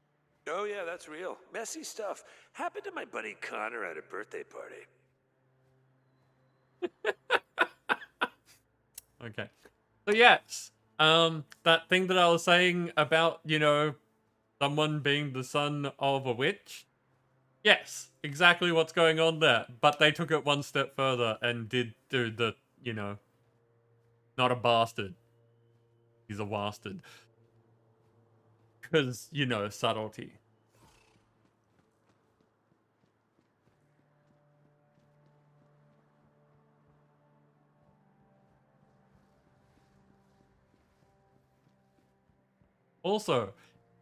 Oh yeah, that's real. Messy stuff. Happened to my buddy Connor at a birthday party. Okay. So yes, that thing that I was saying about, you know, someone being the son of a witch. Yes, exactly what's going on there. But they took it one step further and did do the, you know, not a bastard. He's a wastard. Because, you know, subtlety. Also,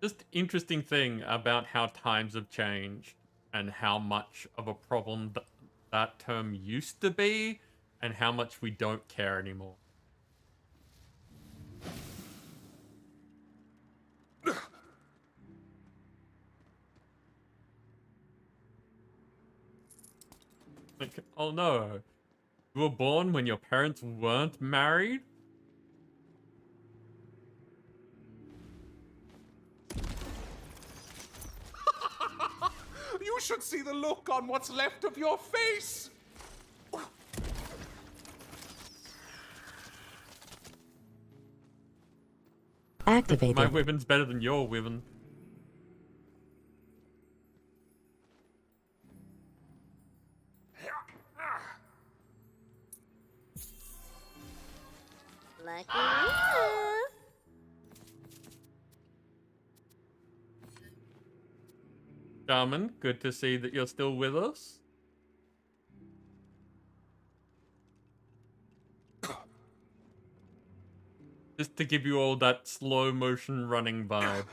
just interesting thing about how times have changed and how much of a problem that term used to be and how much we don't care anymore. Like, oh no, you were born when your parents weren't married? You should see the look on what's left of your face! Activated. My wyvern's better than your wyvern. Lucky you. Shaman, good to see that you're still with us. Just to give you all that slow motion running vibe.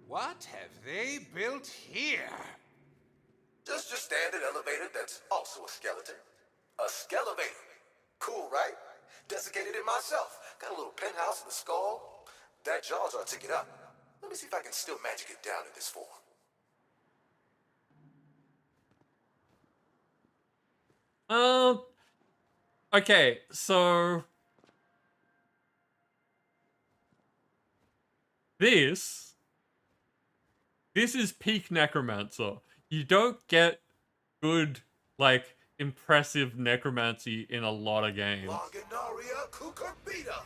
What have they built here? Just your standard elevator that's also a skeleton. A skelevator. Cool, right? Desiccated it myself. Got a little penthouse in the skull. That jaw's our ticket up. Let me see if I can still magic it down in this form. Okay, so this is peak necromancer. You don't get good, like, impressive necromancy in a lot of games. Longonaria cucurbita.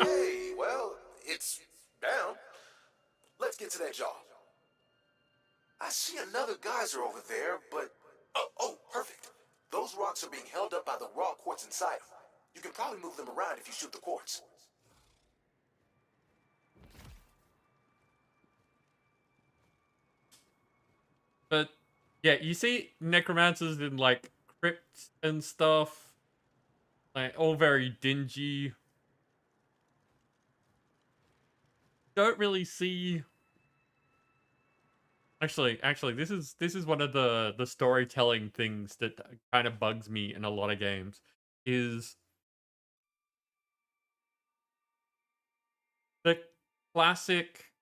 Okay, well, it's down. Let's get to that jaw. I see another geyser over there, but... Oh, perfect. Those rocks are being held up by the raw quartz inside them. You can probably move them around if you shoot the quartz. But, yeah, you see necromancers in, like, crypts and stuff. Like, all very dingy. Don't really see... Actually, this is one of the storytelling things that kind of bugs me in a lot of games. Is the classic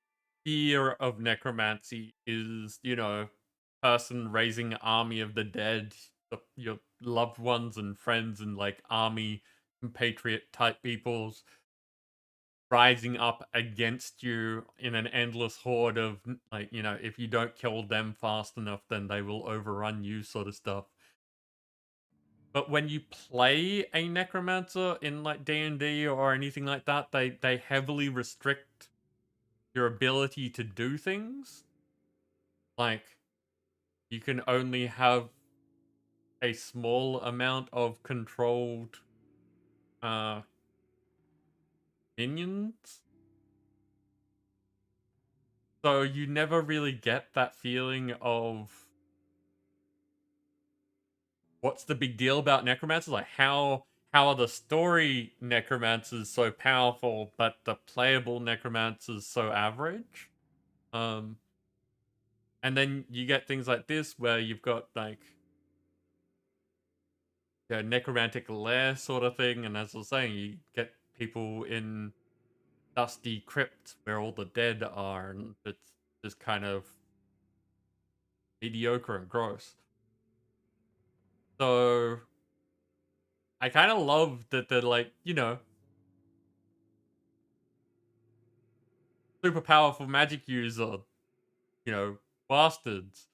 fear of necromancy is, you know, person raising army of the dead, your loved ones and friends and like army compatriot type peoples rising up against you in an endless horde of, like, you know, if you don't kill them fast enough, then they will overrun you sort of stuff. But when you play a necromancer in like D&D or anything like that, they heavily restrict your ability to do things. Like, you can only have a small amount of controlled minions. So you never really get that feeling of what's the big deal about necromancers? Like, how are the story necromancers so powerful, but the playable necromancers so average? And then you get things like this where you've got like necromantic lair sort of thing, and as I was saying, you get people in dusty crypts where all the dead are, and it's just kind of mediocre and gross. So I kind of love that they're like, you know, super powerful magic user, you know, bastards.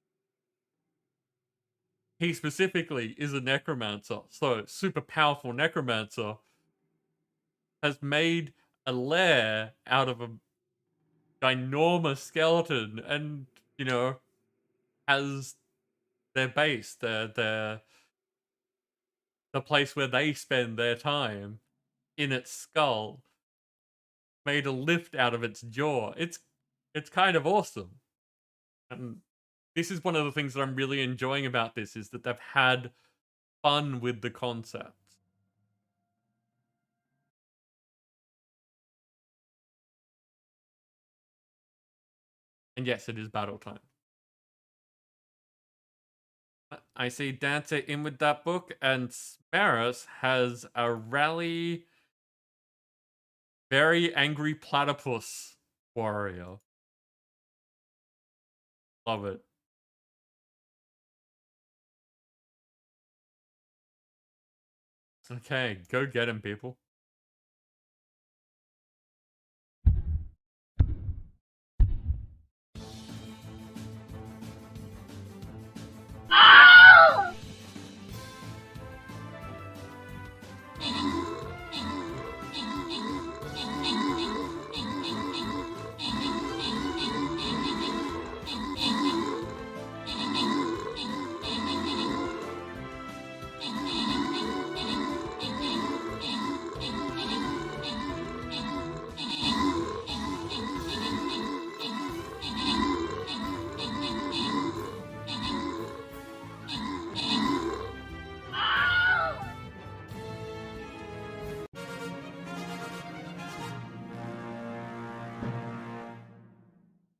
He specifically is a necromancer, so super powerful necromancer has made a lair out of a ginormous skeleton, and you know, has their base, the place where they spend their time in its skull, made a lift out of its jaw. It's kind of awesome. And this is one of the things that I'm really enjoying about this, is that they've had fun with the concepts. And yes, it is battle time. I see Dancer in with that book, and Sparus has a rally very angry platypus warrior. Love it. Okay, go get him, people.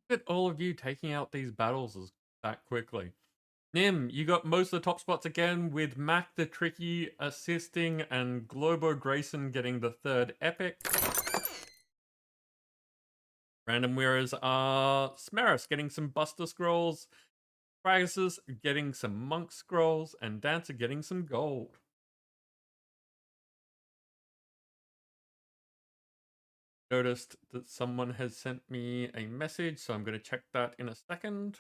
Look at all of you taking out these battles that quickly. Nim, you got most of the top spots again, with Mac the Tricky assisting and Globo Grayson getting the third epic. Random wearers are Smaris getting some Buster Scrolls, Fragus getting some Monk Scrolls, and Dancer getting some gold. Noticed that someone has sent me a message, so I'm going to check that in a second.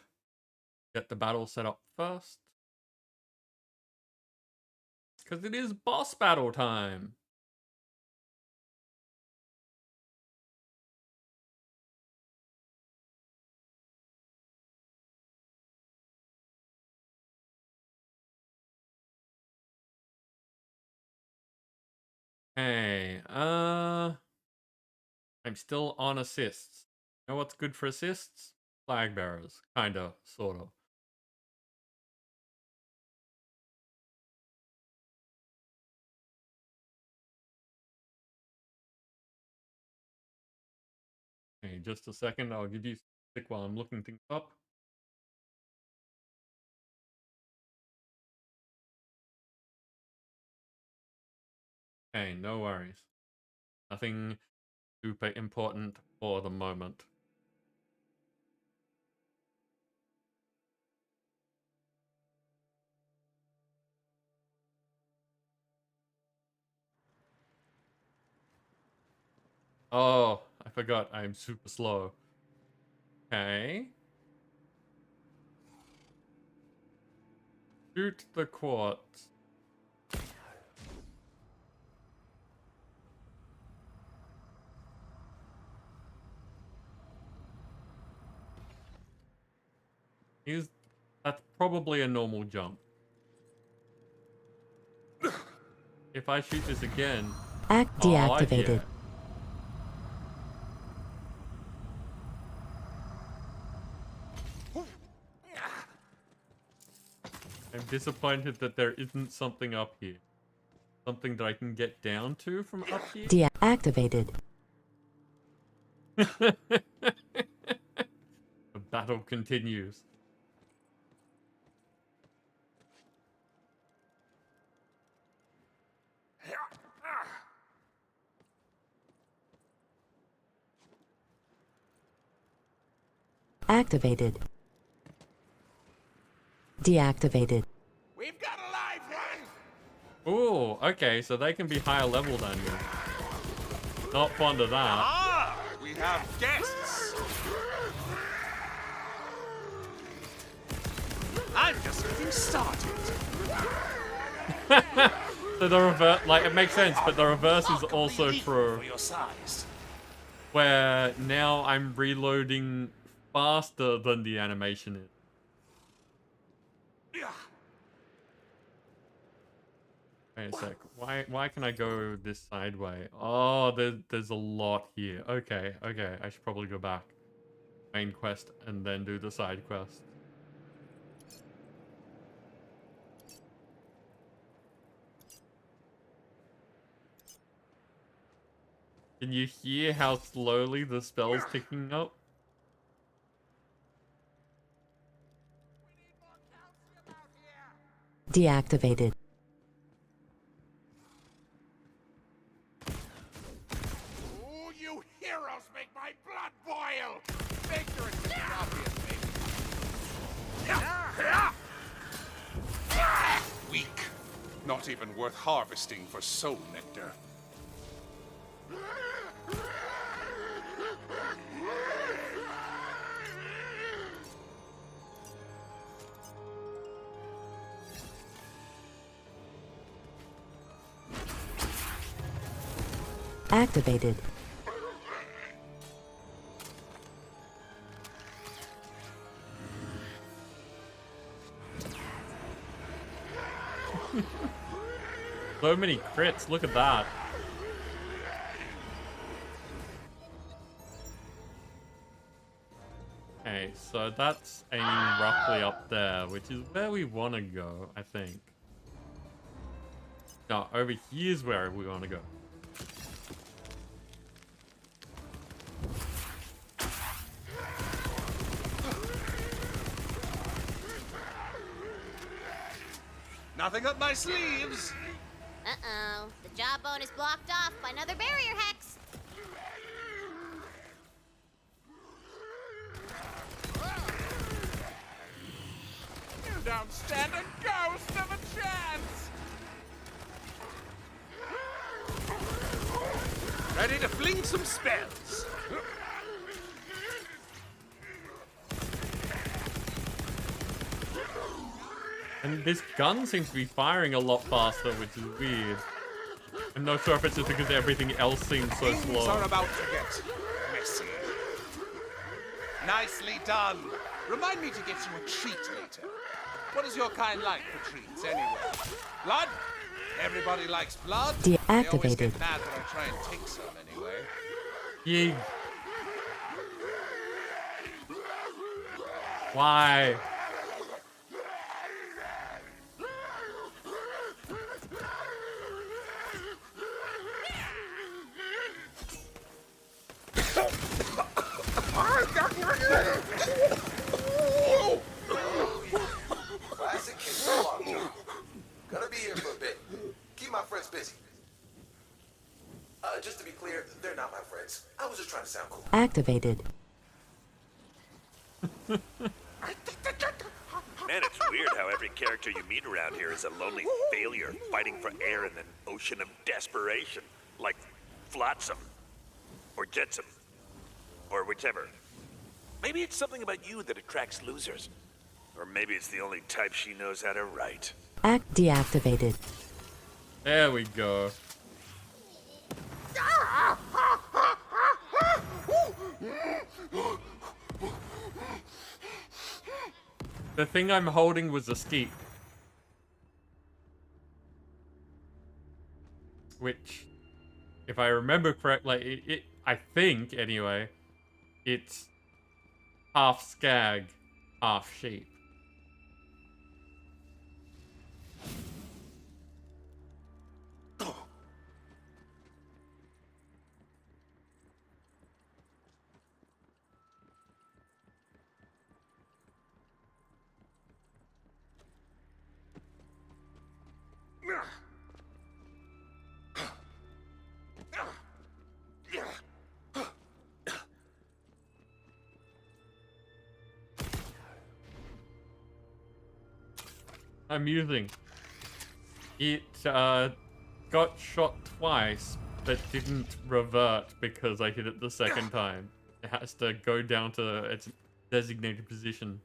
Get the battle set up first. Because it is boss battle time. Hey, I'm still on assists. You know what's good for assists? Flag bearers. Kinda, sorta. Okay, just a second. I'll give you a stick while I'm looking things up. Okay, no worries. Nothing super important for the moment. Oh, I forgot. I'm super slow. Okay. Shoot the quartz. That's probably a normal jump. If I shoot this again... Act deactivated. I'm disappointed that there isn't something up here. Something that I can get down to from up here? Deactivated. The battle continues. Activated. Deactivated. We've got a live one! Ooh, okay, so they can be higher level than you. Not fond of that. Ah, we have guests! I'm just getting started. So the reverse, like, it makes sense, but the reverse is also true. Where now I'm reloading faster than the animation is. Wait a sec. Why can I go this sideway? Oh, there's a lot here. Okay, I should probably go back. Main quest and then do the side quest. Can you hear how slowly the spell's ticking up? Deactivated. Oh, you heroes make my blood boil! Make your escape obvious, maybe. Weak. Not even worth harvesting for soul nectar. Activated. So many crits, look at that. Okay, so that's aiming roughly up there, which is where we want to go, I think. No, over here's where we want to go. Nothing up my sleeves. Uh-oh. The jawbone is blocked off by another barrier hex. You don't stand a ghost of a chance. Ready to fling some spells. And this gun seems to be firing a lot faster, which is weird. I'm not sure if it's just because everything else seems so Things slow. are about to get messy. Nicely done. Remind me to get you a treat later. What is your kind like for treats, anyway? Blood? Everybody likes blood. They always Deactivated. get mad when I try and take some, anyway. Yee. Why? Classic case of lockjaw. Gonna be here for a bit. Keep my friends busy. Just to be clear, they're not my friends. I was just trying to sound cool. Activated. Man, it's weird how every character you meet around here is a lonely failure fighting for air in an ocean of desperation. Like Flotsam. Or Jetsam. Or whichever. Maybe it's something about you that attracts losers. Or maybe it's the only type she knows how to write. Deactivated. There we go. The thing I'm holding was a skeet. Which, if I remember correctly, I think, anyway, it's half skag, half sheep. Amusing. It got shot twice, but didn't revert because I hit it the second time. It has to go down to its designated position.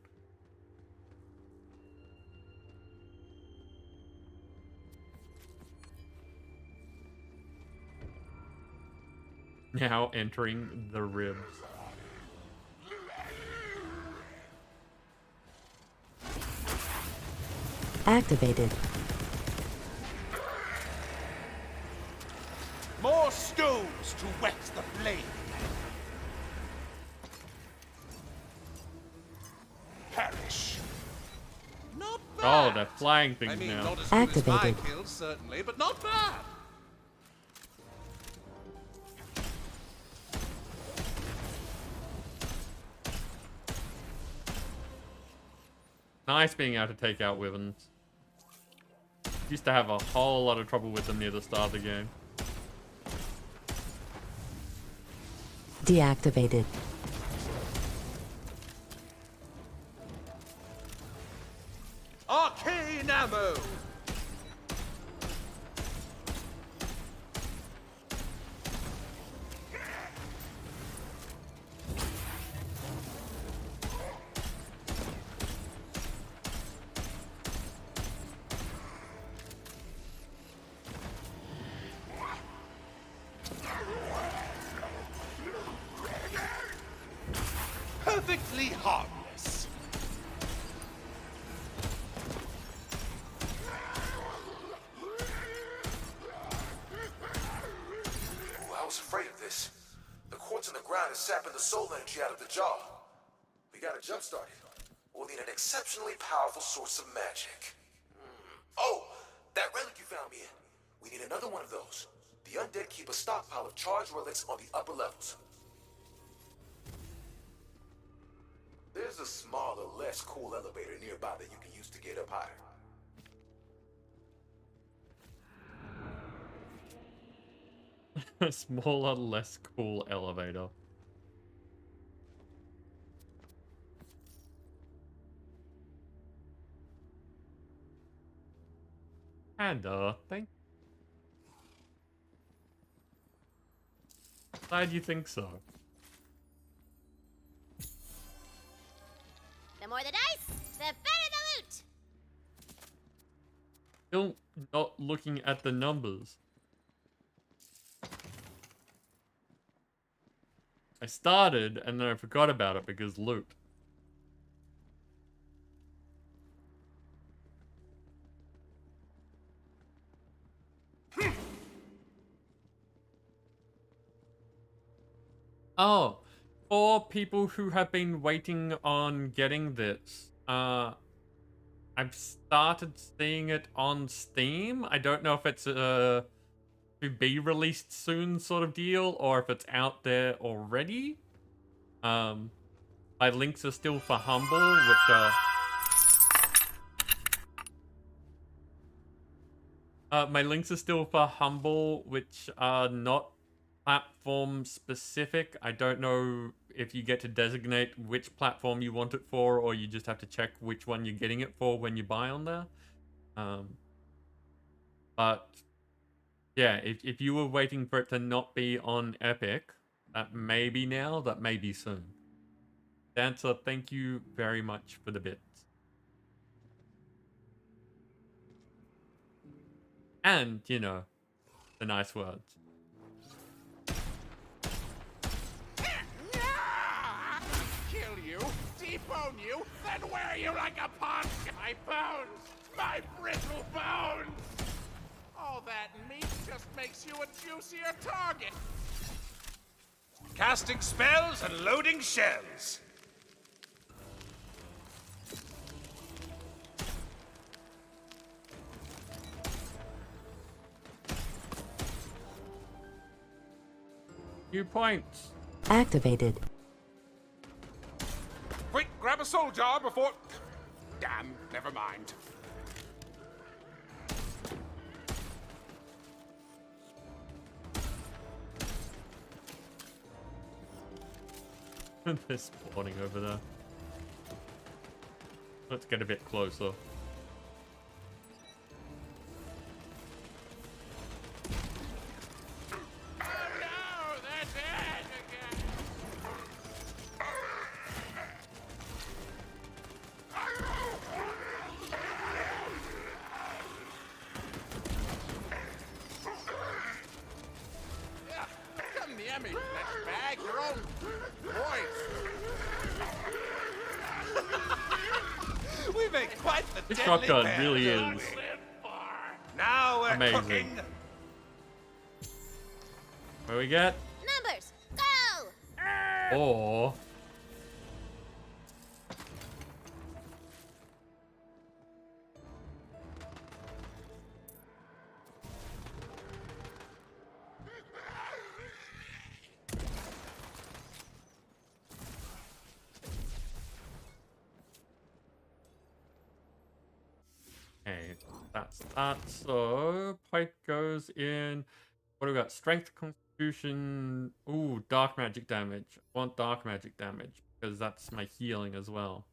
Now entering the ribs. Activated. More stones to wet the flame. Perish. Not bad. Oh, they're flying things I mean, now. not as good as my Activated. kills, certainly, but not bad. Nice being able to take out weapons. Used to have a whole lot of trouble with them near the start of the game. Deactivated. Arcane ammo! Perfectly harmless. Ooh, I was afraid of this. The quartz in the ground is sapping the soul energy out of the jar. We gotta jumpstart it. We'll need an exceptionally powerful source of magic. Oh, that relic you found me in. We need another one of those. The undead keep a stockpile of charged relics on the upper levels. There's a smaller, less cool elevator nearby that you can use to get up higher. A smaller, less cool elevator. And thank. Glad you think so. The more the dice, the better the loot. Still not looking at the numbers. I started and then I forgot about it because loot. Oh, for people who have been waiting on getting this, I've started seeing it on Steam. I don't know if it's to be released soon sort of deal or if it's out there already. My links are still for Humble, which are not platform specific. I don't know if you get to designate which platform you want it for, or you just have to check which one you're getting it for when you buy on there. But yeah, if you were waiting for it to not be on Epic, that may be now, that may be soon. Dancer, thank you very much for the bits. And, you know, the nice words. Kill you, debone you, then wear you like a pawn. My bones! My brittle bones! All that meat just makes you a juicier target. Casting spells and loading shells. Few points. Activated. Quick, grab a soul jar before... Damn, never mind. They're spawning over there. Let's get a bit closer. Come near me, flesh bag, your own voice. We make quite the This deadly shotgun pair, really don't is we? Now we're amazing. cooking. What do we get? Numbers, go! Or... Okay, That's that. So pipe goes in. What do we got? Strength, constitution. Ooh, dark magic damage. I want dark magic damage because that's my healing as well.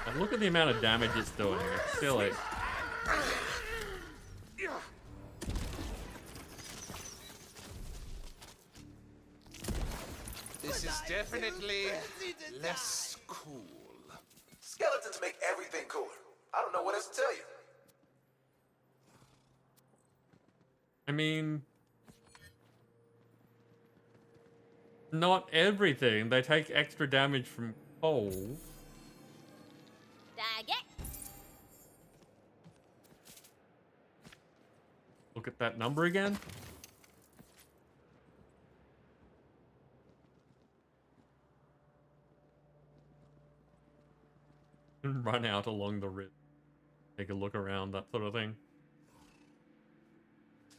And look at the amount of damage it's doing. It's silly. This is definitely less cool. Skeletons make everything cooler. I don't know what else to tell you. I mean, not everything. They take extra damage from cold. Look at that number again. And run out along the ridge. Take a look around, that sort of thing.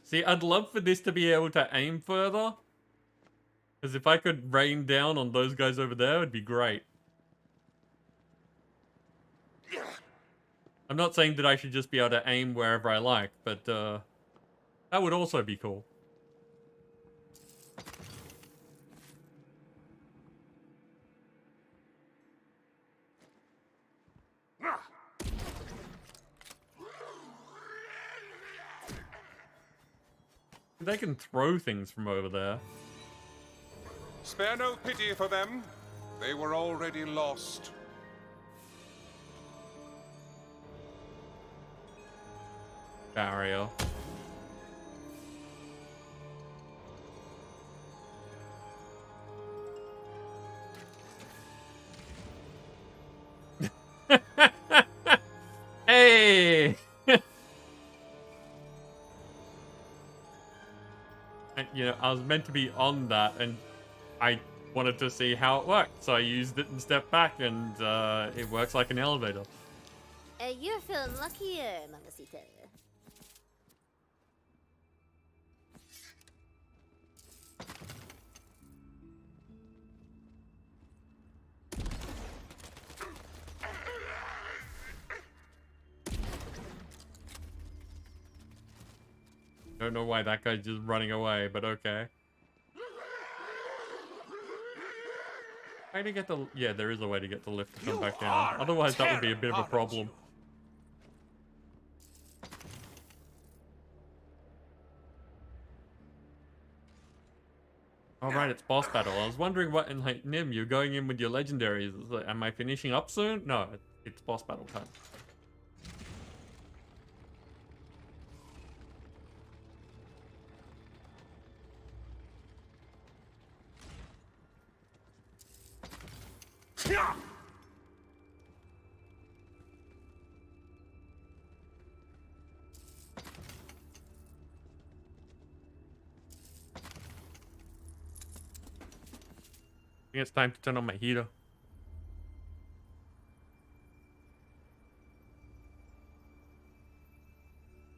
See, I'd love for this to be able to aim further. Because if I could rain down on those guys over there, it'd be great. I'm not saying that I should just be able to aim wherever I like, but that would also be cool. They can throw things from over there. Spare no pity for them. They were already lost. Barrier. Hey! And, you know, I was meant to be on that, and I wanted to see how it worked, so I used it and stepped back, and it works like an elevator. You're feeling luckier, Mamacita. Don't know why that guy's just running away, but okay. How to get the... Yeah, there is a way to get the lift to come back down. Otherwise, that would be a bit of a problem. Alright, it's boss battle. I was wondering what in, like, Nim, you're going in with your legendaries. Like, am I finishing up soon? No, it's boss battle time. I think it's time to turn on my heater.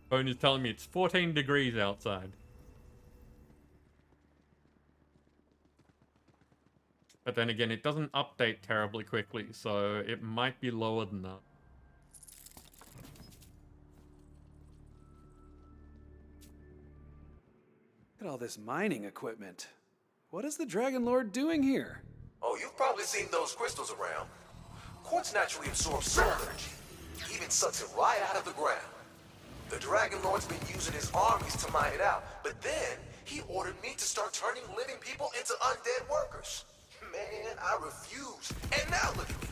Phone is telling me it's 14 degrees outside. But then again, it doesn't update terribly quickly, so it might be lower than that. Look at all this mining equipment. What is the Dragon Lord doing here? Oh, you've probably seen those crystals around. Quartz naturally absorbs soul energy. He even sucks it right out of the ground. The Dragon Lord's been using his armies to mine it out, but then he ordered me to start turning living people into undead workers. Man, I refused. And now look at me.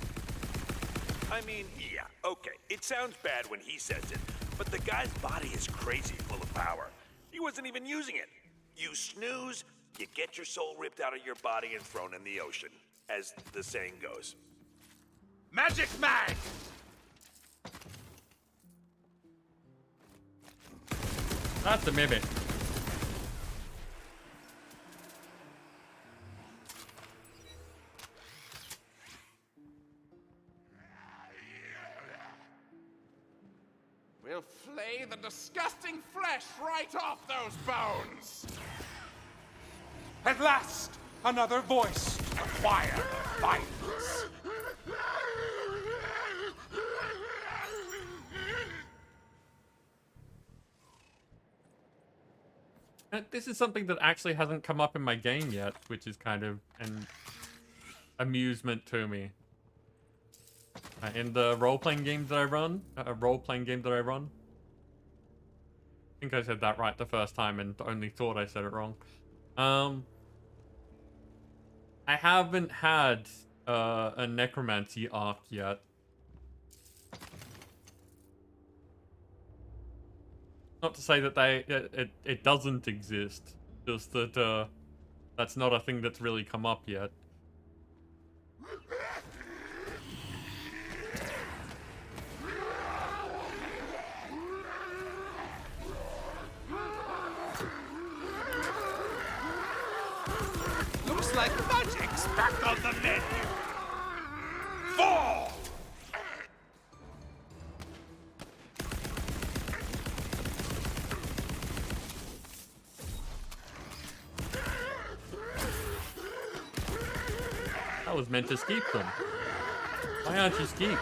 I mean, yeah, okay. It sounds bad when he says it, but the guy's body is crazy full of power. He wasn't even using it. You snooze, you get your soul ripped out of your body and thrown in the ocean, as the saying goes. Magic mag! That's a mimic. We'll flay the disgusting flesh right off those bones! At last, another voice to quiet the violence. This is something that actually hasn't come up in my game yet, which is kind of an amusement to me. In the role-playing games that I run, I think I said that right the first time and only thought I said it wrong. I haven't had a necromancy arc yet. Not to say that it doesn't exist, just that that's not a thing that's really come up yet. Looks like magic's back on the menu. Fall! I was meant to skeep them. Why aren't you skeep?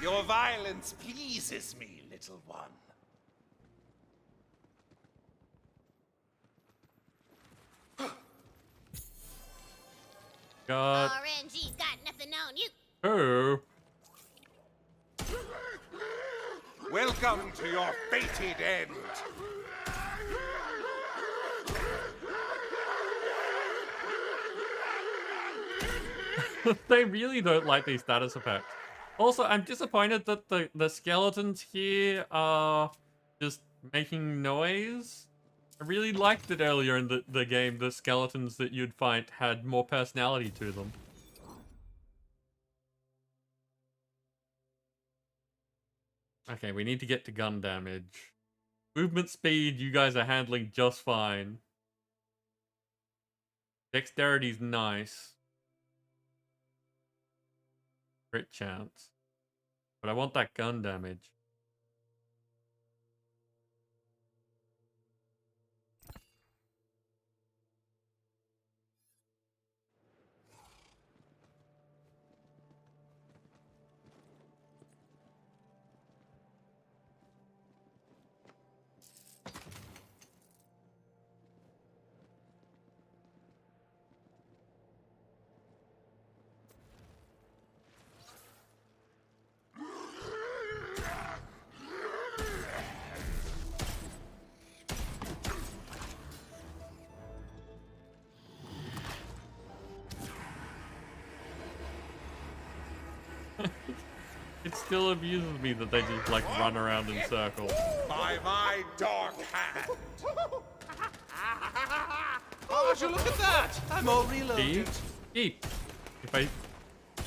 Your violence pleases me, little one. God. RNG's got nothing on you. Oh. Welcome to your fated end. They really don't like these status effects. Also, I'm disappointed that the skeletons here are just making noise. I really liked it earlier in the game, the skeletons that you'd fight had more personality to them. Okay, we need to get to gun damage. Movement speed, you guys are handling just fine. Dexterity's nice. Crit chance. But I want that gun damage. It still amuses me that they just like run around in circles. By my dark hand. Oh, would you look at that? I'm all reloaded. Keep. If I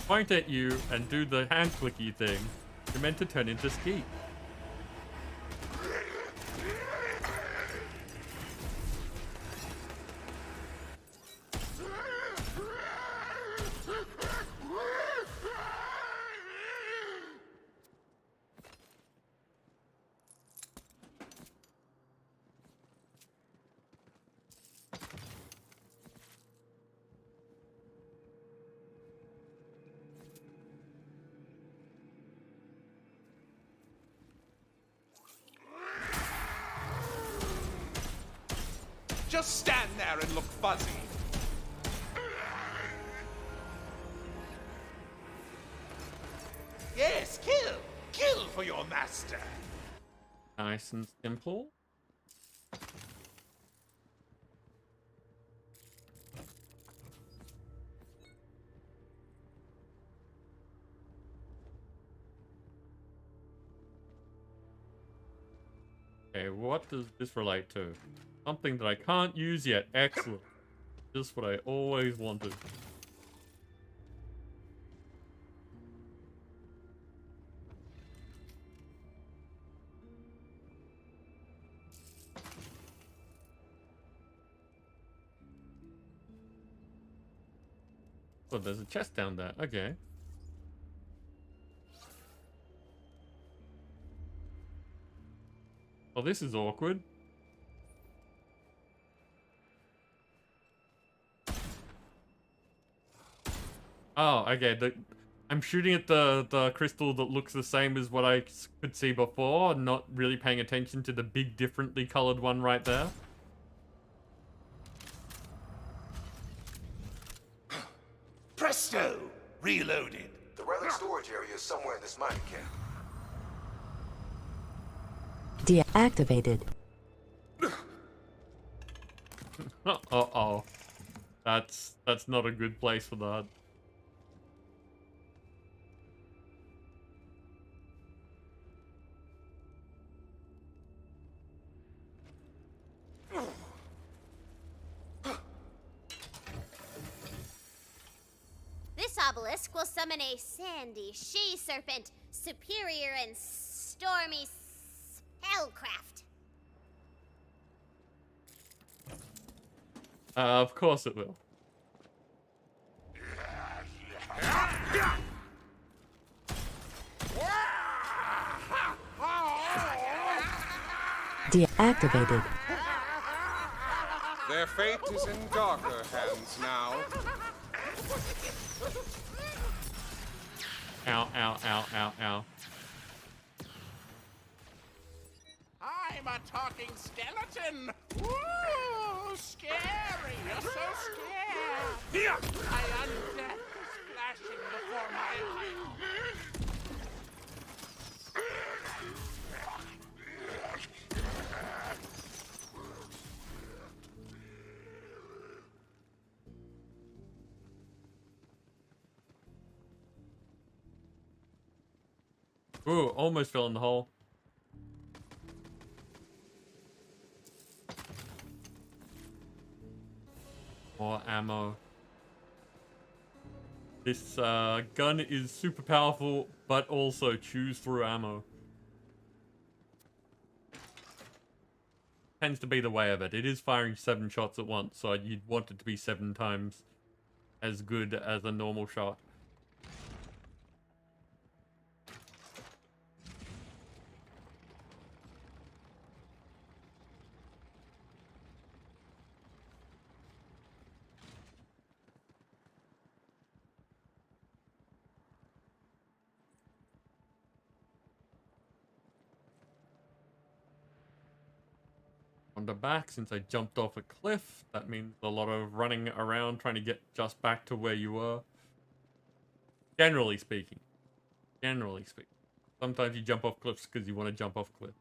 point at you and do the hand clicky thing, you're meant to turn into Skeet. Just stand there and look fuzzy. Yes, kill! Kill for your master! Nice and simple. Okay, what does this relate to? Something that I can't use yet. Excellent. Just what I always wanted. Oh, there's a chest down there. Okay. Well, this is awkward. Oh, okay. I'm shooting at the crystal that looks the same as what I could see before, not really paying attention to the big differently colored one right there. Presto! Reloaded. The relic storage area is somewhere in this mining camp. Deactivated. Uh-oh. That's not a good place for that. This obelisk will summon a sandy she-serpent, superior and stormy spellcraft. Of course it will. Deactivated. Their fate is in darker hands now. Ow, ow, ow, ow, ow. I'm a talking skeleton! Woo! Scary! You're so scared! My undeath is flashing before my eyes. Ooh, almost fell in the hole. More ammo. This gun is super powerful, but also chews through ammo. Tends to be the way of it. It is firing 7 shots at once, so you'd want it to be 7 times as good as a normal shot. On the back, since I jumped off a cliff, that means a lot of running around trying to get just back to where you were. Generally speaking. Generally speaking. Sometimes you jump off cliffs because you want to jump off cliffs.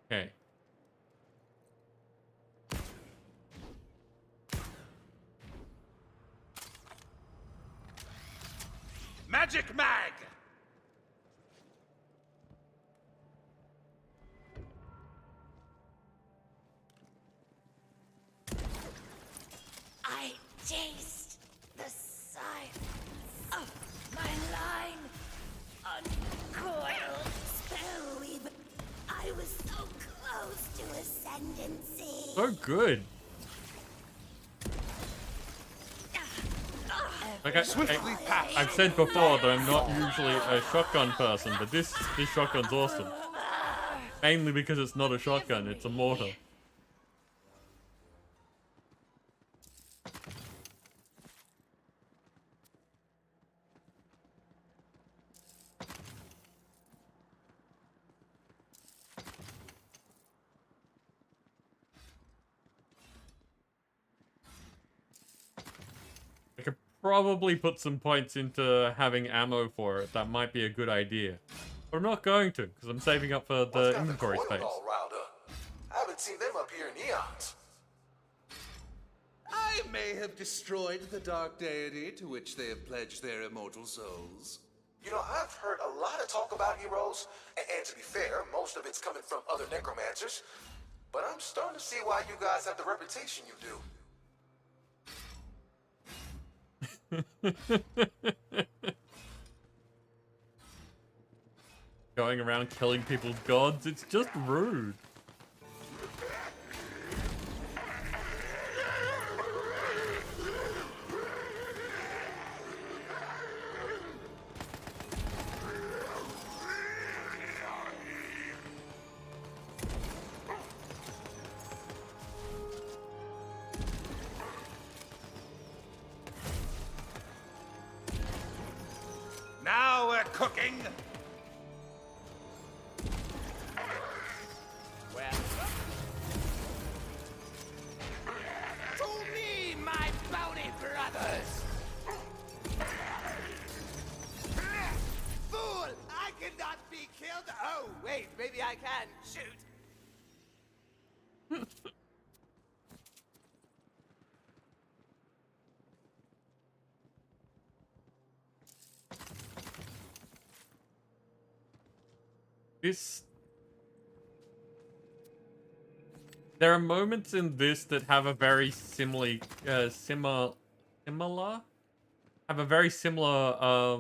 Okay. Magic Mag! I taste the silence of my line. Uncoiled Spellweaver, I was so close to ascendancy. So good. Like I've said before that I'm not usually a shotgun person, but this shotgun's awesome. Mainly because it's not a shotgun, it's a mortar. I could probably put some points into having ammo for it. That might be a good idea. But I'm not going to, because I'm saving up for the inventory space. All riled up. I haven't seen them up here in eons. I may have destroyed the dark deity to which they have pledged their immortal souls. You know, I've heard a lot of talk about heroes, and to be fair, most of it's coming from other necromancers. But I'm starting to see why you guys have the reputation you do. going around killing people's gods. It's just rude. Now we're cooking. To me, my bounty brothers! Fool! I cannot be killed! Oh, wait, maybe I can. Shoot! There are moments in this that have a very similar, have a very similar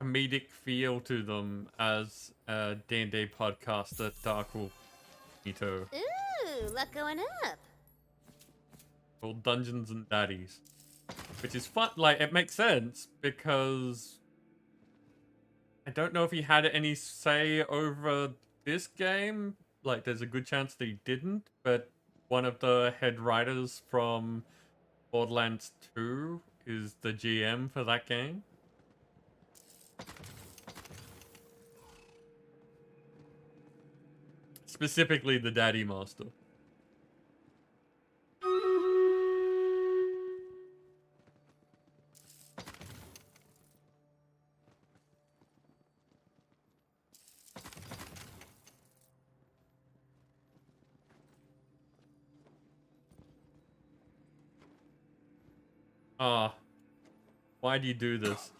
comedic feel to them as D&D podcast that Dark will Ito Ooh, luck going up. called Dungeons and Daddies, which is fun. Like, it makes sense because I don't know if he had any say over this game. Like, there's a good chance that he didn't, but one of the head writers from Borderlands 2 is the GM for that game. Specifically the Daddy Master. Why do you do this?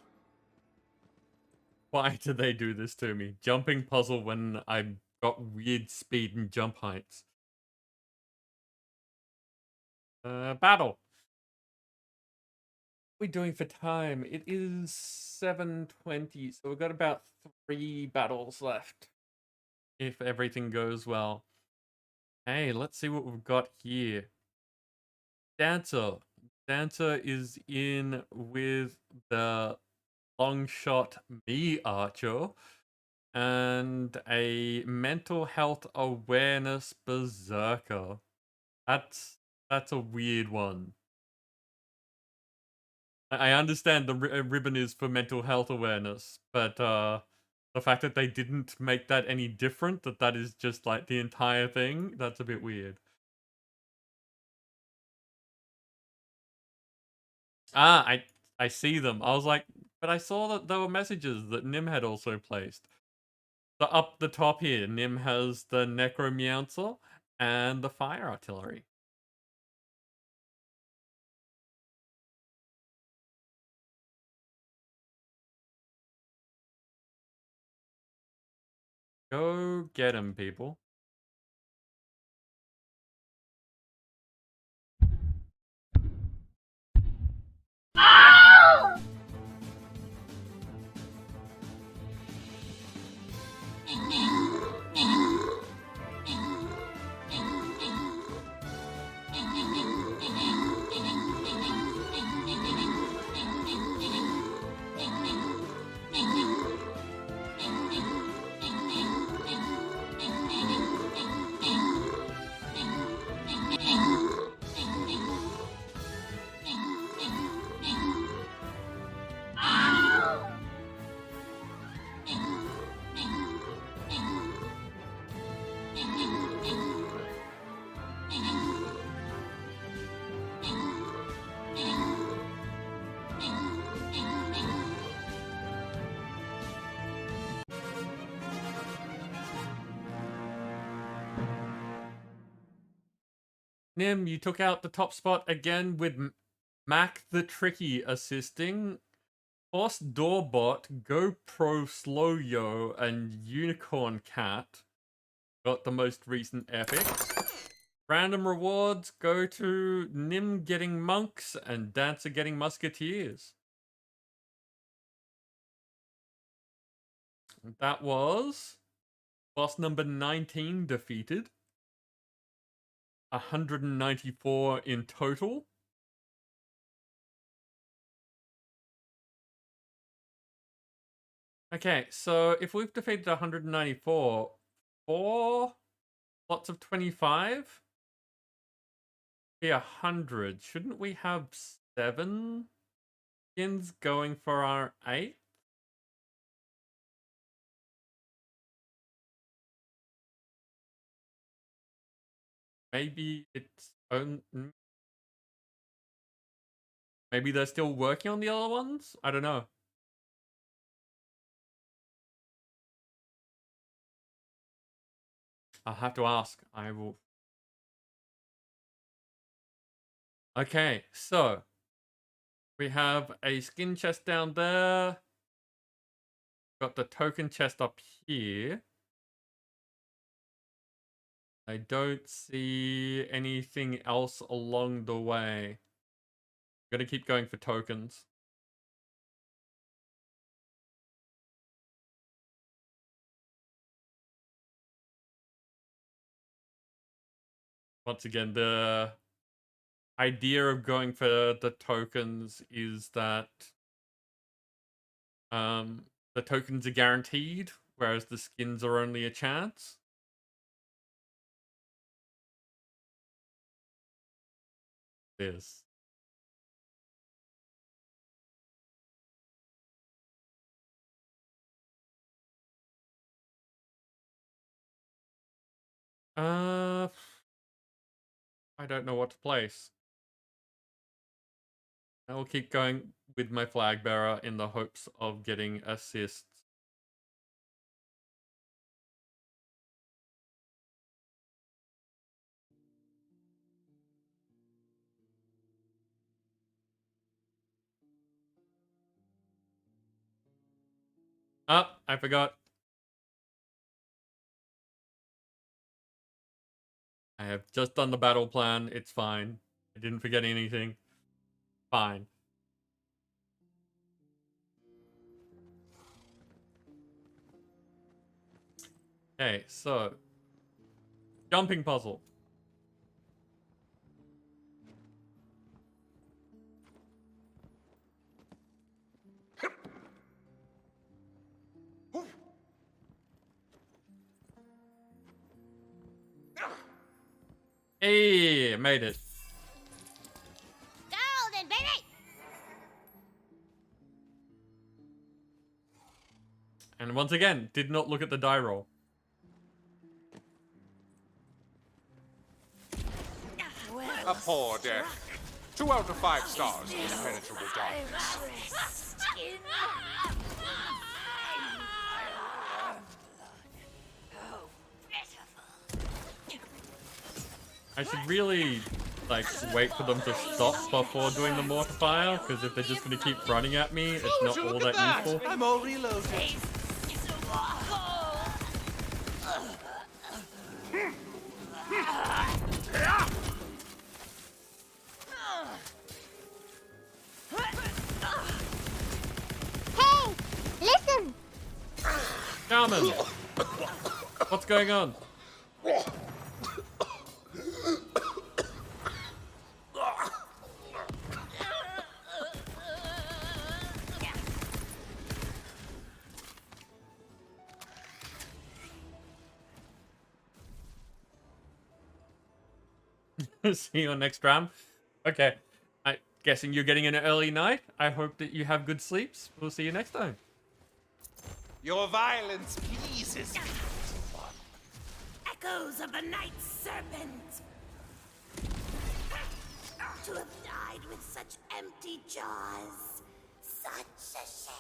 Why do they do this to me? Jumping puzzle when I've got weird speed and jump heights. Battle. What are we doing for time? It is 7:20, so we've got about 3 battles left. If everything goes well. Hey, let's see what we've got here. Dancer. Dancer is in with the long shot me archer and a mental health awareness berserker. That's a weird one. I understand the ribbon is for mental health awareness, but the fact that they didn't make that any different, that is just like the entire thing, that's a bit weird. I see them. I was like, but I saw that there were messages that Nim had also placed. So up the top here, Nim has the necromancer and the fire artillery. Go get him, people. Nim, you took out the top spot again with Mac the Tricky assisting. Boss Doorbot, GoPro Slow Yo, and Unicorn Cat got the most recent epics. Random rewards go to Nim getting monks and Dancer getting musketeers. That was boss number 19 defeated. 194 in total. Okay, so if we've defeated 194, 4 lots of 25 be 100. Shouldn't we have 7 skins going for our 8? Maybe it's maybe they're still working on the other ones? I don't know. I'll have to ask. I will. Okay, so we have a skin chest down there. Got the token chest up here. I don't see anything else along the way. I'm gonna keep going for tokens. Once again, the idea of going for the tokens is that the tokens are guaranteed, whereas the skins are only a chance. This. I don't know what to place. I will keep going with my flag bearer in the hopes of getting assists. Oh, I forgot. I have just done the battle plan. It's fine. I didn't forget anything. Fine. Okay, so jumping puzzle. Hey, made it. Golden, baby! And once again, did not look at the die roll. A poor death. 2 out of 5 stars in impenetrable darkness. I should really, like, wait for them to stop before doing the mortifier, because if they're just going to keep running at me, it's not all that useful. I'm all reloaded. Hey! Listen! Shaman! What's going on? See you on next round. Okay. I'm guessing you're getting an early night. I hope that you have good sleeps. We'll see you next time. Your violence pleases me. Echoes of a night serpent. To have died with such empty jaws. Such a shame.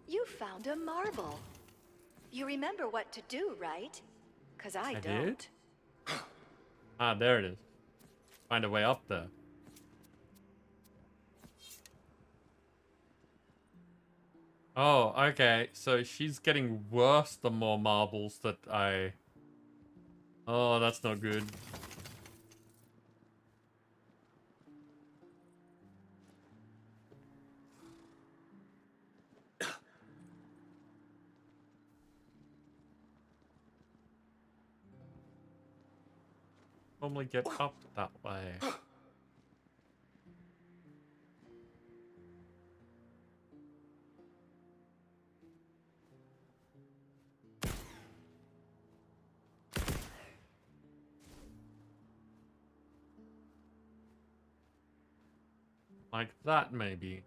You found a marble. You remember what to do, right? 'Cause I don't. Did? Ah, there it is. Find a way up there. Oh, okay. So she's getting worse the more marbles that I... Oh, that's not good. normally get up that way. Like that, maybe.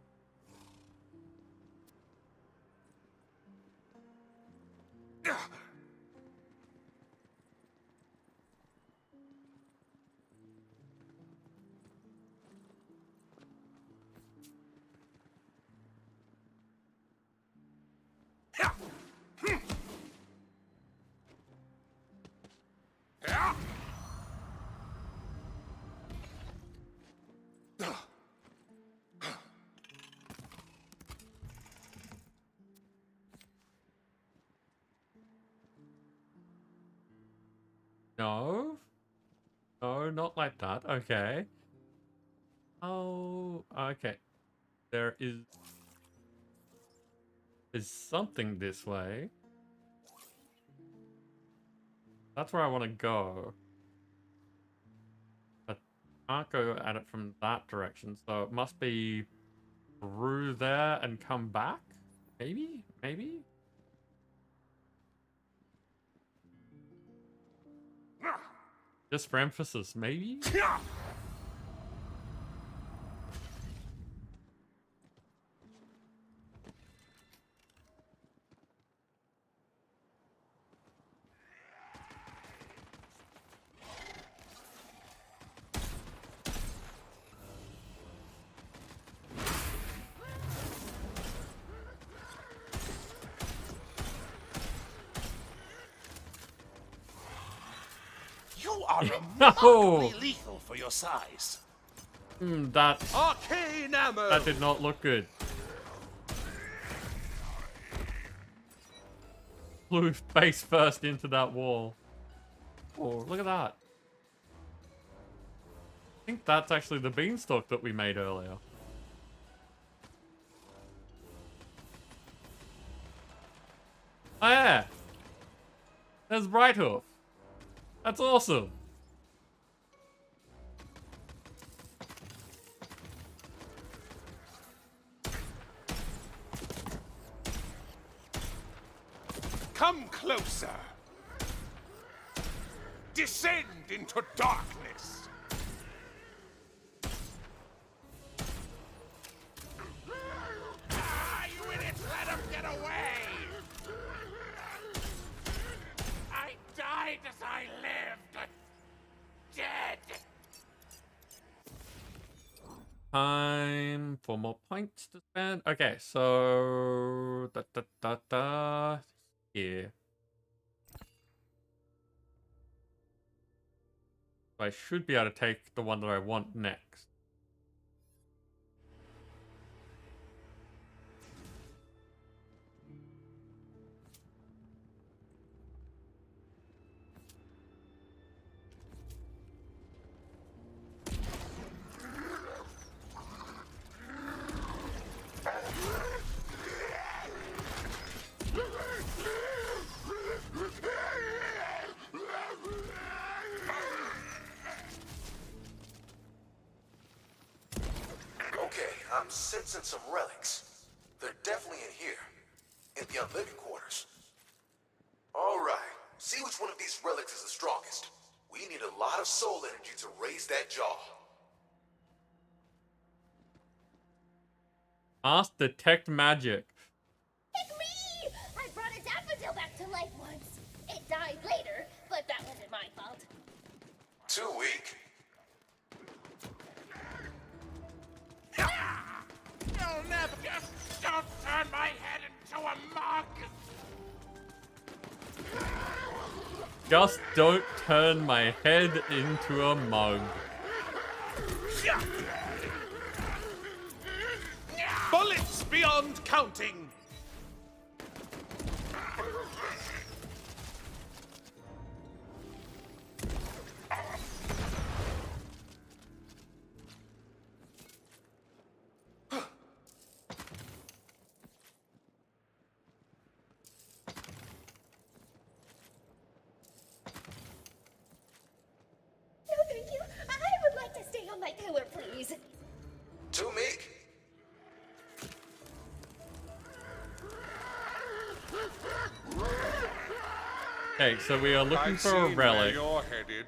No? No, not like that. Okay. Oh, okay. There's something this way. That's where I want to go. But I can't go at it from that direction, so it must be through there and come back? Maybe? Maybe? Just for emphasis, maybe? You are No! remarkably lethal for your size. That Arcane ammo! That did not look good. Flew face first into that wall. Oh, look at that. I think that's actually the beanstalk that we made earlier. Oh yeah! There's Bright Hoof. That's awesome. Come closer. Descend into darkness. Ah, you idiots, let him get away! I died as I lived. Dead. Time for more points to spend. Okay, so here. I should be able to take the one that I want next. I'm sensing some relics. They're definitely in here. In the unliving quarters. Alright, see which one of these relics is the strongest. We need a lot of soul energy to raise that jaw. Ask detect magic. Pick me! I brought a daffodil back to life once. It died later, but that wasn't my fault. Too weak. You'll never just don't turn my head into a mug. Just don't turn my head into a mug. Bullets beyond counting. please. Too meek. Okay, so we are looking for a relic. You're headed.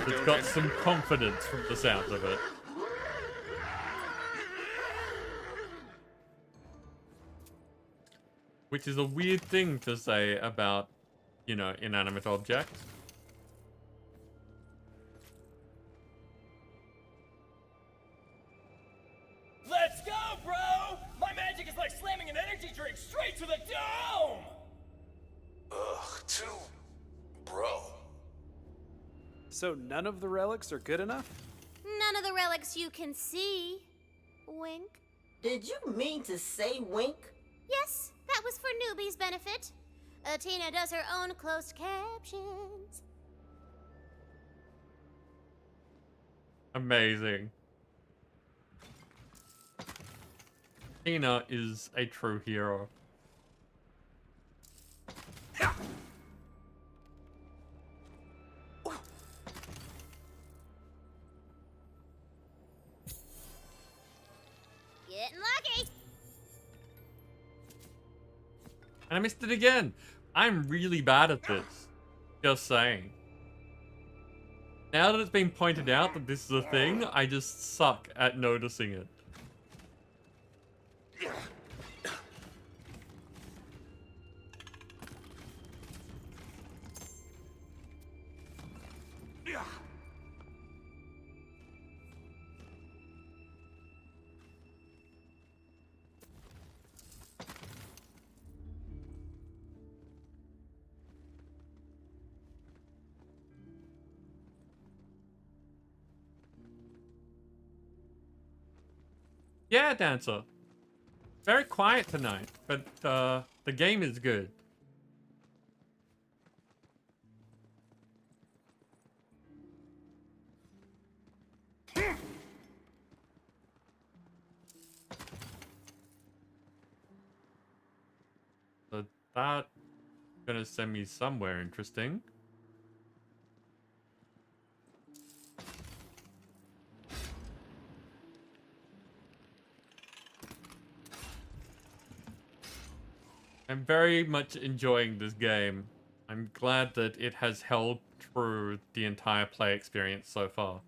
It's got some confidence from the sounds of it. Which is a weird thing to say about, you know, inanimate objects. Let's go, bro! My magic is like slamming an energy drink straight to the dome! Ugh, too... bro. So none of the relics are good enough? None of the relics you can see. Wink. Did you mean to say wink? Yes, that was for newbies' benefit. Tina does her own closed captions. Amazing. Tina is a true hero. Getting lucky. And I missed it again. I'm really bad at this. Just saying. Now that it's been pointed out that this is a thing, I just suck at noticing it. Yeah, Dancer. Very quiet tonight, but the game is good. So that's gonna send me somewhere interesting. I'm very much enjoying this game. I'm glad that it has held true the entire play experience so far.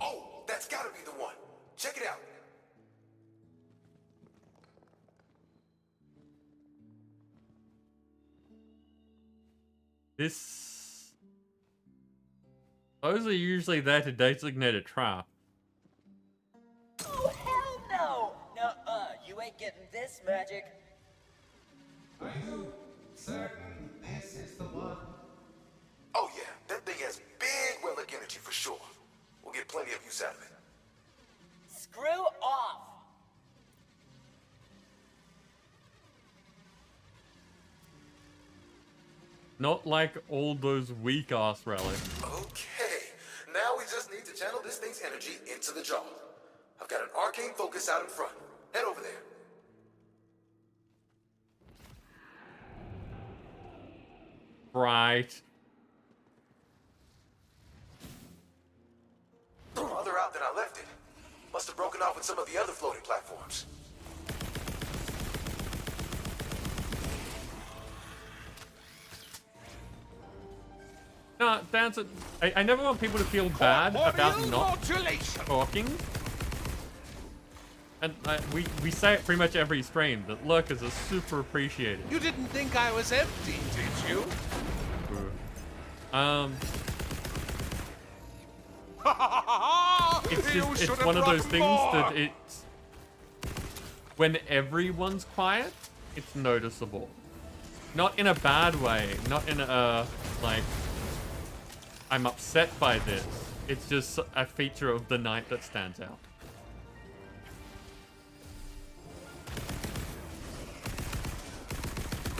Oh, that's gotta be the one. Check it out. Those are usually there to designate a trap. Oh, hell no! Nuh-uh, you ain't getting this magic. Are you certain this is the one? Oh yeah, that thing has big relic energy for sure. We'll get plenty of use out of it. Screw off! Not like all those weak-ass relics. Okay, now we just need to channel this thing's energy into the jar. I've got an arcane focus out in front. Head over there. Right. Farther out than I left it. Must have broken off with some of the other floating platforms. No, Dancer, I never want people to feel bad about not talking. And we say it pretty much every stream, that lurkers are super appreciated. You didn't think I was empty, did you? It's one of those things that it's... When everyone's quiet, it's noticeable. Not in a bad way, not in a, like... I'm upset by this. It's just a feature of the night that stands out.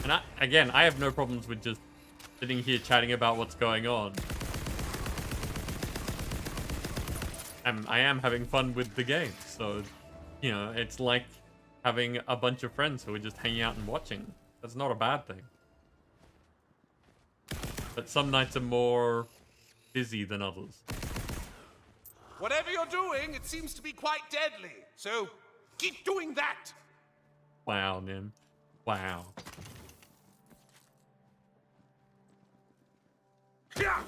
And again, I have no problems with just sitting here chatting about what's going on. I am having fun with the game, so, you know, it's like having a bunch of friends who are just hanging out and watching. That's not a bad thing. But some nights are more busy than others. Whatever you're doing, it seems to be quite deadly. So keep doing that. Wow, Nim. Wow. Yeah.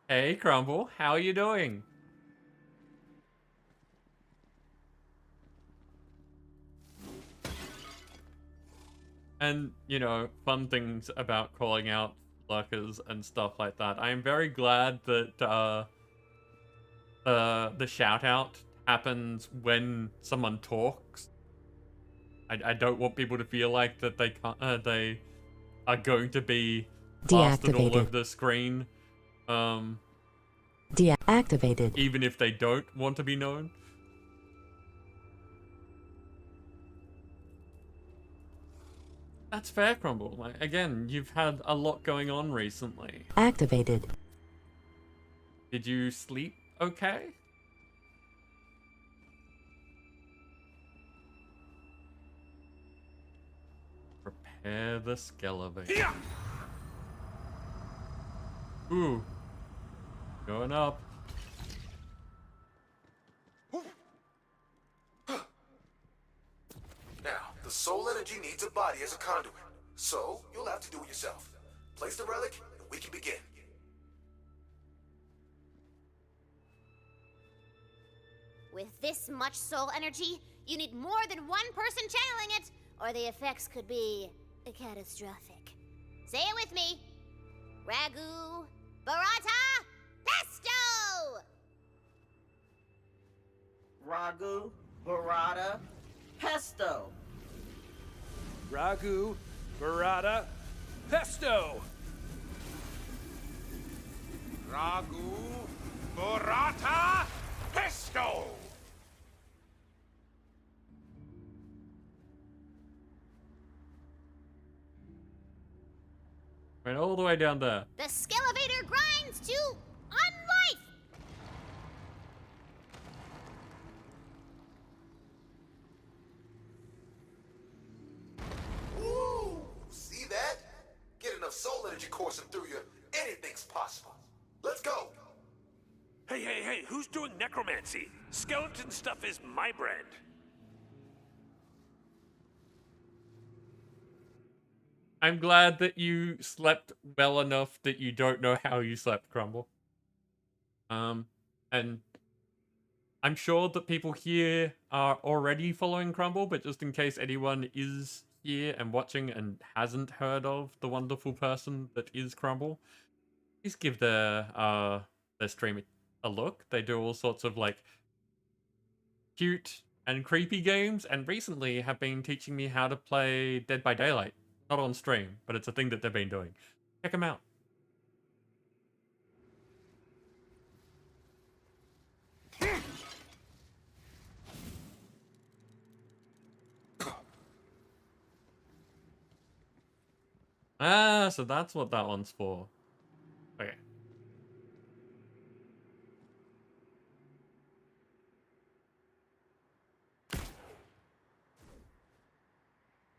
Hey, Crumble, how are you doing? And, you know, fun things about calling out lurkers and stuff like that. I am very glad that the shout out happens when someone talks. I don't want people to feel like that they can't, they are going to be plastered all over the screen. Deactivated. Even if they don't want to be known. That's fair, Crumble. Like, again, you've had a lot going on recently. Activated. Did you sleep okay? Prepare the skelevator. Ooh. Going up. Now, the soul energy needs a body as a conduit, so you'll have to do it yourself. Place the relic, and we can begin. With this much soul energy, you need more than one person channeling it, or the effects could be catastrophic. Say it with me. Ragu, Barata, Pesto! Ragu, burrata, pesto. Ragu, burrata, pesto. Ragu, burrata, pesto. Went all the way down there. The skelevator grinds to unlife! Ooh, see that? Get enough soul energy coursing through you, anything's possible. Let's go. Hey, who's doing necromancy? Skeleton stuff is my brand. I'm glad that you slept well enough that you don't know how you slept, Crumble. And I'm sure that people here are already following Crumble, but just in case anyone is here and watching and hasn't heard of the wonderful person that is Crumble, please give their stream a look. They do all sorts of like cute and creepy games, and recently have been teaching me how to play Dead by Daylight. Not on stream, but it's a thing that they've been doing. Check them out. Ah, so that's what that one's for. Okay.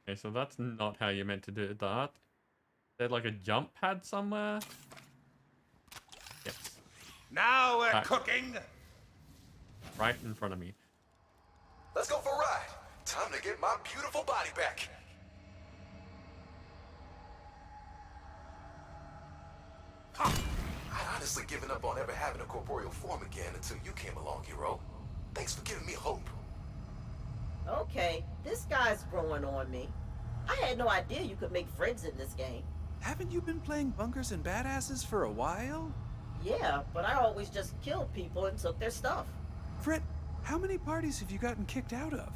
Okay, so that's not how you're meant to do that. Is there like a jump pad somewhere? Yes. Now we're cooking. Right in front of me. Let's go for a ride. Time to get my beautiful body back. I'd honestly given up on ever having a corporeal form again until you came along, hero. Thanks for giving me hope. Okay, this guy's growing on me. I had no idea you could make friends in this game. Haven't you been playing bunkers and badasses for a while? Yeah, but I always just killed people and took their stuff. Fred, how many parties have you gotten kicked out of?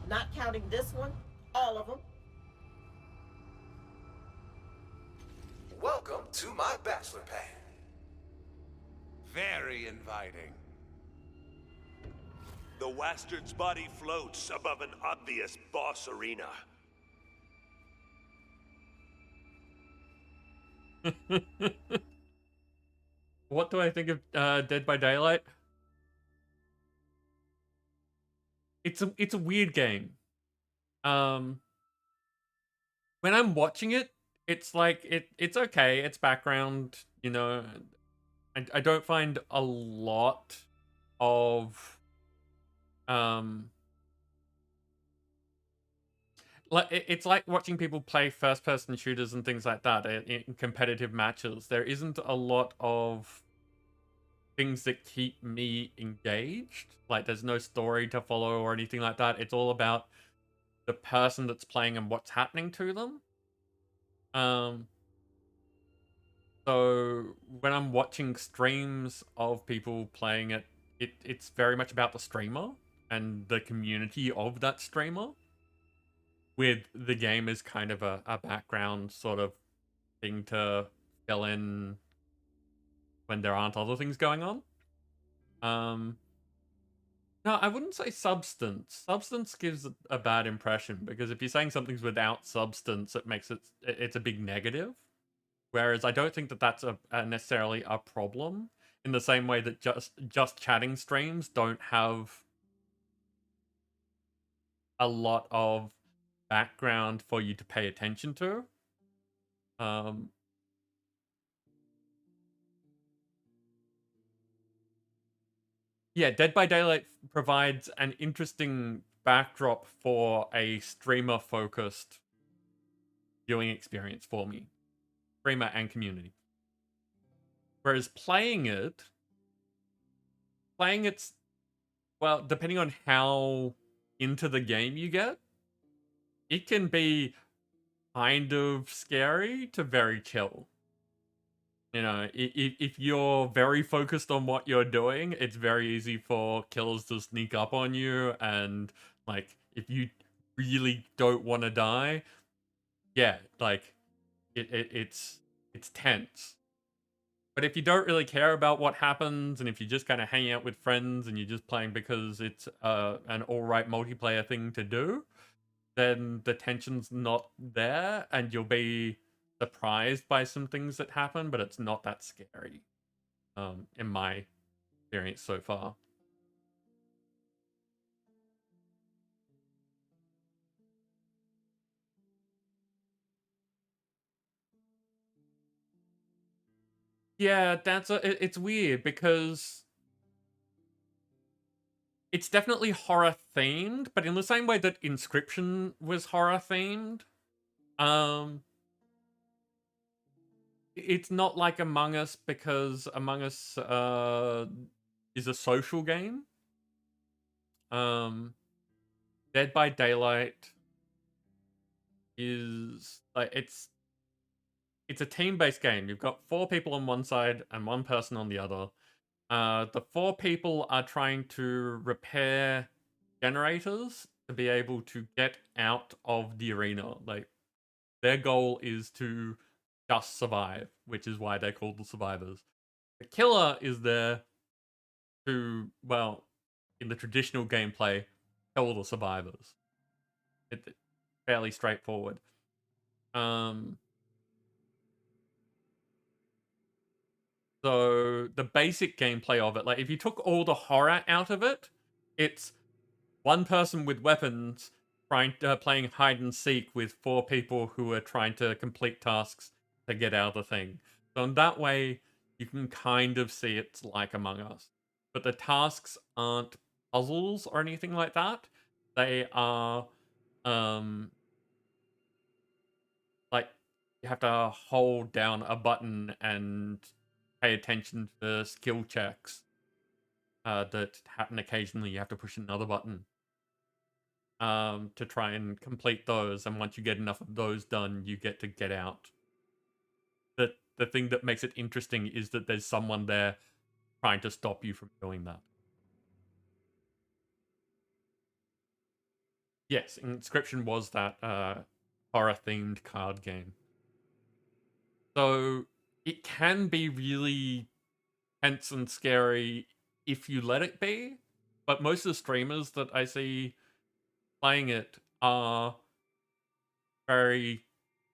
Not counting this one, all of them. Welcome to my bachelor pad. Very inviting. The Wastard's body floats above an obvious boss arena. What do I think of Dead by Daylight? it's a weird game. When I'm watching it, it's like it's okay. It's background, you know. I don't find a lot of like it's like watching people play first person shooters and things like that in competitive matches. There isn't a lot of things that keep me engaged. Like there's no story to follow or anything like that. It's all about the person that's playing and what's happening to them. So when I'm watching streams of people playing it, it's very much about the streamer and the community of that streamer. With the game as kind of a background sort of thing to fill in when there aren't other things going on. No, I wouldn't say substance. Substance gives a bad impression because if you're saying something's without substance, it makes it's a big negative. Whereas I don't think that that's a necessarily a problem in the same way that just chatting streams don't have a lot of background for you to pay attention to. Yeah, Dead by Daylight provides an interesting backdrop for a streamer-focused viewing experience for me. Streamer and community. Whereas playing it's, well, depending on how into the game you get, it can be kind of scary to very chill. You know, if you're very focused on what you're doing, it's very easy for killers to sneak up on you. And, like, if you really don't want to die, yeah, like, it's tense. But if you don't really care about what happens, and if you're just kind of hanging out with friends and you're just playing because it's an alright multiplayer thing to do, then the tension's not there, and you'll be surprised by some things that happen, but it's not that scary, in my experience so far. Yeah, it's weird because it's definitely horror themed, but in the same way that Inscription was horror themed, it's not like Among Us because Among Us is a social game. Dead by Daylight is like it's a team-based game. You've got 4 people on one side and 1 person on the other. The 4 people are trying to repair generators to be able to get out of the arena. Like their goal is to just survive, which is why they're called the survivors. The killer is there to, well, in the traditional gameplay, kill the survivors. It's fairly straightforward. So the basic gameplay of it, like if you took all the horror out of it, it's 1 person with weapons playing hide and seek with 4 people who are trying to complete tasks to get out of the thing. So in that way, you can kind of see it's like Among Us. But the tasks aren't puzzles or anything like that. They are, like, you have to hold down a button and pay attention to skill checks that happen occasionally. You have to push another button to try and complete those, and once you get enough of those done, you get to get out. The thing that makes it interesting is that there's someone there trying to stop you from doing that. Yes, Inscription was that horror-themed card game. So it can be really tense and scary if you let it be, but most of the streamers that I see playing it are very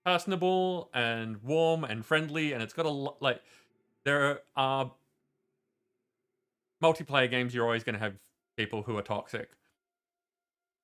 personable and warm and friendly, and it's got a lot, like, there are multiplayer games, you're always going to have people who are toxic.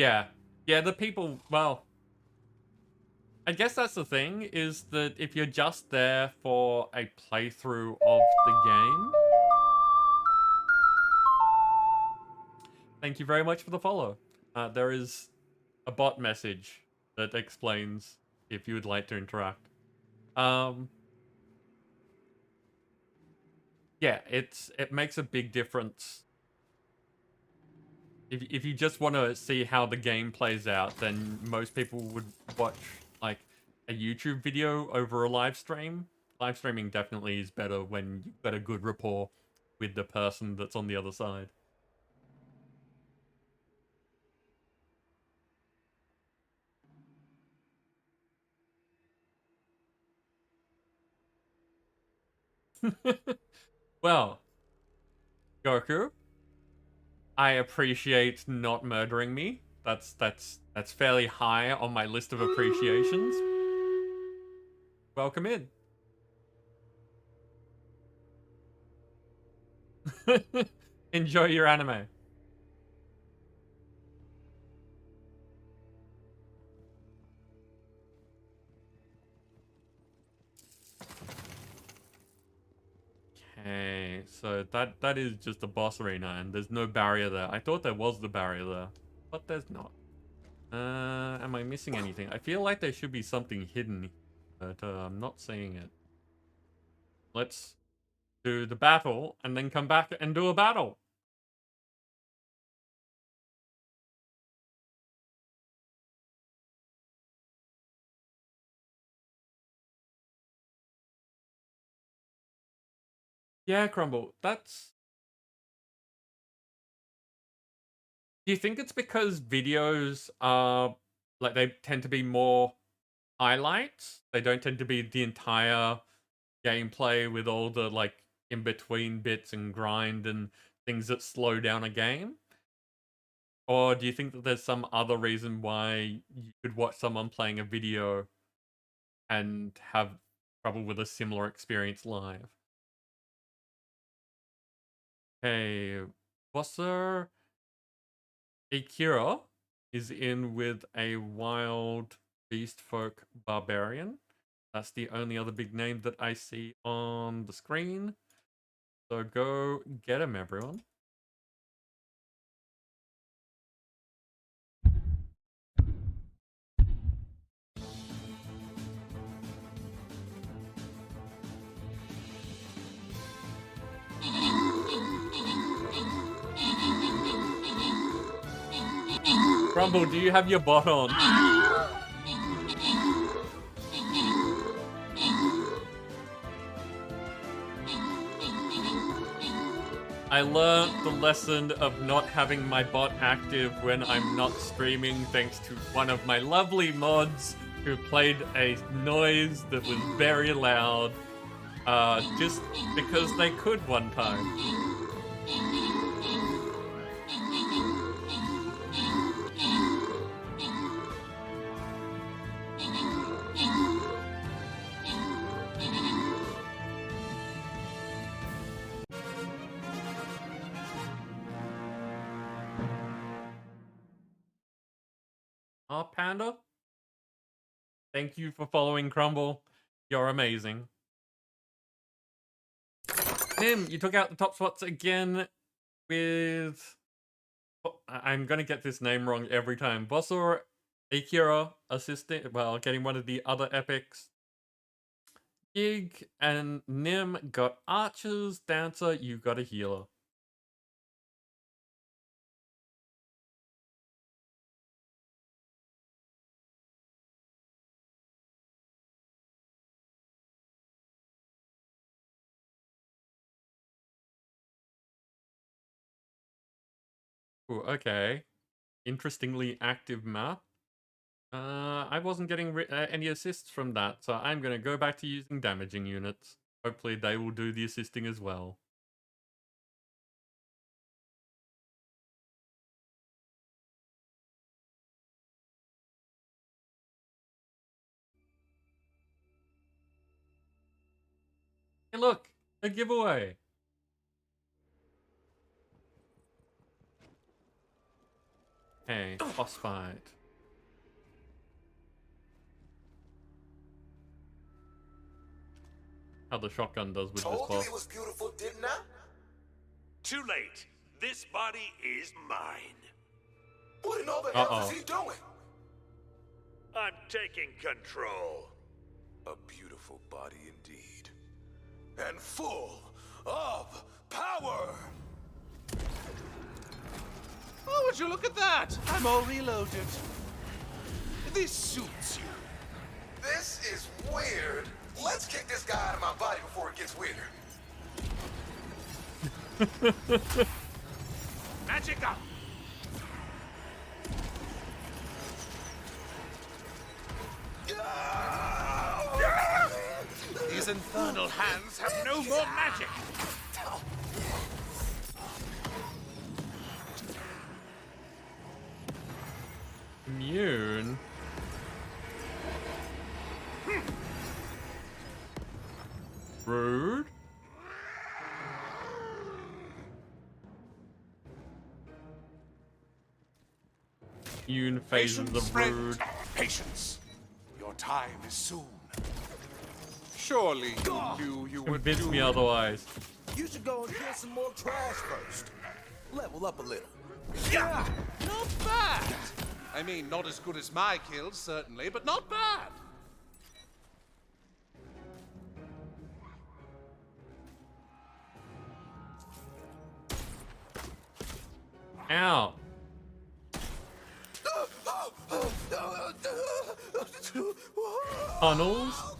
Yeah. Yeah, the people, well, I guess that's the thing, is that if you're just there for a playthrough of the game... Thank you very much for the follow. There is a bot message that explains if you would like to interact. Yeah, it makes a big difference. If you just want to see how the game plays out, then most people would watch like a YouTube video over a live stream. Live streaming definitely is better when you've got a good rapport with the person that's on the other side. Well, Goku, I appreciate not murdering me. That's fairly high on my list of appreciations. Welcome in. Enjoy your anime. Okay, so that is just a boss arena, and there's no barrier there. I thought there was the barrier there, but there's not. Am I missing anything? I feel like there should be something hidden, but I'm not seeing it. Let's do the battle, and then come back and do a battle. Yeah, Crumble, that's... Do you think it's because videos are... like, they tend to be more highlights? They don't tend to be the entire gameplay with all the, like, in-between bits and grind and things that slow down a game? Or do you think that there's some other reason why you could watch someone playing a video and have trouble with a similar experience live? Hey, Bosser Akira is in with a wild beast folk barbarian. That's the only other big name that I see on the screen. So go get him, everyone. Rumble, do you have your bot on? I learned the lesson of not having my bot active when I'm not streaming, thanks to one of my lovely mods who played a noise that was very loud, just because they could one time. Oh, Panda? Thank you for following Crumble. You're amazing. Nim, you took out the top spots again with... Oh, I'm gonna get this name wrong every time. Bossor Akira assisting, well, getting one of the other epics. Gig and Nim got archers, dancer, you got a healer. Ooh, okay. Interestingly active map. I wasn't getting any assists from that, so I'm gonna go back to using damaging units. Hopefully they will do the assisting as well. Hey look! A giveaway! Okay, boss fight. How the shotgun does with this Told you boss. it was beautiful, didn't I? Too late. This body is mine. What in all the hell is he doing? I'm taking control. A beautiful body indeed. And full of power! Oh, would you look at that? I'm all reloaded. This suits you. This is weird. Let's kick this guy out of my body before it gets weirder. Magic up! These infernal hands have no more magic! Immune? Rude? Immune phases of rude. Patience. Your time is soon. Surely you knew you were Convince me doomed. otherwise. You should go and kill some more trash first. Level up a little. Yeah, not bad. I mean, not as good as my kills, certainly, but not bad. Ow. Tunnels?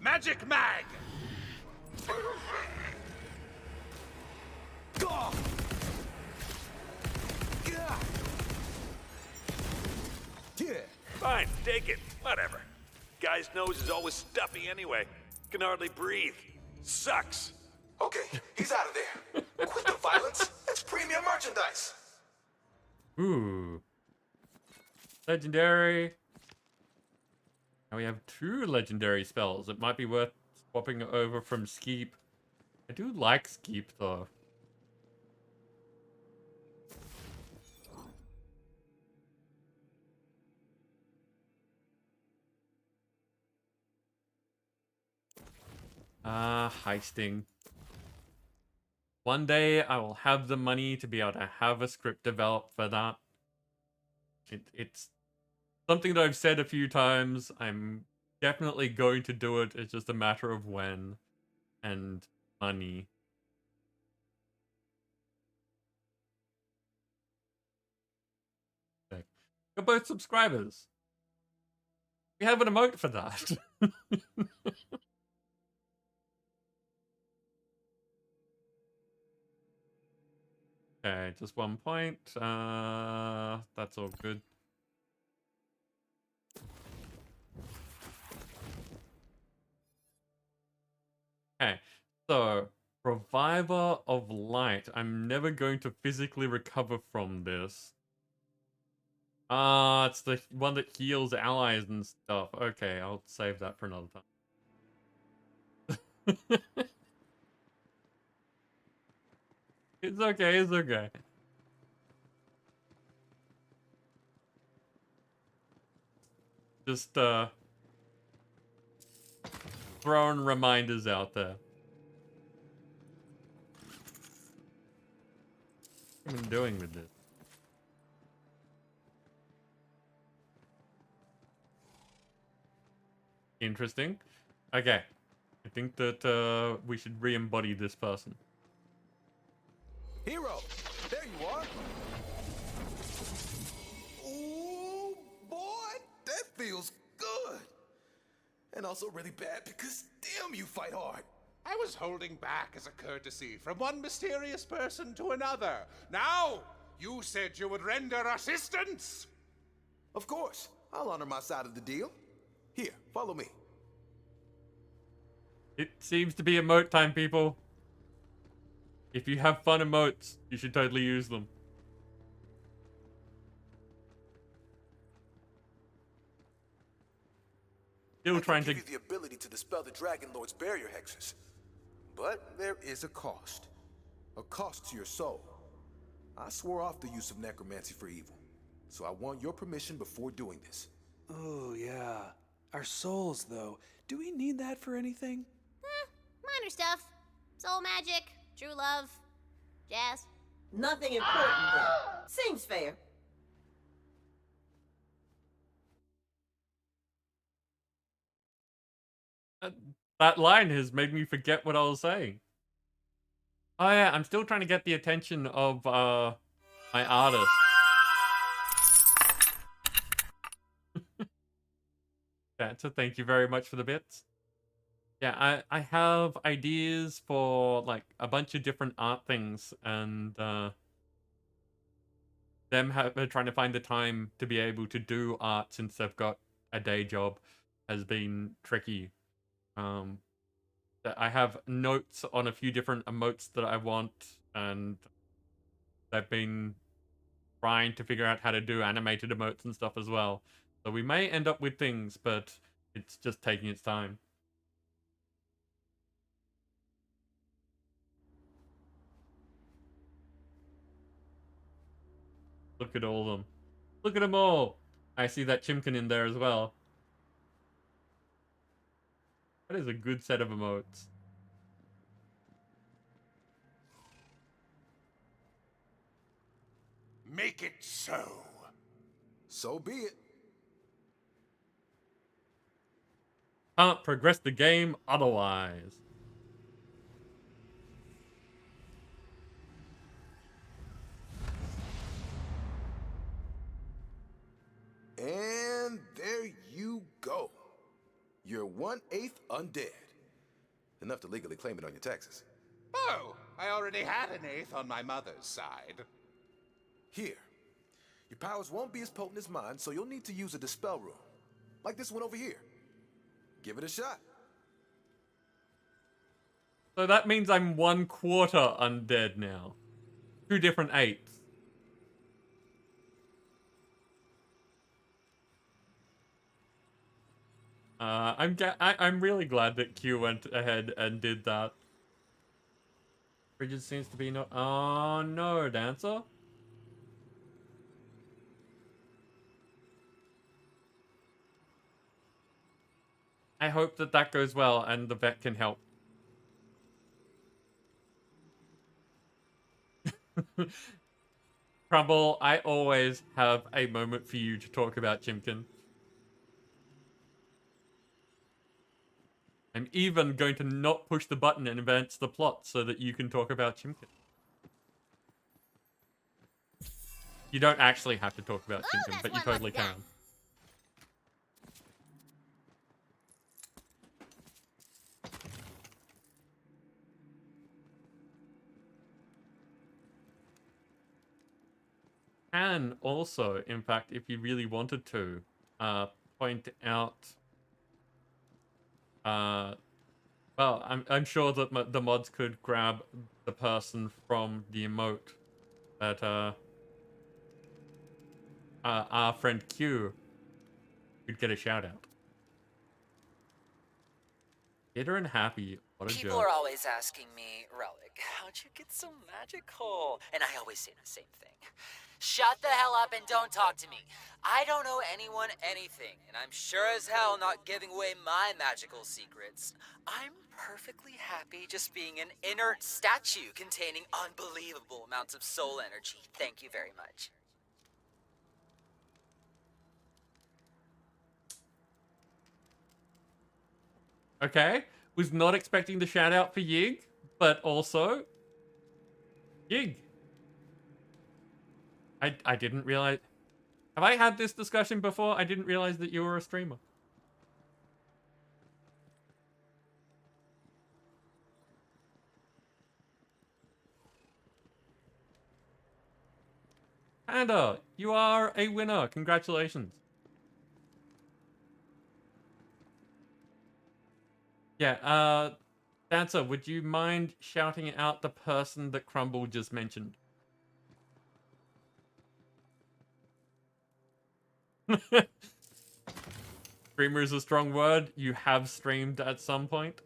Magic Mag! Fine, take it. Whatever. Guy's nose is always stuffy anyway. Can hardly breathe. Sucks. Okay, he's out of there. Quit the violence. That's premium merchandise. Ooh. Legendary. Now we have 2 legendary spells. It might be worth swapping it over from Skeep. I do like Skeep though. Heisting. One day I will have the money to be able to have a script developed for that. It's something that I've said a few times. I'm definitely going to do it. It's just a matter of when and money. Okay. You're both subscribers. We have an emote for that. Okay, just 1 point. That's all good. Okay, so Reviver of Light. I'm never going to physically recover from this. It's the one that heals allies and stuff. Okay, I'll save that for another time. It's okay, it's okay. Just, throwing reminders out there. What have I been doing with this? Interesting. Okay. I think that, we should re-embody this person. Hero, there you are. Ooh, boy, that feels good. And also really bad because damn, you fight hard. I was holding back as a courtesy from one mysterious person to another. Now, you said you would render assistance. Of course, I'll honor my side of the deal. Here, follow me. It seems to be emote time, people. If you have fun emotes, you should totally use them. Still trying to give you the ability to dispel the Dragon Lord's barrier hexes. But there is a cost. A cost to your soul. I swore off the use of necromancy for evil. So I want your permission before doing this. Oh, yeah. Our souls, though. Do we need that for anything? Minor stuff. Soul magic, true love, jazz. Nothing important there. Seems fair. That line has made me forget what I was saying. Oh yeah, I'm still trying to get the attention of my artist. Yeah, so thank you very much for the bits. Yeah, I have ideas for like a bunch of different art things, and them trying to find the time to be able to do art since they've got a day job has been tricky. I have notes on a few different emotes that I want, and they've been trying to figure out how to do animated emotes and stuff as well. So we may end up with things, but it's just taking its time. Look at all of them. Look at them all! I see that Chimkin in there as well. That is a good set of emotes. Make it so. So be it. Can't progress the game otherwise. And there you go. You're 1/8 undead. Enough to legally claim it on your taxes. Oh, I already had an 1/8 on my mother's side. Here. Your powers won't be as potent as mine, so you'll need to use a dispel room. Like this one over here. Give it a shot. So that means I'm 1/4 undead now. 2 different 8s. I'm really glad that Q went ahead and did that. Bridget seems to be no. Oh no, Dancer. I hope that that goes well and the vet can help. Crumble, I always have a moment for you to talk about Chimkin. I'm even going to not push the button and advance the plot so that you can talk about Chimkin. You don't actually have to talk about Chimkin, but you totally can. And also, in fact, if you really wanted to, point out... well, I'm sure that the mods could grab the person from the emote that, our friend Q could get a shout out. Bitter and happy, what a joke. People are always asking me, Relic, how'd you get so magical? And I always say the same thing. Shut the hell up and don't talk to me. I don't owe anyone anything, and I'm sure as hell not giving away my magical secrets. I'm perfectly happy just being an inert statue containing unbelievable amounts of soul energy. Thank you very much. Okay, was not expecting the shout out for Yig, but also Yig. I didn't realize. Have I had this discussion before? I didn't realize that you were a streamer. Panda, you are a winner. Congratulations. Yeah, Dancer, would you mind shouting out the person that Crumble just mentioned? Streamer is a strong word. You have streamed at some point.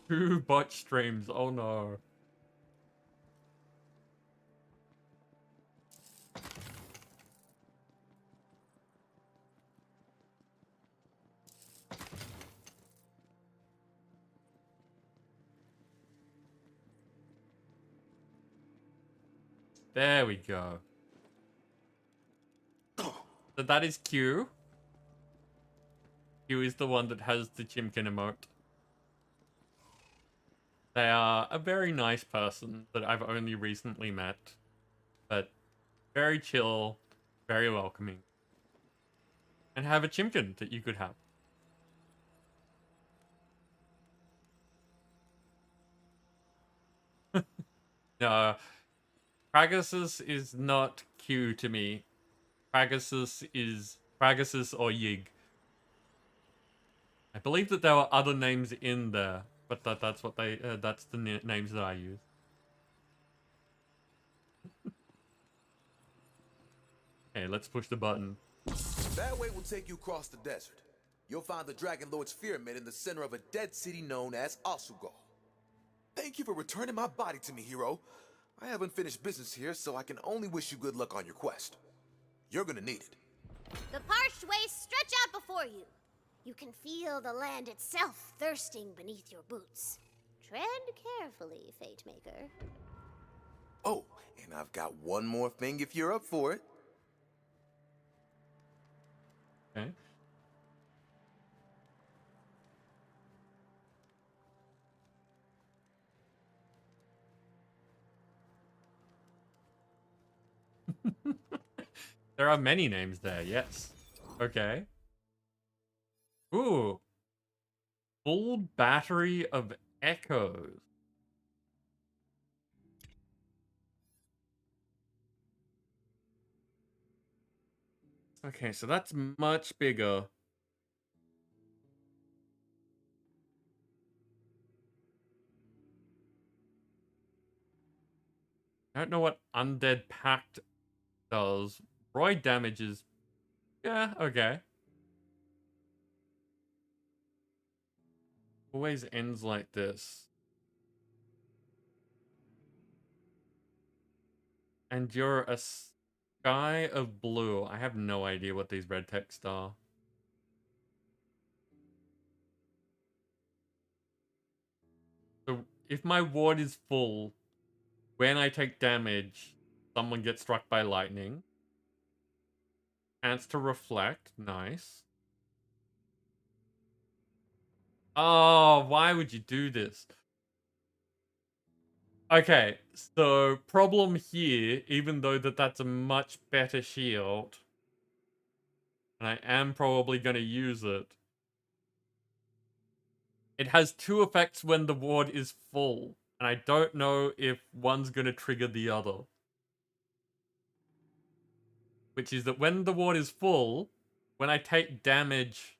2 botch streams. Oh no. There we go. So that is Q. Q is the one that has the Chimkin emote. They are a very nice person that I've only recently met. But very chill, very welcoming. And have a Chimkin that you could have. No, Pragusus is not Q to me. Pragusus is Pragusus or Yig. I believe that there were other names in there, but that's what they that's the names that I use. Okay, let's push the button. That way will take you across the desert. You'll find the Dragon Lord's pyramid in the center of a dead city known as Asugal. Thank you for returning my body to me, hero. I haven't finished business here, so I can only wish you good luck on your quest. You're gonna need it. The parched wastes stretch out before you. You can feel the land itself thirsting beneath your boots. Tread carefully, Fate Maker. Oh, and I've got one more thing if you're up for it. Okay. There are many names there, yes. Okay. Ooh. Full battery of echoes. Okay, so that's much bigger. I don't know what Undead Pact does. Roy damages. Yeah, okay. Always ends like this. And you're a sky of blue. I have no idea what these red texts are. So if my ward is full, when I take damage, someone gets struck by lightning. Chance to reflect. Nice. Oh, why would you do this? Okay, so problem here, even though that's a much better shield, and I am probably going to use it, it has 2 effects when the ward is full, and I don't know if one's going to trigger the other. Which is that when the ward is full, when I take damage,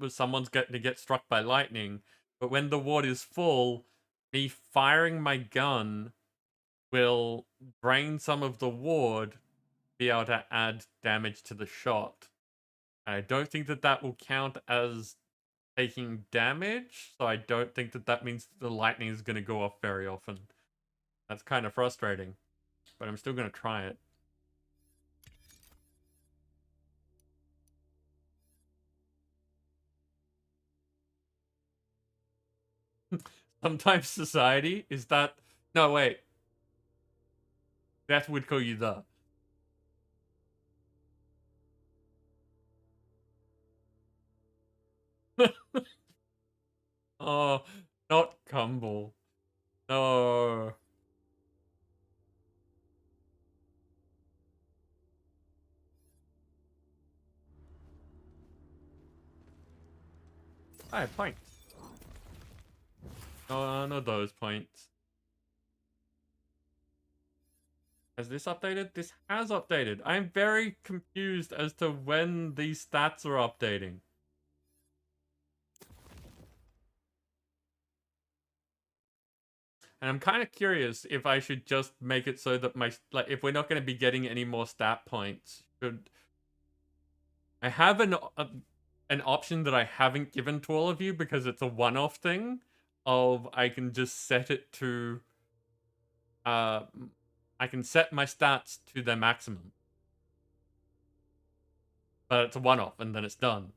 someone's going to get struck by lightning, but when the ward is full, me firing my gun will drain some of the ward, be able to add damage to the shot. I don't think that will count as taking damage, so I don't think that means the lightning is going to go off very often. That's kind of frustrating, but I'm still going to try it. Sometimes society is that... No, wait. That would call you the... Oh, not Cumble. No. Alright, points. No, not those points. Has this updated? This has updated. I'm very confused as to when these stats are updating. And I'm kind of curious if I should just make it so that if we're not going to be getting any more stat points, should I have an option that I haven't given to all of you because it's a one-off thing of I can just set it to I can set my stats to their maximum. But it's a one-off and then it's done.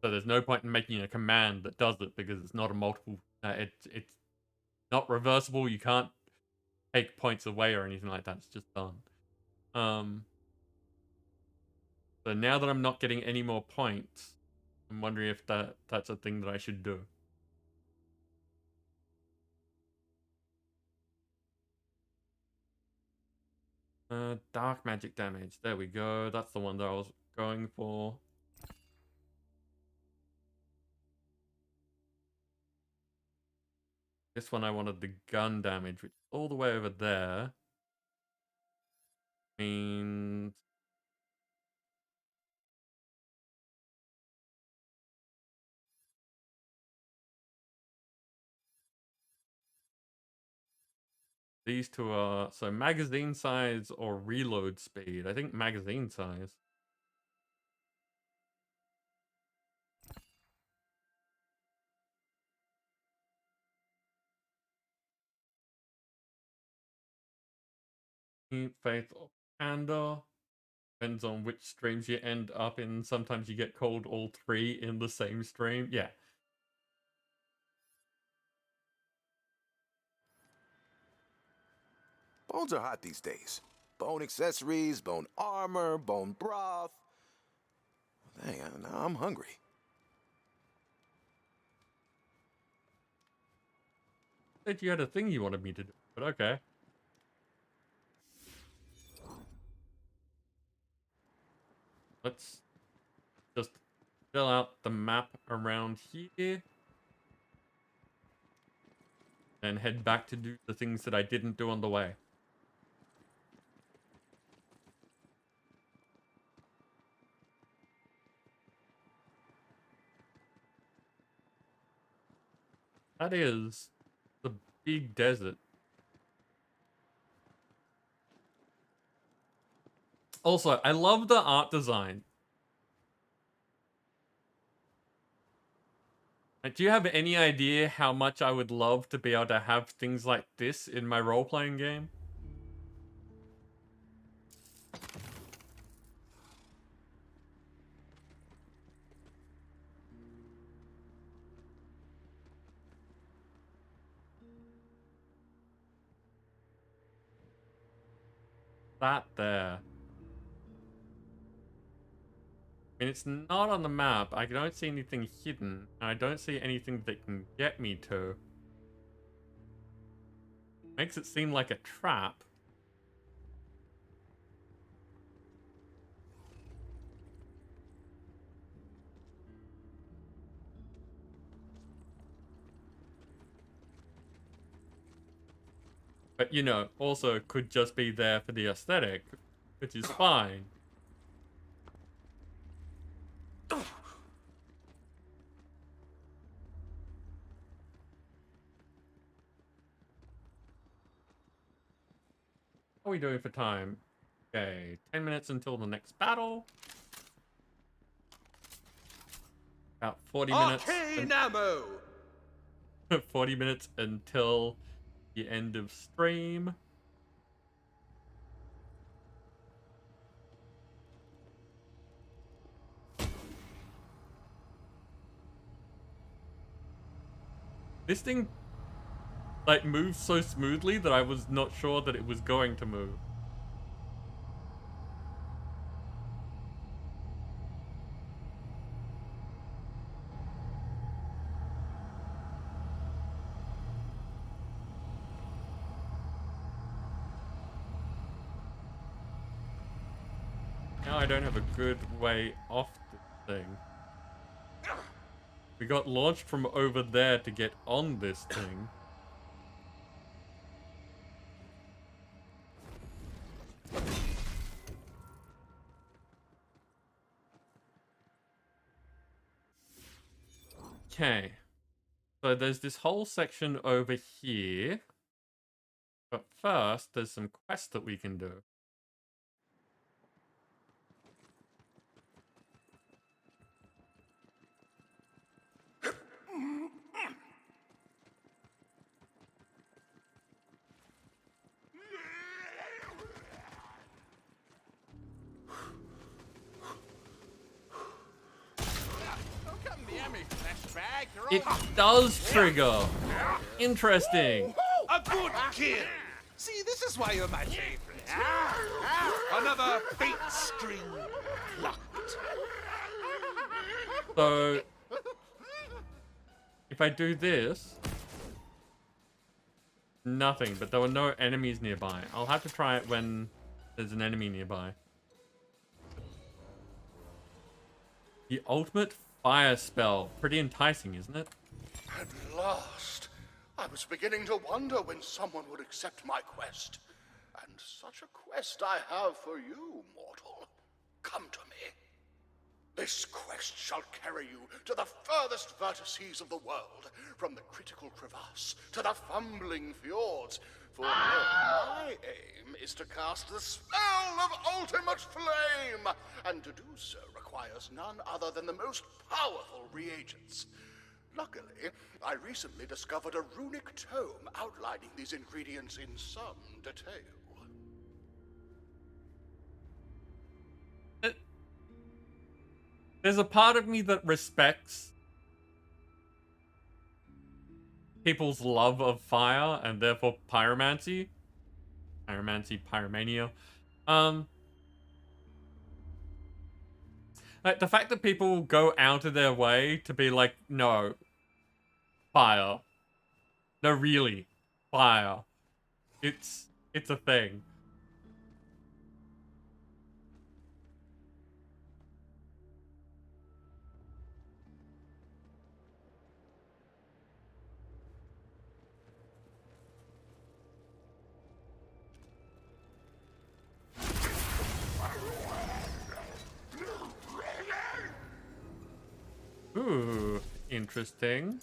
So there's no point in making a command that does it because it's not a multiple it's not reversible. You can't take points away or anything like that. It's just done. So now that I'm not getting any more points, I'm wondering if that's a thing that I should do. Dark magic damage. There we go. That's the one that I was going for. This one I wanted the gun damage, which is all the way over there. Means these two are so magazine size or reload speed. I think magazine size. Faith or candor. Depends on which streams you end up in. Sometimes you get called all three in the same stream. Yeah. Bones are hot these days. Bone accessories, bone armor, bone broth. Dang, now I'm hungry. Said you had a thing you wanted me to do, but okay. Let's just fill out the map around here. And head back to do the things that I didn't do on the way. That is the big desert. Also, I love the art design. Do you have any idea how much I would love to be able to have things like this in my role-playing game? That there. And it's not on the map. I don't see anything hidden. And I don't see anything that can get me to. Makes it seem like a trap. But, you know, also could just be there for the aesthetic, which is fine. How are we doing for time? Okay, 10 minutes until the next battle. About 40 minutes. Arcane ammo! 40 minutes until the end of stream. This thing like moves so smoothly that I was not sure that it was going to move. Now I don't have a good way off this thing. We got launched from over there to get on this thing. Okay. So there's this whole section over here. But first, there's some quests that we can do. Don't come near me, flesh bag. It does trigger. Interesting. A good kill. See, this is why you're my favorite. Another fate string plucked. So, if I do this, nothing, but there were no enemies nearby. I'll have to try it when there's an enemy nearby. The ultimate fire spell. Pretty enticing, isn't it? At last, I was beginning to wonder when someone would accept my quest. And such a quest I have for you, mortal. Come to me. This quest shall carry you to the furthest vertices of the world, from the critical crevasse to the fumbling fjords. For my aim is to cast the spell of ultimate flame, and to do so requires none other than the most powerful reagents. Luckily, I recently discovered a runic tome outlining these ingredients in some detail. There's a part of me that respects people's love of fire and therefore pyromancy. Pyromania. Like the fact that people go out of their way to be like, no, fire. No, really, fire. It's a thing. Ooh, interesting.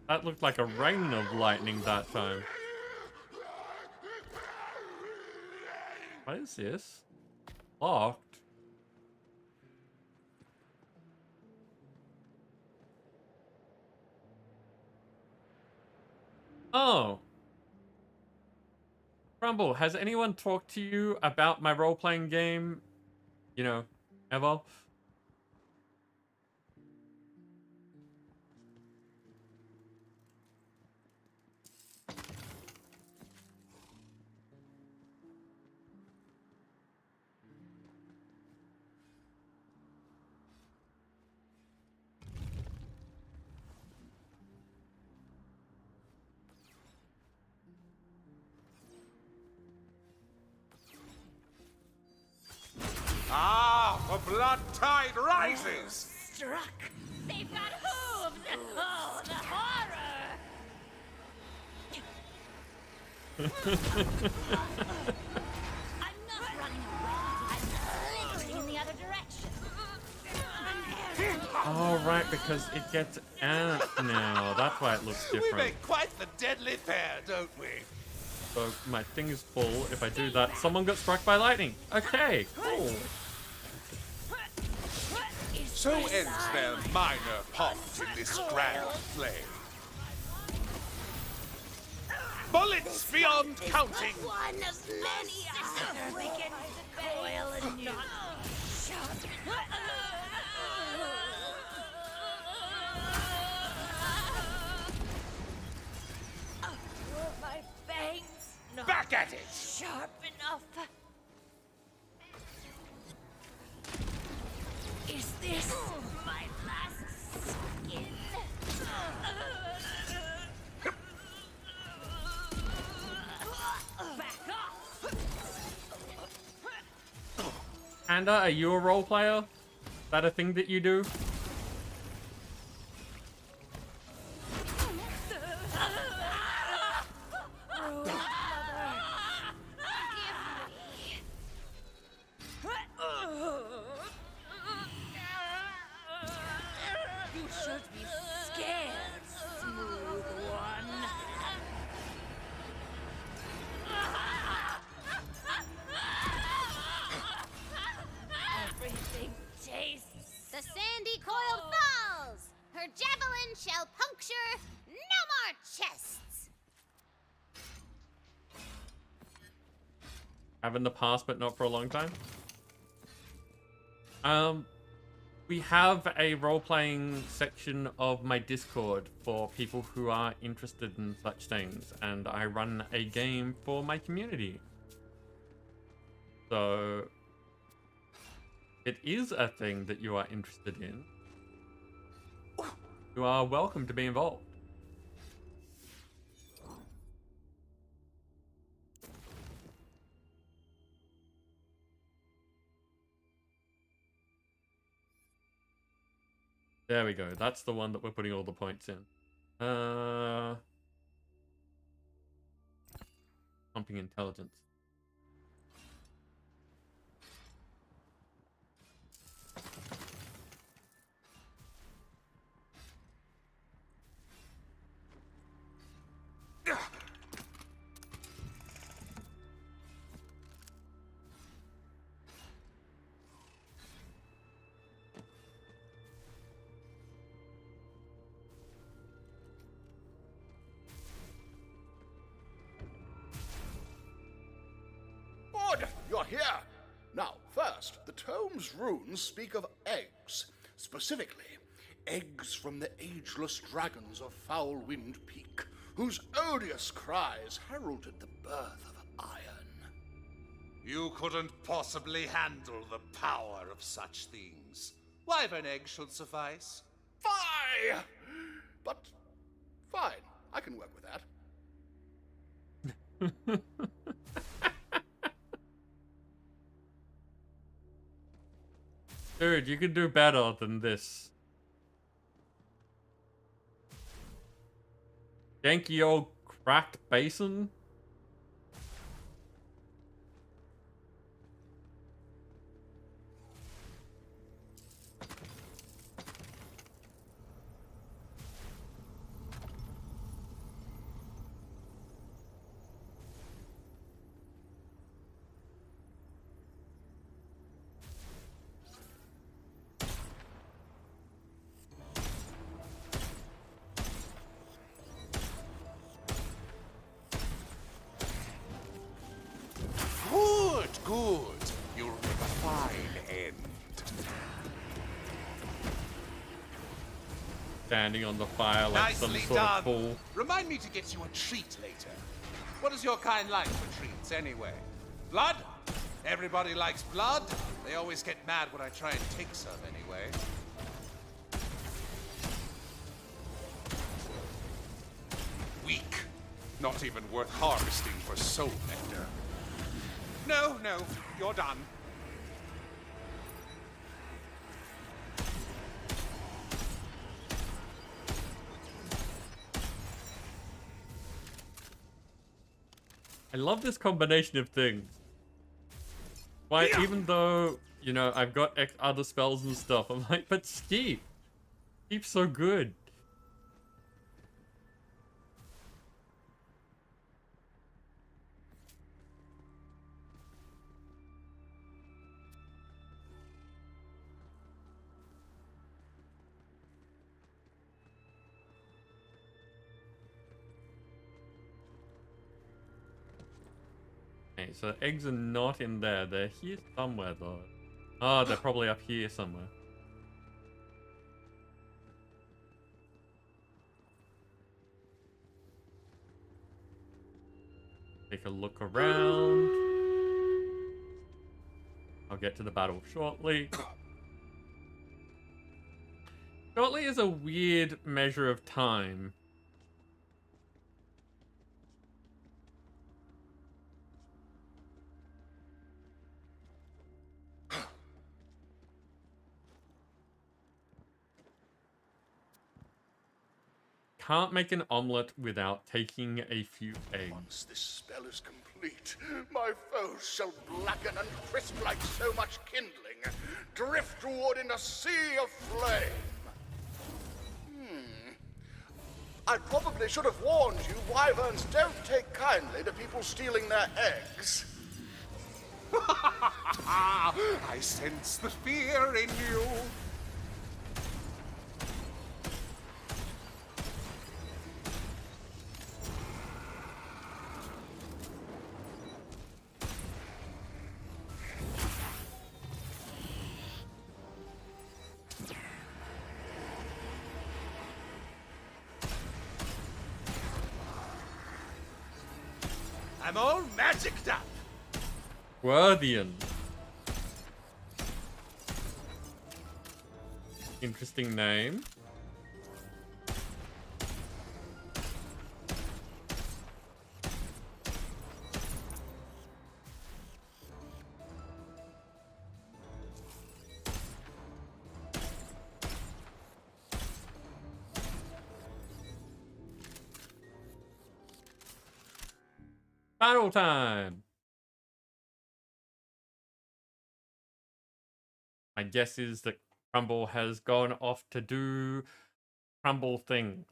That looked like a rain of lightning that time. What is this? Locked. Oh. Rumble, has anyone talked to you about my role-playing game? You know, ever? Ah, the blood tide rises! Struck! They've got hooves! Oh, the horror! I'm not running away. I'm slithering in the other direction. Oh, right, because it gets out now. That's why it looks different. We make quite the deadly pair, don't we? So my thing is full. If I do that, someone got struck by lightning. Okay, cool. So ends their minor part in this grand play. Bullets beyond counting! One of many We can coil and not shut. Were my fangs not Back at it! sharp enough? Is this my last skin? Back off! Panda, are you a role player? Is that a thing that you do? You should be scared, smooth one. have in the past, but not for a long time. We have a role-playing section of my Discord for people who are interested in such things, and I run a game for my community. So it is a thing that you are interested in. You are welcome to be involved. There we go. That's the one that we're putting all the points in. Pumping intelligence. Good, you're here. Now, first, the tome's runes speak of eggs. Specifically, eggs from the ageless dragons of Foulwind Peak, whose odious cries heralded the birth of iron. You couldn't possibly handle the power of such things. Wyvern eggs should suffice. Fie! But, fine, I can work with that. Dude, you can do better than this. Janky old cracked basin? Good. You'll make a fine end. Standing on the fire like Nicely some sort done. of fool. Remind me to get you a treat later. What is your kind like for treats, anyway? Blood? Everybody likes blood. They always get mad when I try and take some, anyway. Weak. Not even worth harvesting for soul nectar. No, you're done. I love this combination of things. Why, even though, you know, I've got other spells and stuff, I'm like, but Skeep. Skeep's so good. Okay, so eggs are not in there. They're here somewhere, though. Oh, they're probably up here somewhere. Take a look around. I'll get to the battle shortly. Shortly is a weird measure of time. Can't make an omelet without taking a few eggs. Once this spell is complete, my foes shall blacken and crisp like so much kindling, driftwood in a sea of flame. I probably should have warned you, wyverns don't take kindly to people stealing their eggs. I sense the fear in you. I'm all magicked up. Worthian. Interesting name. Battle time. My guess is that Crumble has gone off to do Crumble things.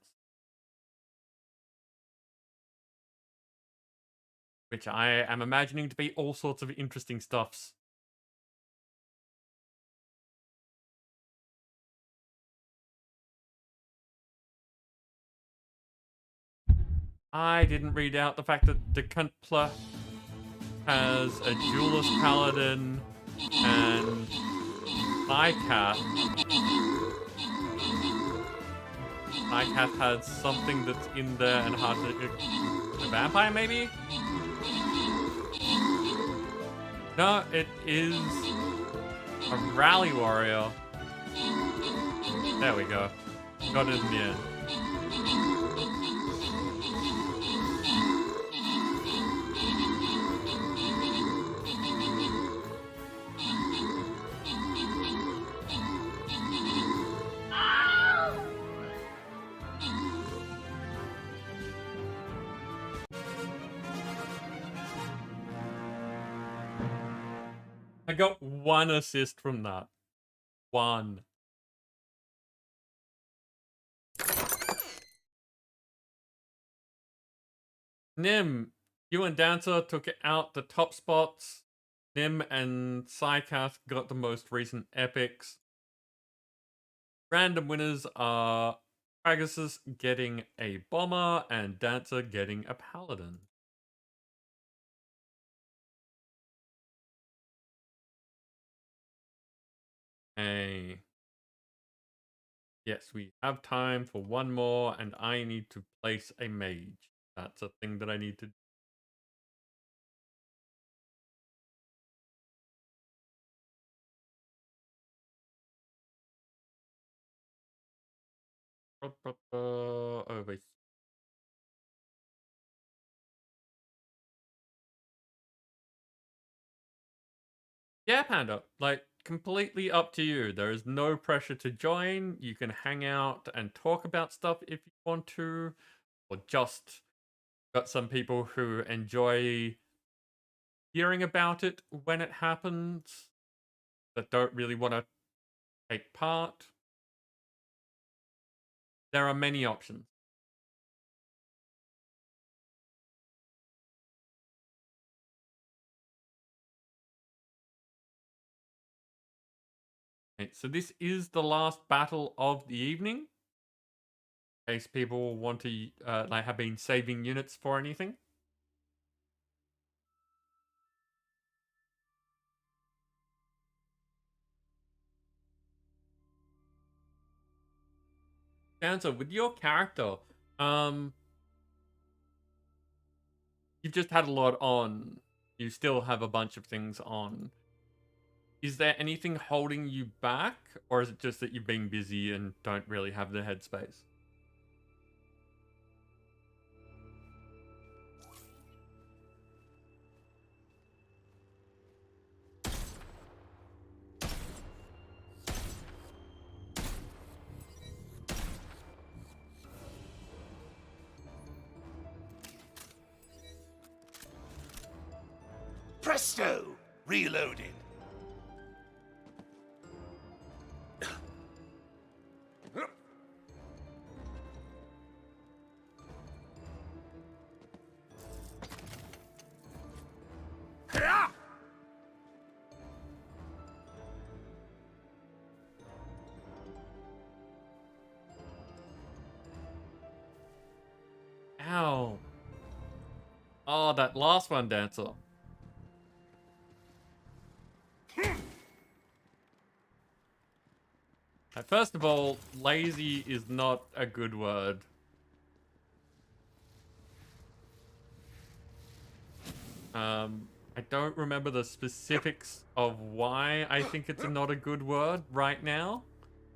Which I am imagining to be all sorts of interesting stuffs. I didn't read out the fact that the Kuntpla has a Duelist Paladin and Icat. Icat had something that's in there and hard to... A vampire, maybe? No, it is a rally warrior. There we go. Got it in the end. I got 1 assist from that. 1. Nim, you and Dancer took out the top spots. Nim and Psycath got the most recent epics. Random winners are Pegasus getting a bomber and Dancer getting a paladin. Hey. Yes, we have time for one more, and I need to place a mage. That's a thing that I need to do. Over here. Yeah, Panda. Like, completely up to you. There is no pressure to join. You can hang out and talk about stuff if you want to. Or just got some people who enjoy hearing about it when it happens, that don't really want to take part. There are many options. Okay, so this is the last battle of the evening. In case people want to, like, have been saving units for anything. Dancer, with your character, you've just had a lot on. You still have a bunch of things on. Is there anything holding you back? Or is it just that you've been busy and don't really have the headspace? Presto! Reloaded. Ow. Oh, that last one, Dancer. First of all, lazy is not a good word. I don't remember the specifics of why I think it's not a good word right now,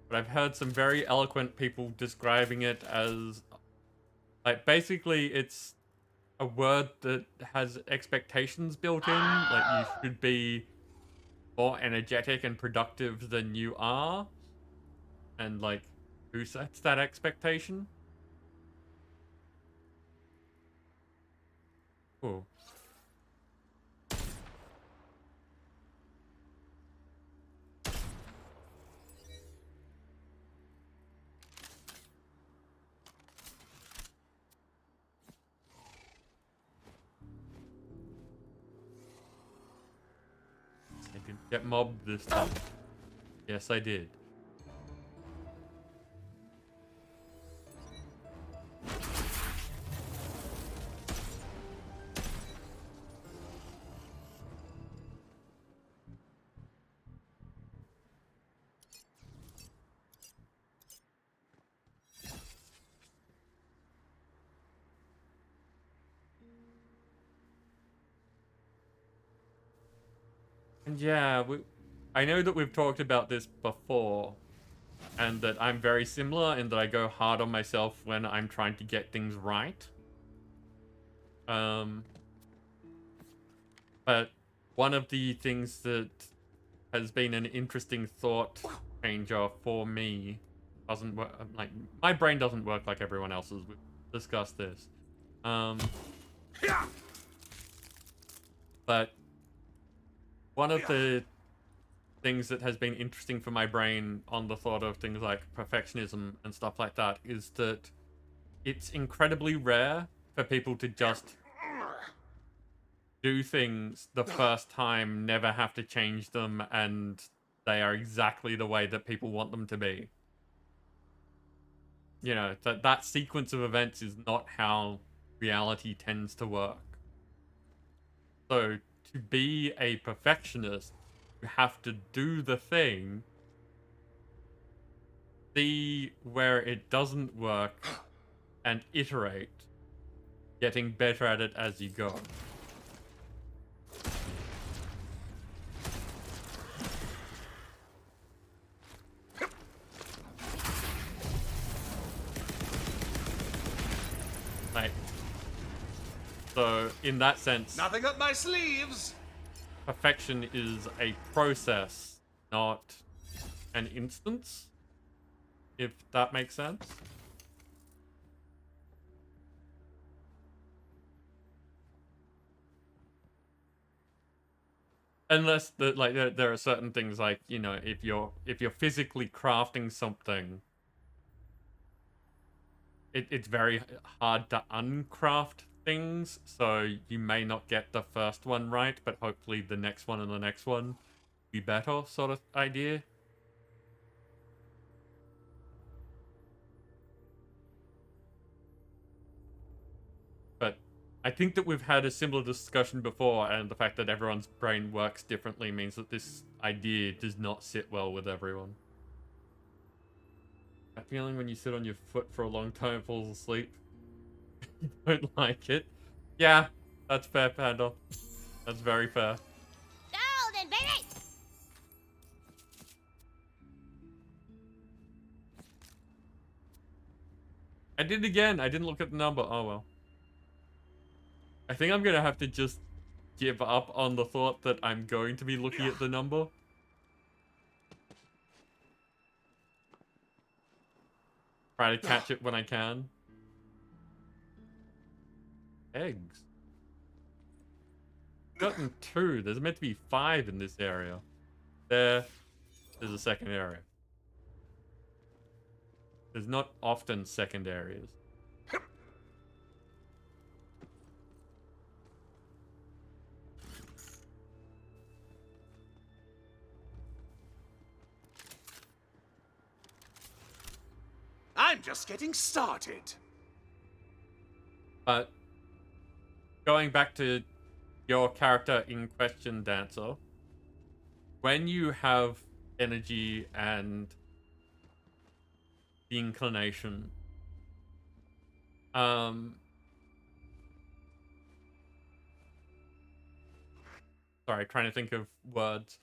but I've heard some very eloquent people describing it as, like, basically it's a word that has expectations built in, like you should be more energetic and productive than you are, and like, who sets that expectation? Cool. I didn't get mobbed this time. Yes, I did. And yeah, I know that we've talked about this before, and that I'm very similar in that I go hard on myself when I'm trying to get things right. But one of the things that has been an interesting thought changer for me doesn't work, like, my brain doesn't work like everyone else's. We've discussed this. But one of the things that has been interesting for my brain on the thought of things like perfectionism and stuff like that is that it's incredibly rare for people to just do things the first time, never have to change them, and they are exactly the way that people want them to be. You know, that sequence of events is not how reality tends to work. So to be a perfectionist, you have to do the thing, see where it doesn't work, and iterate, getting better at it as you go. Like, so in that sense, Nothing up my sleeves. perfection is a process, not an instance, if that makes sense. Unless there are certain things, like, you know, if you're physically crafting something, it's very hard to uncraft things, so you may not get the first one right, but hopefully the next one and the next one be better, sort of idea. But I think that we've had a similar discussion before, and the fact that everyone's brain works differently means that this idea does not sit well with everyone. That feeling when you sit on your foot for a long time and falls asleep. You don't like it. Yeah, that's fair, Panda. That's very fair. Golden, baby! I did it again. I didn't look at the number. Oh well. I think I'm gonna have to just give up on the thought that I'm going to be looking at the number. Try to catch it when I can. Eggs. Gotten 2. There's meant to be 5 in this area. There's a second area. There's not often second areas. I'm just getting started. But going back to your character in question, Dancer, when you have energy and the inclination, Sorry, trying to think of words.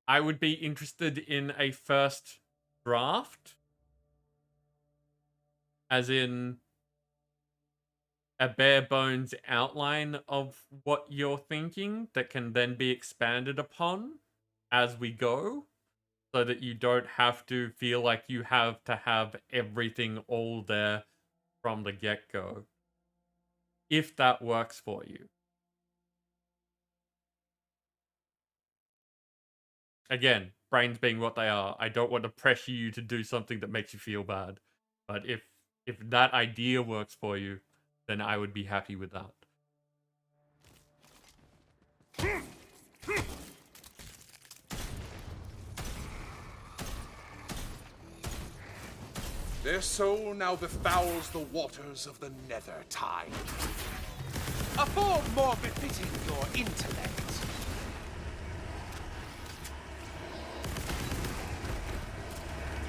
I would be interested in a first draft. As in a bare bones outline of what you're thinking that can then be expanded upon as we go, so that you don't have to feel like you have to have everything all there from the get-go. If that works for you. Again, brains being what they are, I don't want to pressure you to do something that makes you feel bad. But if that idea works for you, then I would be happy with that. Their soul now befouls the waters of the nether tide. A form more befitting your intellect.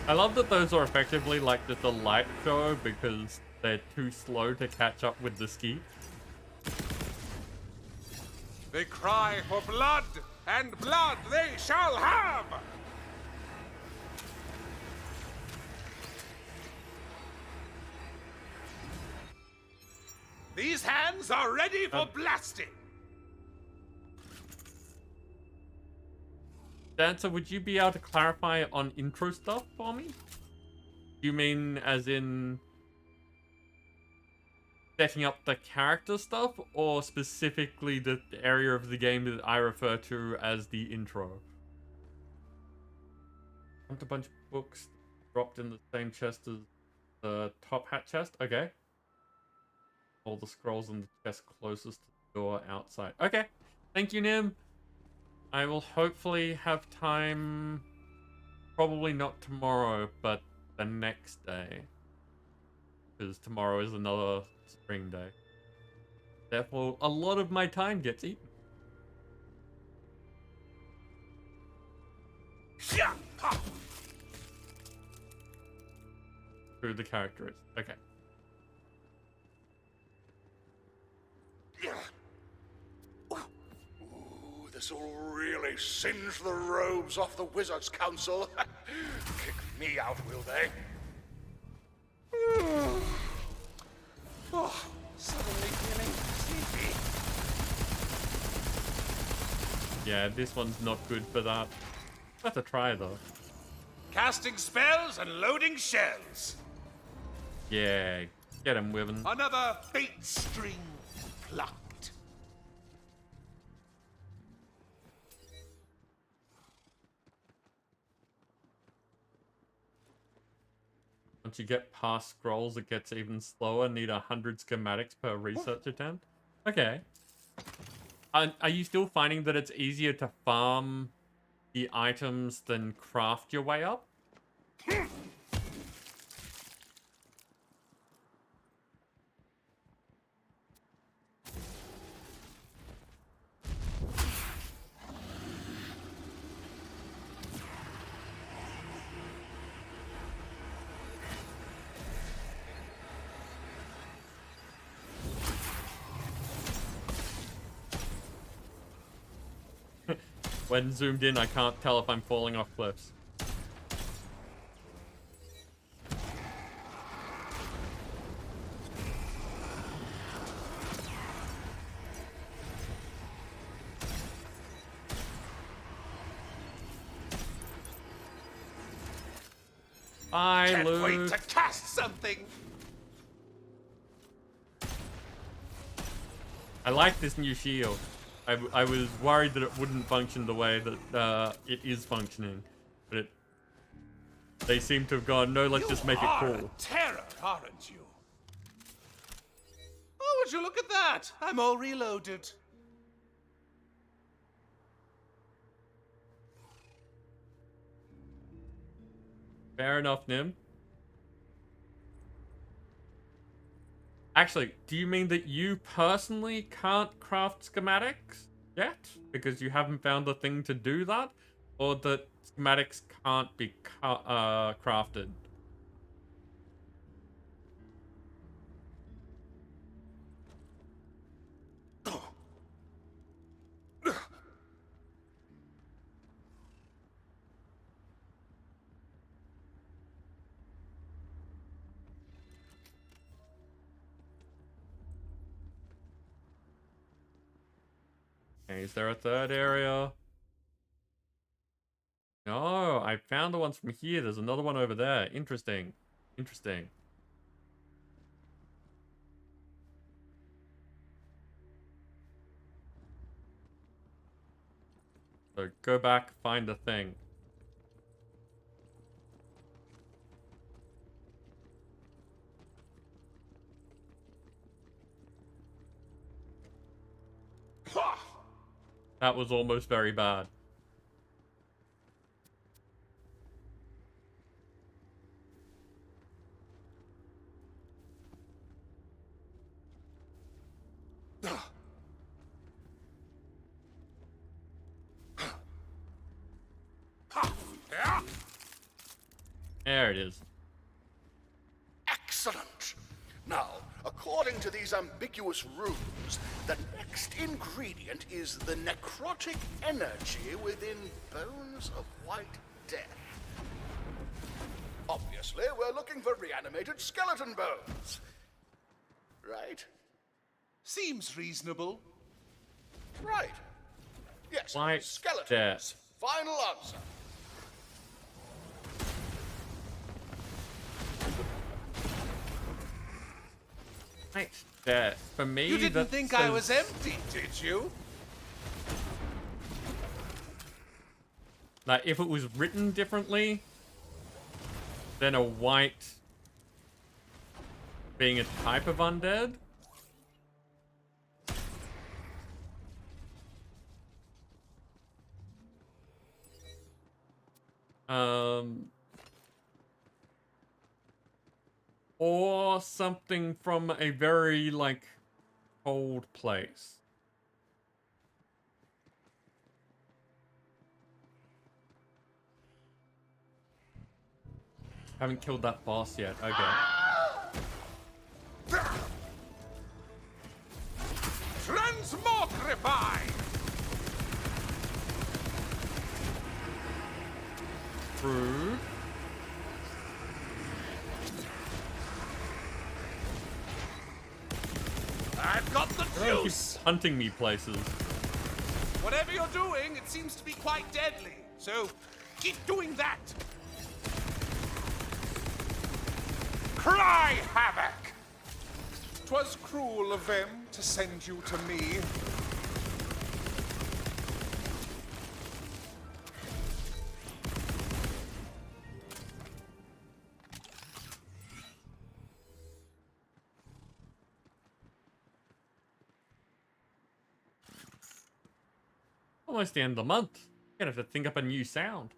I love that those are effectively like just a light show because they're too slow to catch up with the ski. They cry for blood, and blood they shall have! These hands are ready for blasting! Dancer, would you be able to clarify on intro stuff for me? Do you mean as in setting up the character stuff, or specifically the area of the game that I refer to as the intro? A bunch of books dropped in the same chest as the top hat chest. Okay. All the scrolls in the chest closest to the door outside. Okay. Thank you, Nim. I will hopefully have time, probably not tomorrow, but the next day. Because tomorrow is another spring day. Therefore, a lot of my time gets eaten. Who the character is. Okay. This'll really singe the robes off the Wizards' Council. Kick me out, will they? Oh, suddenly feeling sleepy. Yeah, this one's not good for that. Worth a try, though. Casting spells and loading shells. Yeah, get him, Wyvern. Another fate string plucked. Once you get past scrolls, it gets even slower. Need 100 schematics per research attempt. Okay. Are you still finding that it's easier to farm the items than craft your way up? When zoomed in, I can't tell if I'm falling off cliffs. Can't wait to cast something. I like this new shield. I was worried that it wouldn't function the way that it is functioning, but they seem to have gone, no, let's just make it cool. A terror, aren't you? Oh, would you look at that? I'm all reloaded. Fair enough, Nim. Actually, do you mean that you personally can't craft schematics yet? Because you haven't found the thing to do that? Or that schematics can't be crafted? Okay, is there a third area? No, I found the ones from here. There's another one over there. Interesting. Interesting. So go back, find the thing. That was almost very bad. There it is. Excellent. Now, according to these ambiguous runes, the next ingredient is the necrotic energy within bones of white death. Obviously, we're looking for reanimated skeleton bones. Right? Seems reasonable. Right. Yes, White skeletons. death. Final answer. Right there. For me, You didn't that think I says- was empty, did you? Like, if it was written differently, then a white being a type of undead. Or something from a very, like, cold place. Haven't killed that boss yet. Okay. Transmogrify! Rude. I've got the Keep juice! hunting me places. Whatever you're doing, it seems to be quite deadly. So, keep doing that! Cry havoc! 'Twas cruel of them to send you to me. Almost the end of the month. Gonna have to think up a new sound.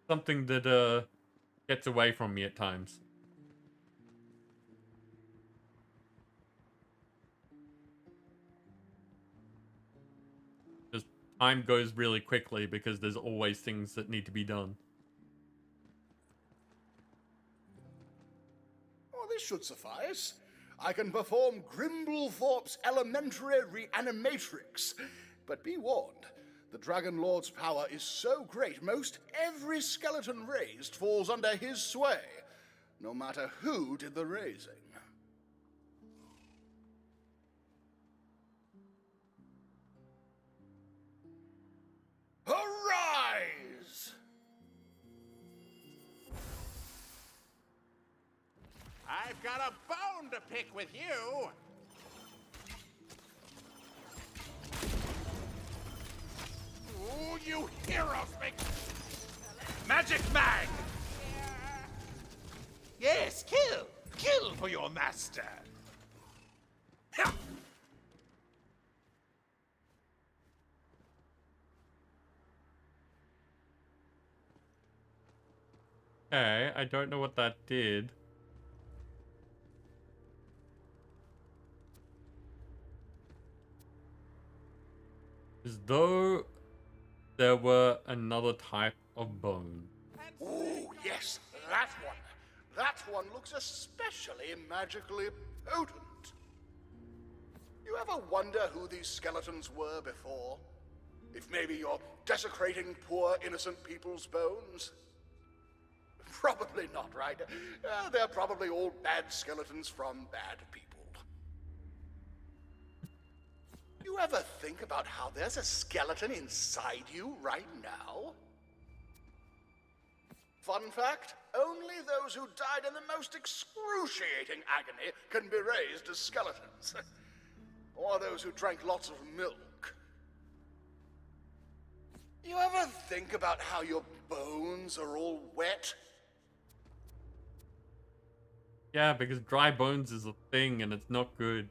Something that gets away from me at times. Just time goes really quickly because there's always things that need to be done. Oh, this should suffice. I can perform Grimblethorpe's elementary reanimatrix. But be warned, the Dragon Lord's power is so great, most every skeleton raised falls under his sway, no matter who did the raising. Arise! I've got a bone to pick with you! Ooh, you heroes make... Magic Mag! Yes, kill! Kill for your master! Ha! Okay, I don't know what that did. As though there were another type of bone. Ooh, yes, that one. That one looks especially magically potent. You ever wonder who these skeletons were before? If maybe you're desecrating poor innocent people's bones? Probably not, right? They're probably all bad skeletons from bad people. You ever think about how there's a skeleton inside you right now? Fun fact, only those who died in the most excruciating agony can be raised as skeletons. Or those who drank lots of milk. You ever think about how your bones are all wet? Yeah, because dry bones is a thing and it's not good.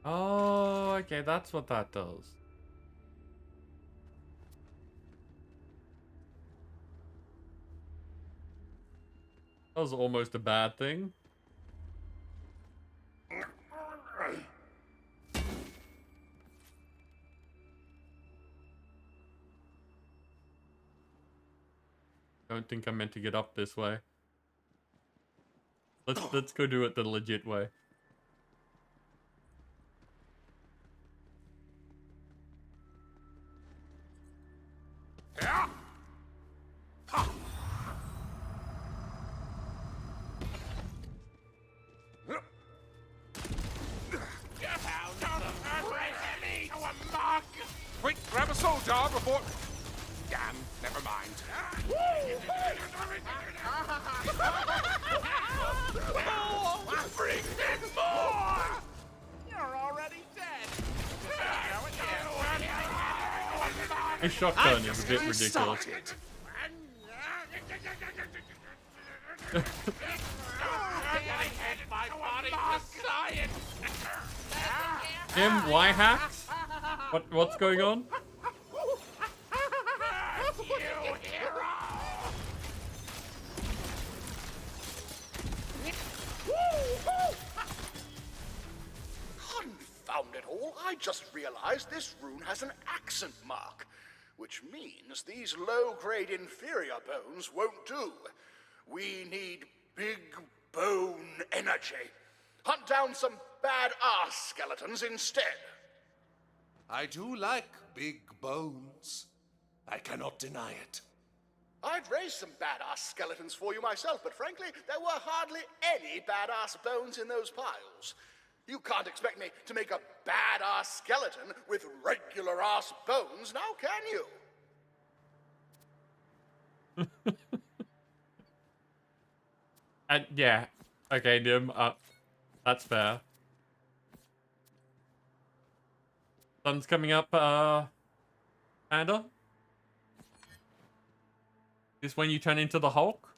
Oh, okay, that's what that does. That was almost a bad thing. Don't think I meant to get up this way. Let's go do it the legit way. Quick, grab a soul jar before... Damn, never mind. Bring them more! You're already dead. His shotgun is a bit ridiculous. Him, why hacks? What's going on? Confound it all, I just realized this rune has an accent mark, which means these low-grade inferior bones won't do. We need big bone energy. Hunt down some bad-ass skeletons instead. I do like big bones. I cannot deny it. I'd raise some badass skeletons for you myself, but frankly, there were hardly any badass bones in those piles. You can't expect me to make a badass skeleton with regular ass bones, now can you? Yeah. Okay, Nim. That's fair. Sun's coming up, Panda? Is this when you turn into the Hulk?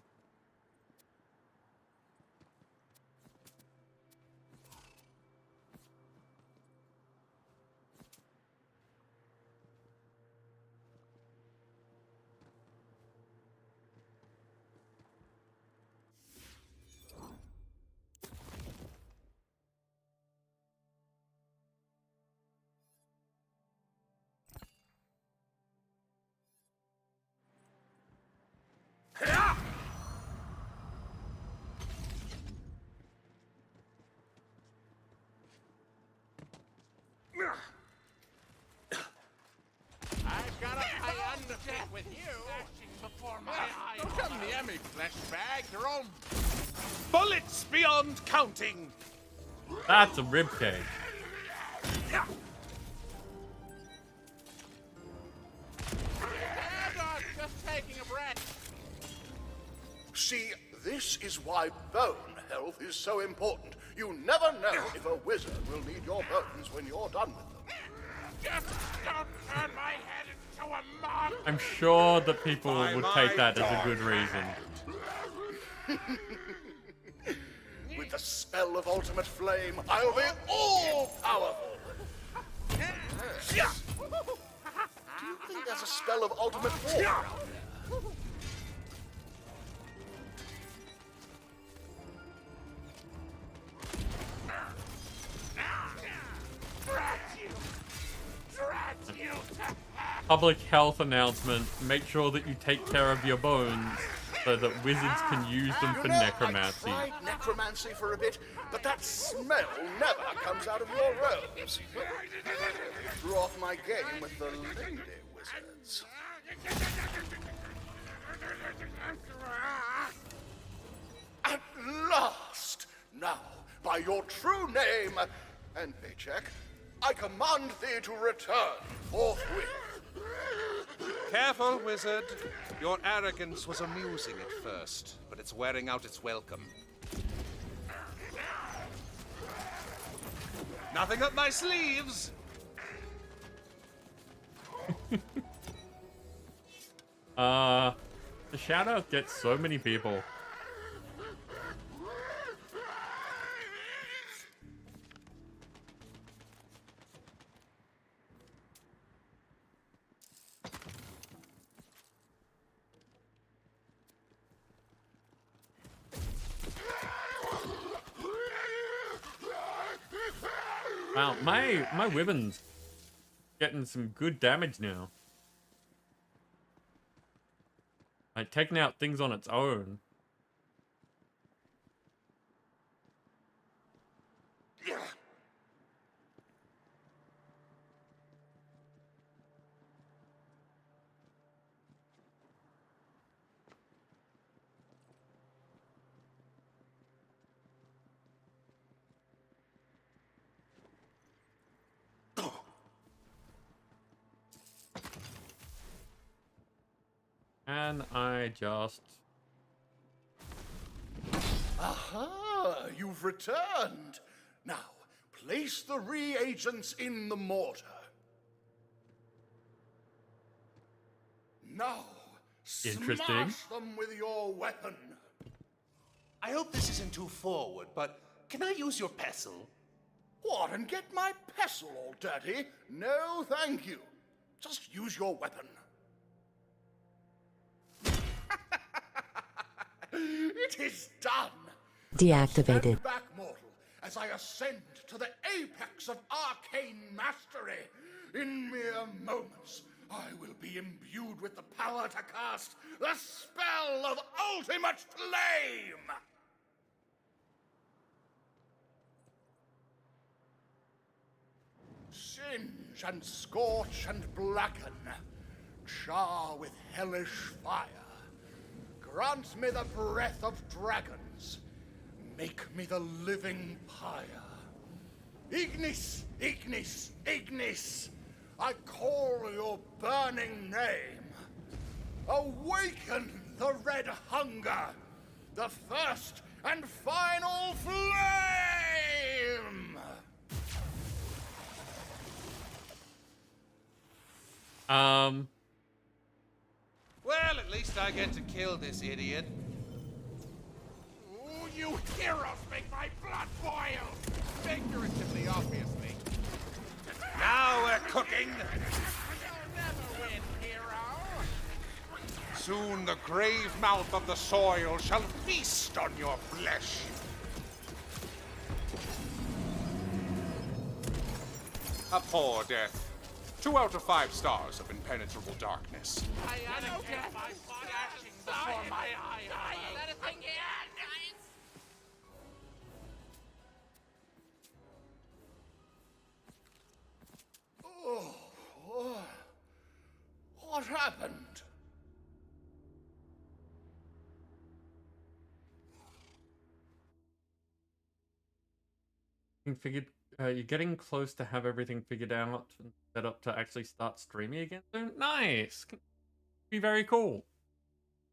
I've got a high undertake with you. Before my eyes. Don't come near me, flesh bag. You're all bullets beyond counting. That's a ribcage. Just taking a breath. See, this is why bone health is so important. You never know if a wizard will need your bones when you're done with them. Just don't turn my head into a mob. I'm sure that people would take that as a good reason. With the spell of ultimate flame, I'll be all powerful. Do you think there's a spell of ultimate war around here? Drat you to public health announcement. Make sure that you take care of your bones so that wizards can use them for necromancy. I tried necromancy for a bit, but that smell never comes out of your robes. Threw off my game with the lady wizards. At last! Now, by your true name and paycheck, I command thee to return forthwith. Careful, wizard. Your arrogance was amusing at first, but it's wearing out its welcome. Nothing up my sleeves! The shout-out gets so many people. Wow, my weapon's getting some good damage now. Like, taking out things on its own. And I just... Aha! You've returned! Now, place the reagents in the mortar. Now, Interesting. smash them with your weapon. I hope this isn't too forward, but can I use your pestle? What, and get my pestle all dirty? No, thank you. Just use your weapon. It is done! Deactivated. Stand back, mortal, as I ascend to the apex of arcane mastery. In mere moments, I will be imbued with the power to cast the spell of ultimate flame! Singe and scorch and blacken, char with hellish fire. Grant me the breath of dragons. Make me the living pyre. Ignis, Ignis, Ignis! I call your burning name. Awaken the red hunger, the first and final flame! Well, at least I get to kill this idiot. Ooh, you heroes make my blood boil! Figuratively, obviously. Now we're cooking! You'll never win, hero! Soon the grave mouth of the soil shall feast on your flesh. A poor death. 2 out of 5 stars of impenetrable darkness. I know death is flashing before my eyes. Let it thing in! Oh, what happened? Figured, you're getting close to have everything figured out and set up to actually start streaming again soon. Nice! Be very cool.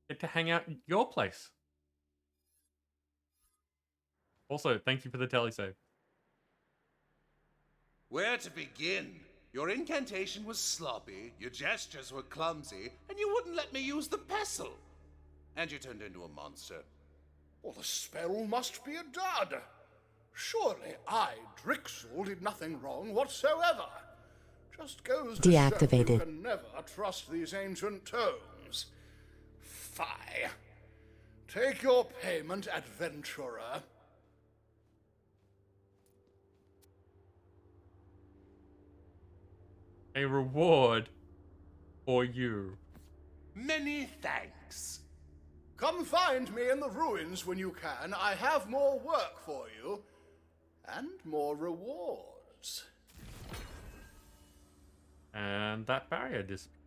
Get to hang out at your place. Also, thank you for the telesave. Where to begin? Your incantation was sloppy, your gestures were clumsy, and you wouldn't let me use the pestle. And you turned into a monster. Well, the spell must be a dud. Surely I, Drixel, did nothing wrong whatsoever. Just goes to show Deactivated. you can never trust these ancient tomes. Fie. Take your payment, adventurer. A reward. for you. Many thanks. Come find me in the ruins when you can. I have more work for you. And more rewards. And that barrier disappeared.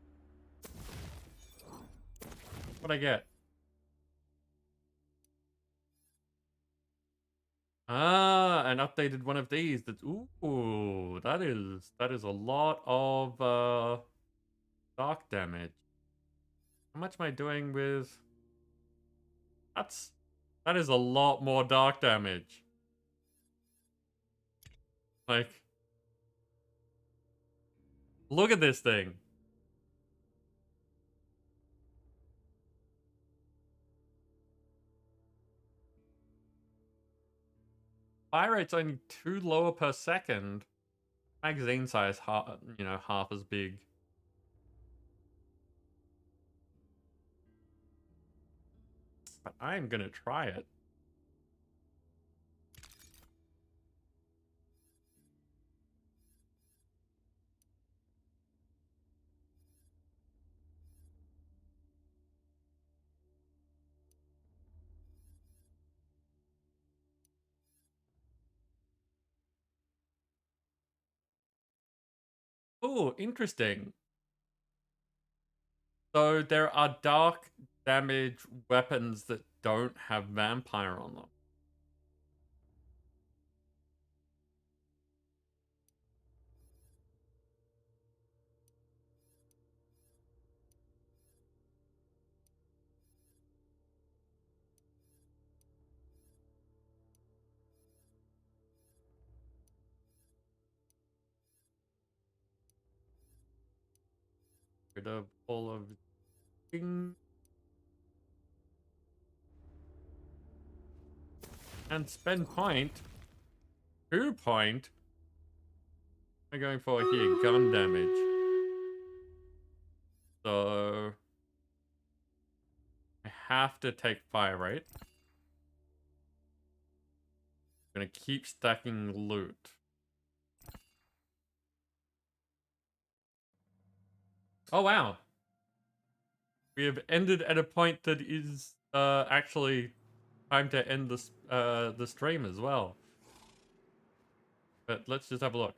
What'd I get? Ah, an updated one of these. That's ooh, that is a lot of dark damage. How much am I doing with? That is a lot more dark damage. Like, look at this thing. Fire rate's only 2 lower per second. Magazine size, half as big. But I am gonna try it. Oh, interesting. So there are dark damage weapons that don't have vampire on them. Rid of all of things. And spend point. 2 point. I'm going for here, gun damage. So I have to take fire rate. I'm gonna keep stacking loot. Oh wow. We have ended at a point that is actually time to end this the stream as well. But let's just have a look.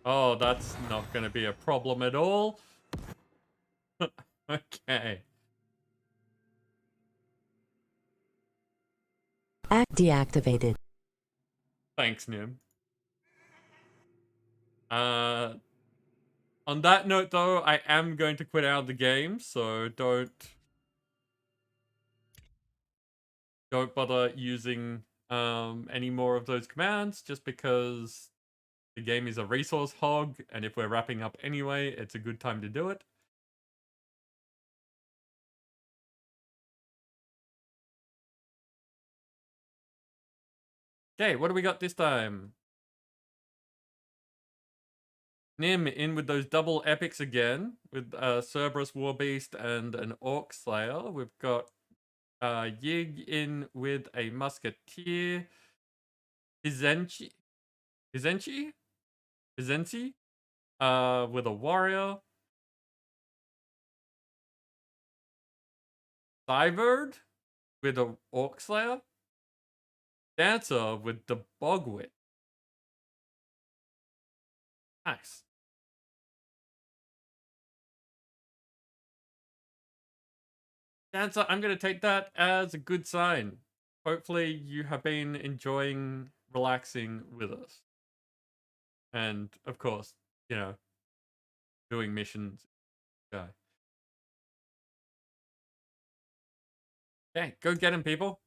Oh, that's not going to be a problem at all. Okay. Deactivated. Thanks, Nim. On that note, though, I am going to quit out of the game, so don't bother using any more of those commands, just because the game is a resource hog, and if we're wrapping up anyway, it's a good time to do it. Okay, what do we got this time? Nim in with those double epics again, with Cerberus Warbeast and an Orc Slayer. We've got Yig in with a Musketeer. Izenchi with a Warrior. Syverd with a Orc Slayer. Dancer with the Bogwit. Nice. Dancer, I'm going to take that as a good sign. Hopefully you have been enjoying relaxing with us. And, of course, you know, doing missions. Okay, go get him, people.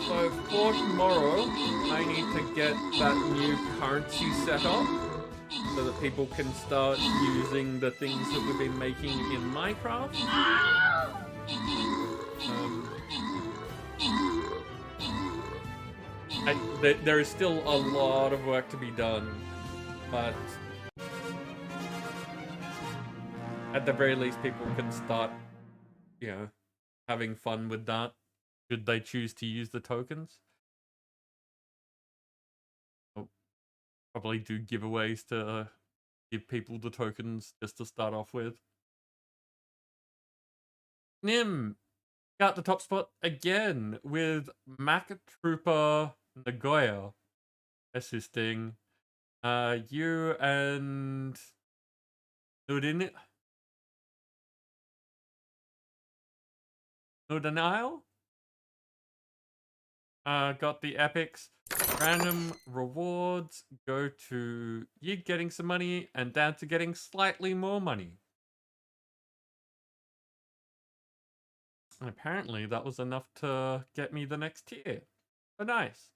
So for tomorrow, I need to get that new currency set up. so that people can start using the things that we've been making in Minecraft. There is still a lot of work to be done, but at the very least, people can start, having fun with that, should they choose to use the tokens. I'll probably do giveaways to give people the tokens just to start off with. Nim got the top spot again with Mac Trooper Nagoya assisting. You and Nudanile got the epics. Random rewards go to you getting some money and Dan to getting slightly more money. And apparently that was enough to get me the next tier. So nice.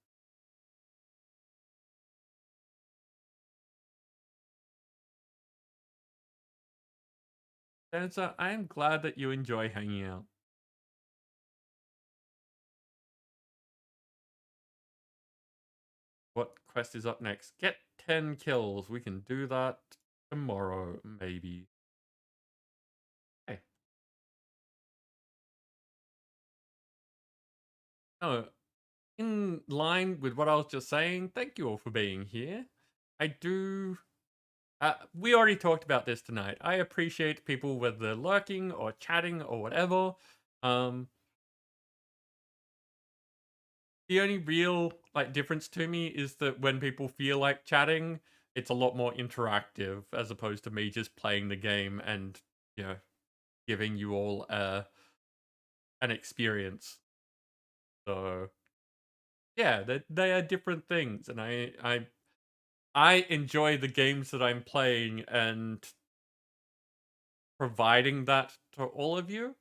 Dancer, I am glad that you enjoy hanging out. What quest is up next? Get 10 kills. We can do that tomorrow, maybe. Hey. Oh, in line with what I was just saying, thank you all for being here. I do... we already talked about this tonight. I appreciate people, whether they're lurking or chatting or whatever. The only real difference to me is that when people feel like chatting, it's a lot more interactive as opposed to me just playing the game and giving you all an experience. So yeah, they are different things, and I enjoy the games that I'm playing and providing that to all of you.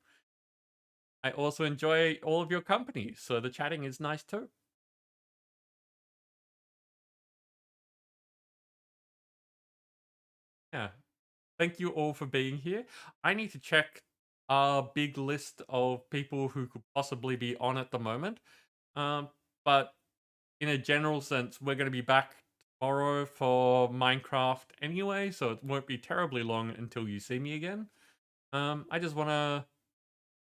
I also enjoy all of your company, so the chatting is nice too. Yeah. Thank you all for being here. I need to check our big list of people who could possibly be on at the moment. But in a general sense, we're going to be back tomorrow for Minecraft anyway, so it won't be terribly long until you see me again. I just want to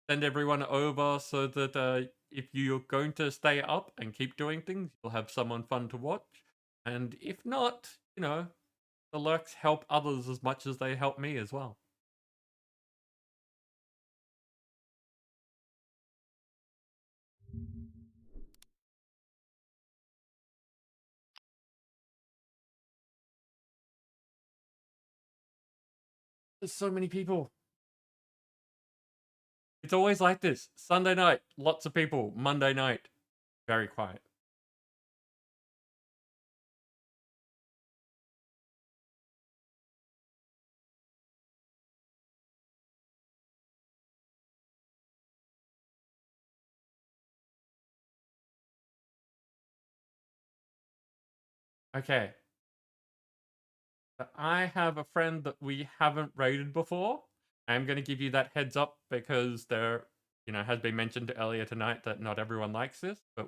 send everyone over so that if you're going to stay up and keep doing things, you'll have someone fun to watch. And if not, the lurks help others as much as they help me as well. There's so many people. It's always like this. Sunday night, lots of people. Monday night, very quiet. Okay. I have a friend that we haven't raided before. I'm going to give you that heads up because there, has been mentioned earlier tonight that not everyone likes this, but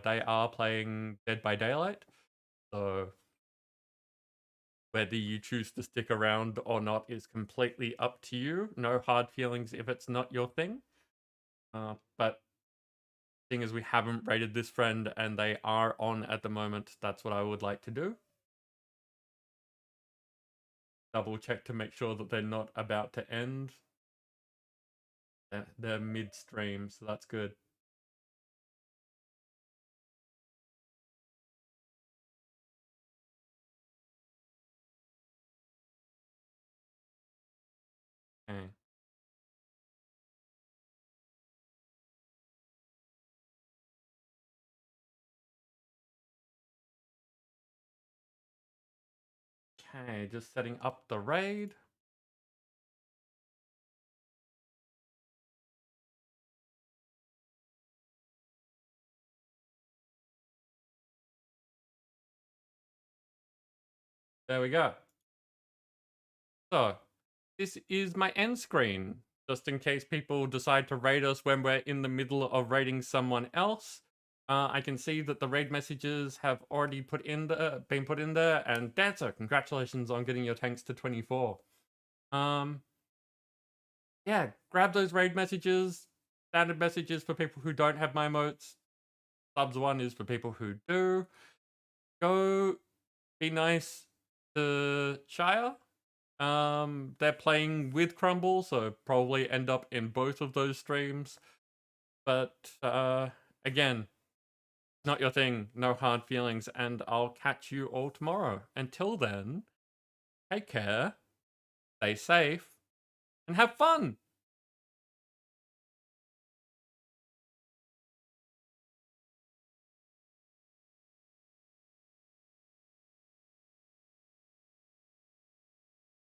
they are playing Dead by Daylight. So whether you choose to stick around or not is completely up to you. No hard feelings if it's not your thing. But seeing as we haven't rated this friend and they are on at the moment, that's what I would like to do. Double check to make sure that they're not about to end. They're mid-stream, so that's good. Okay. Okay, just setting up the raid. There we go. So, this is my end screen, just in case people decide to raid us when we're in the middle of raiding someone else. I can see that the raid messages have already been put in there, and Dancer, congratulations on getting your tanks to 24. Yeah, grab those raid messages, standard messages for people who don't have my emotes. Subs 1 is for people who do. Go be nice to Shire. They're playing with Crumble, so probably end up in both of those streams. But, again, not your thing, no hard feelings, and I'll catch you all tomorrow. Until then, take care, stay safe, and have fun!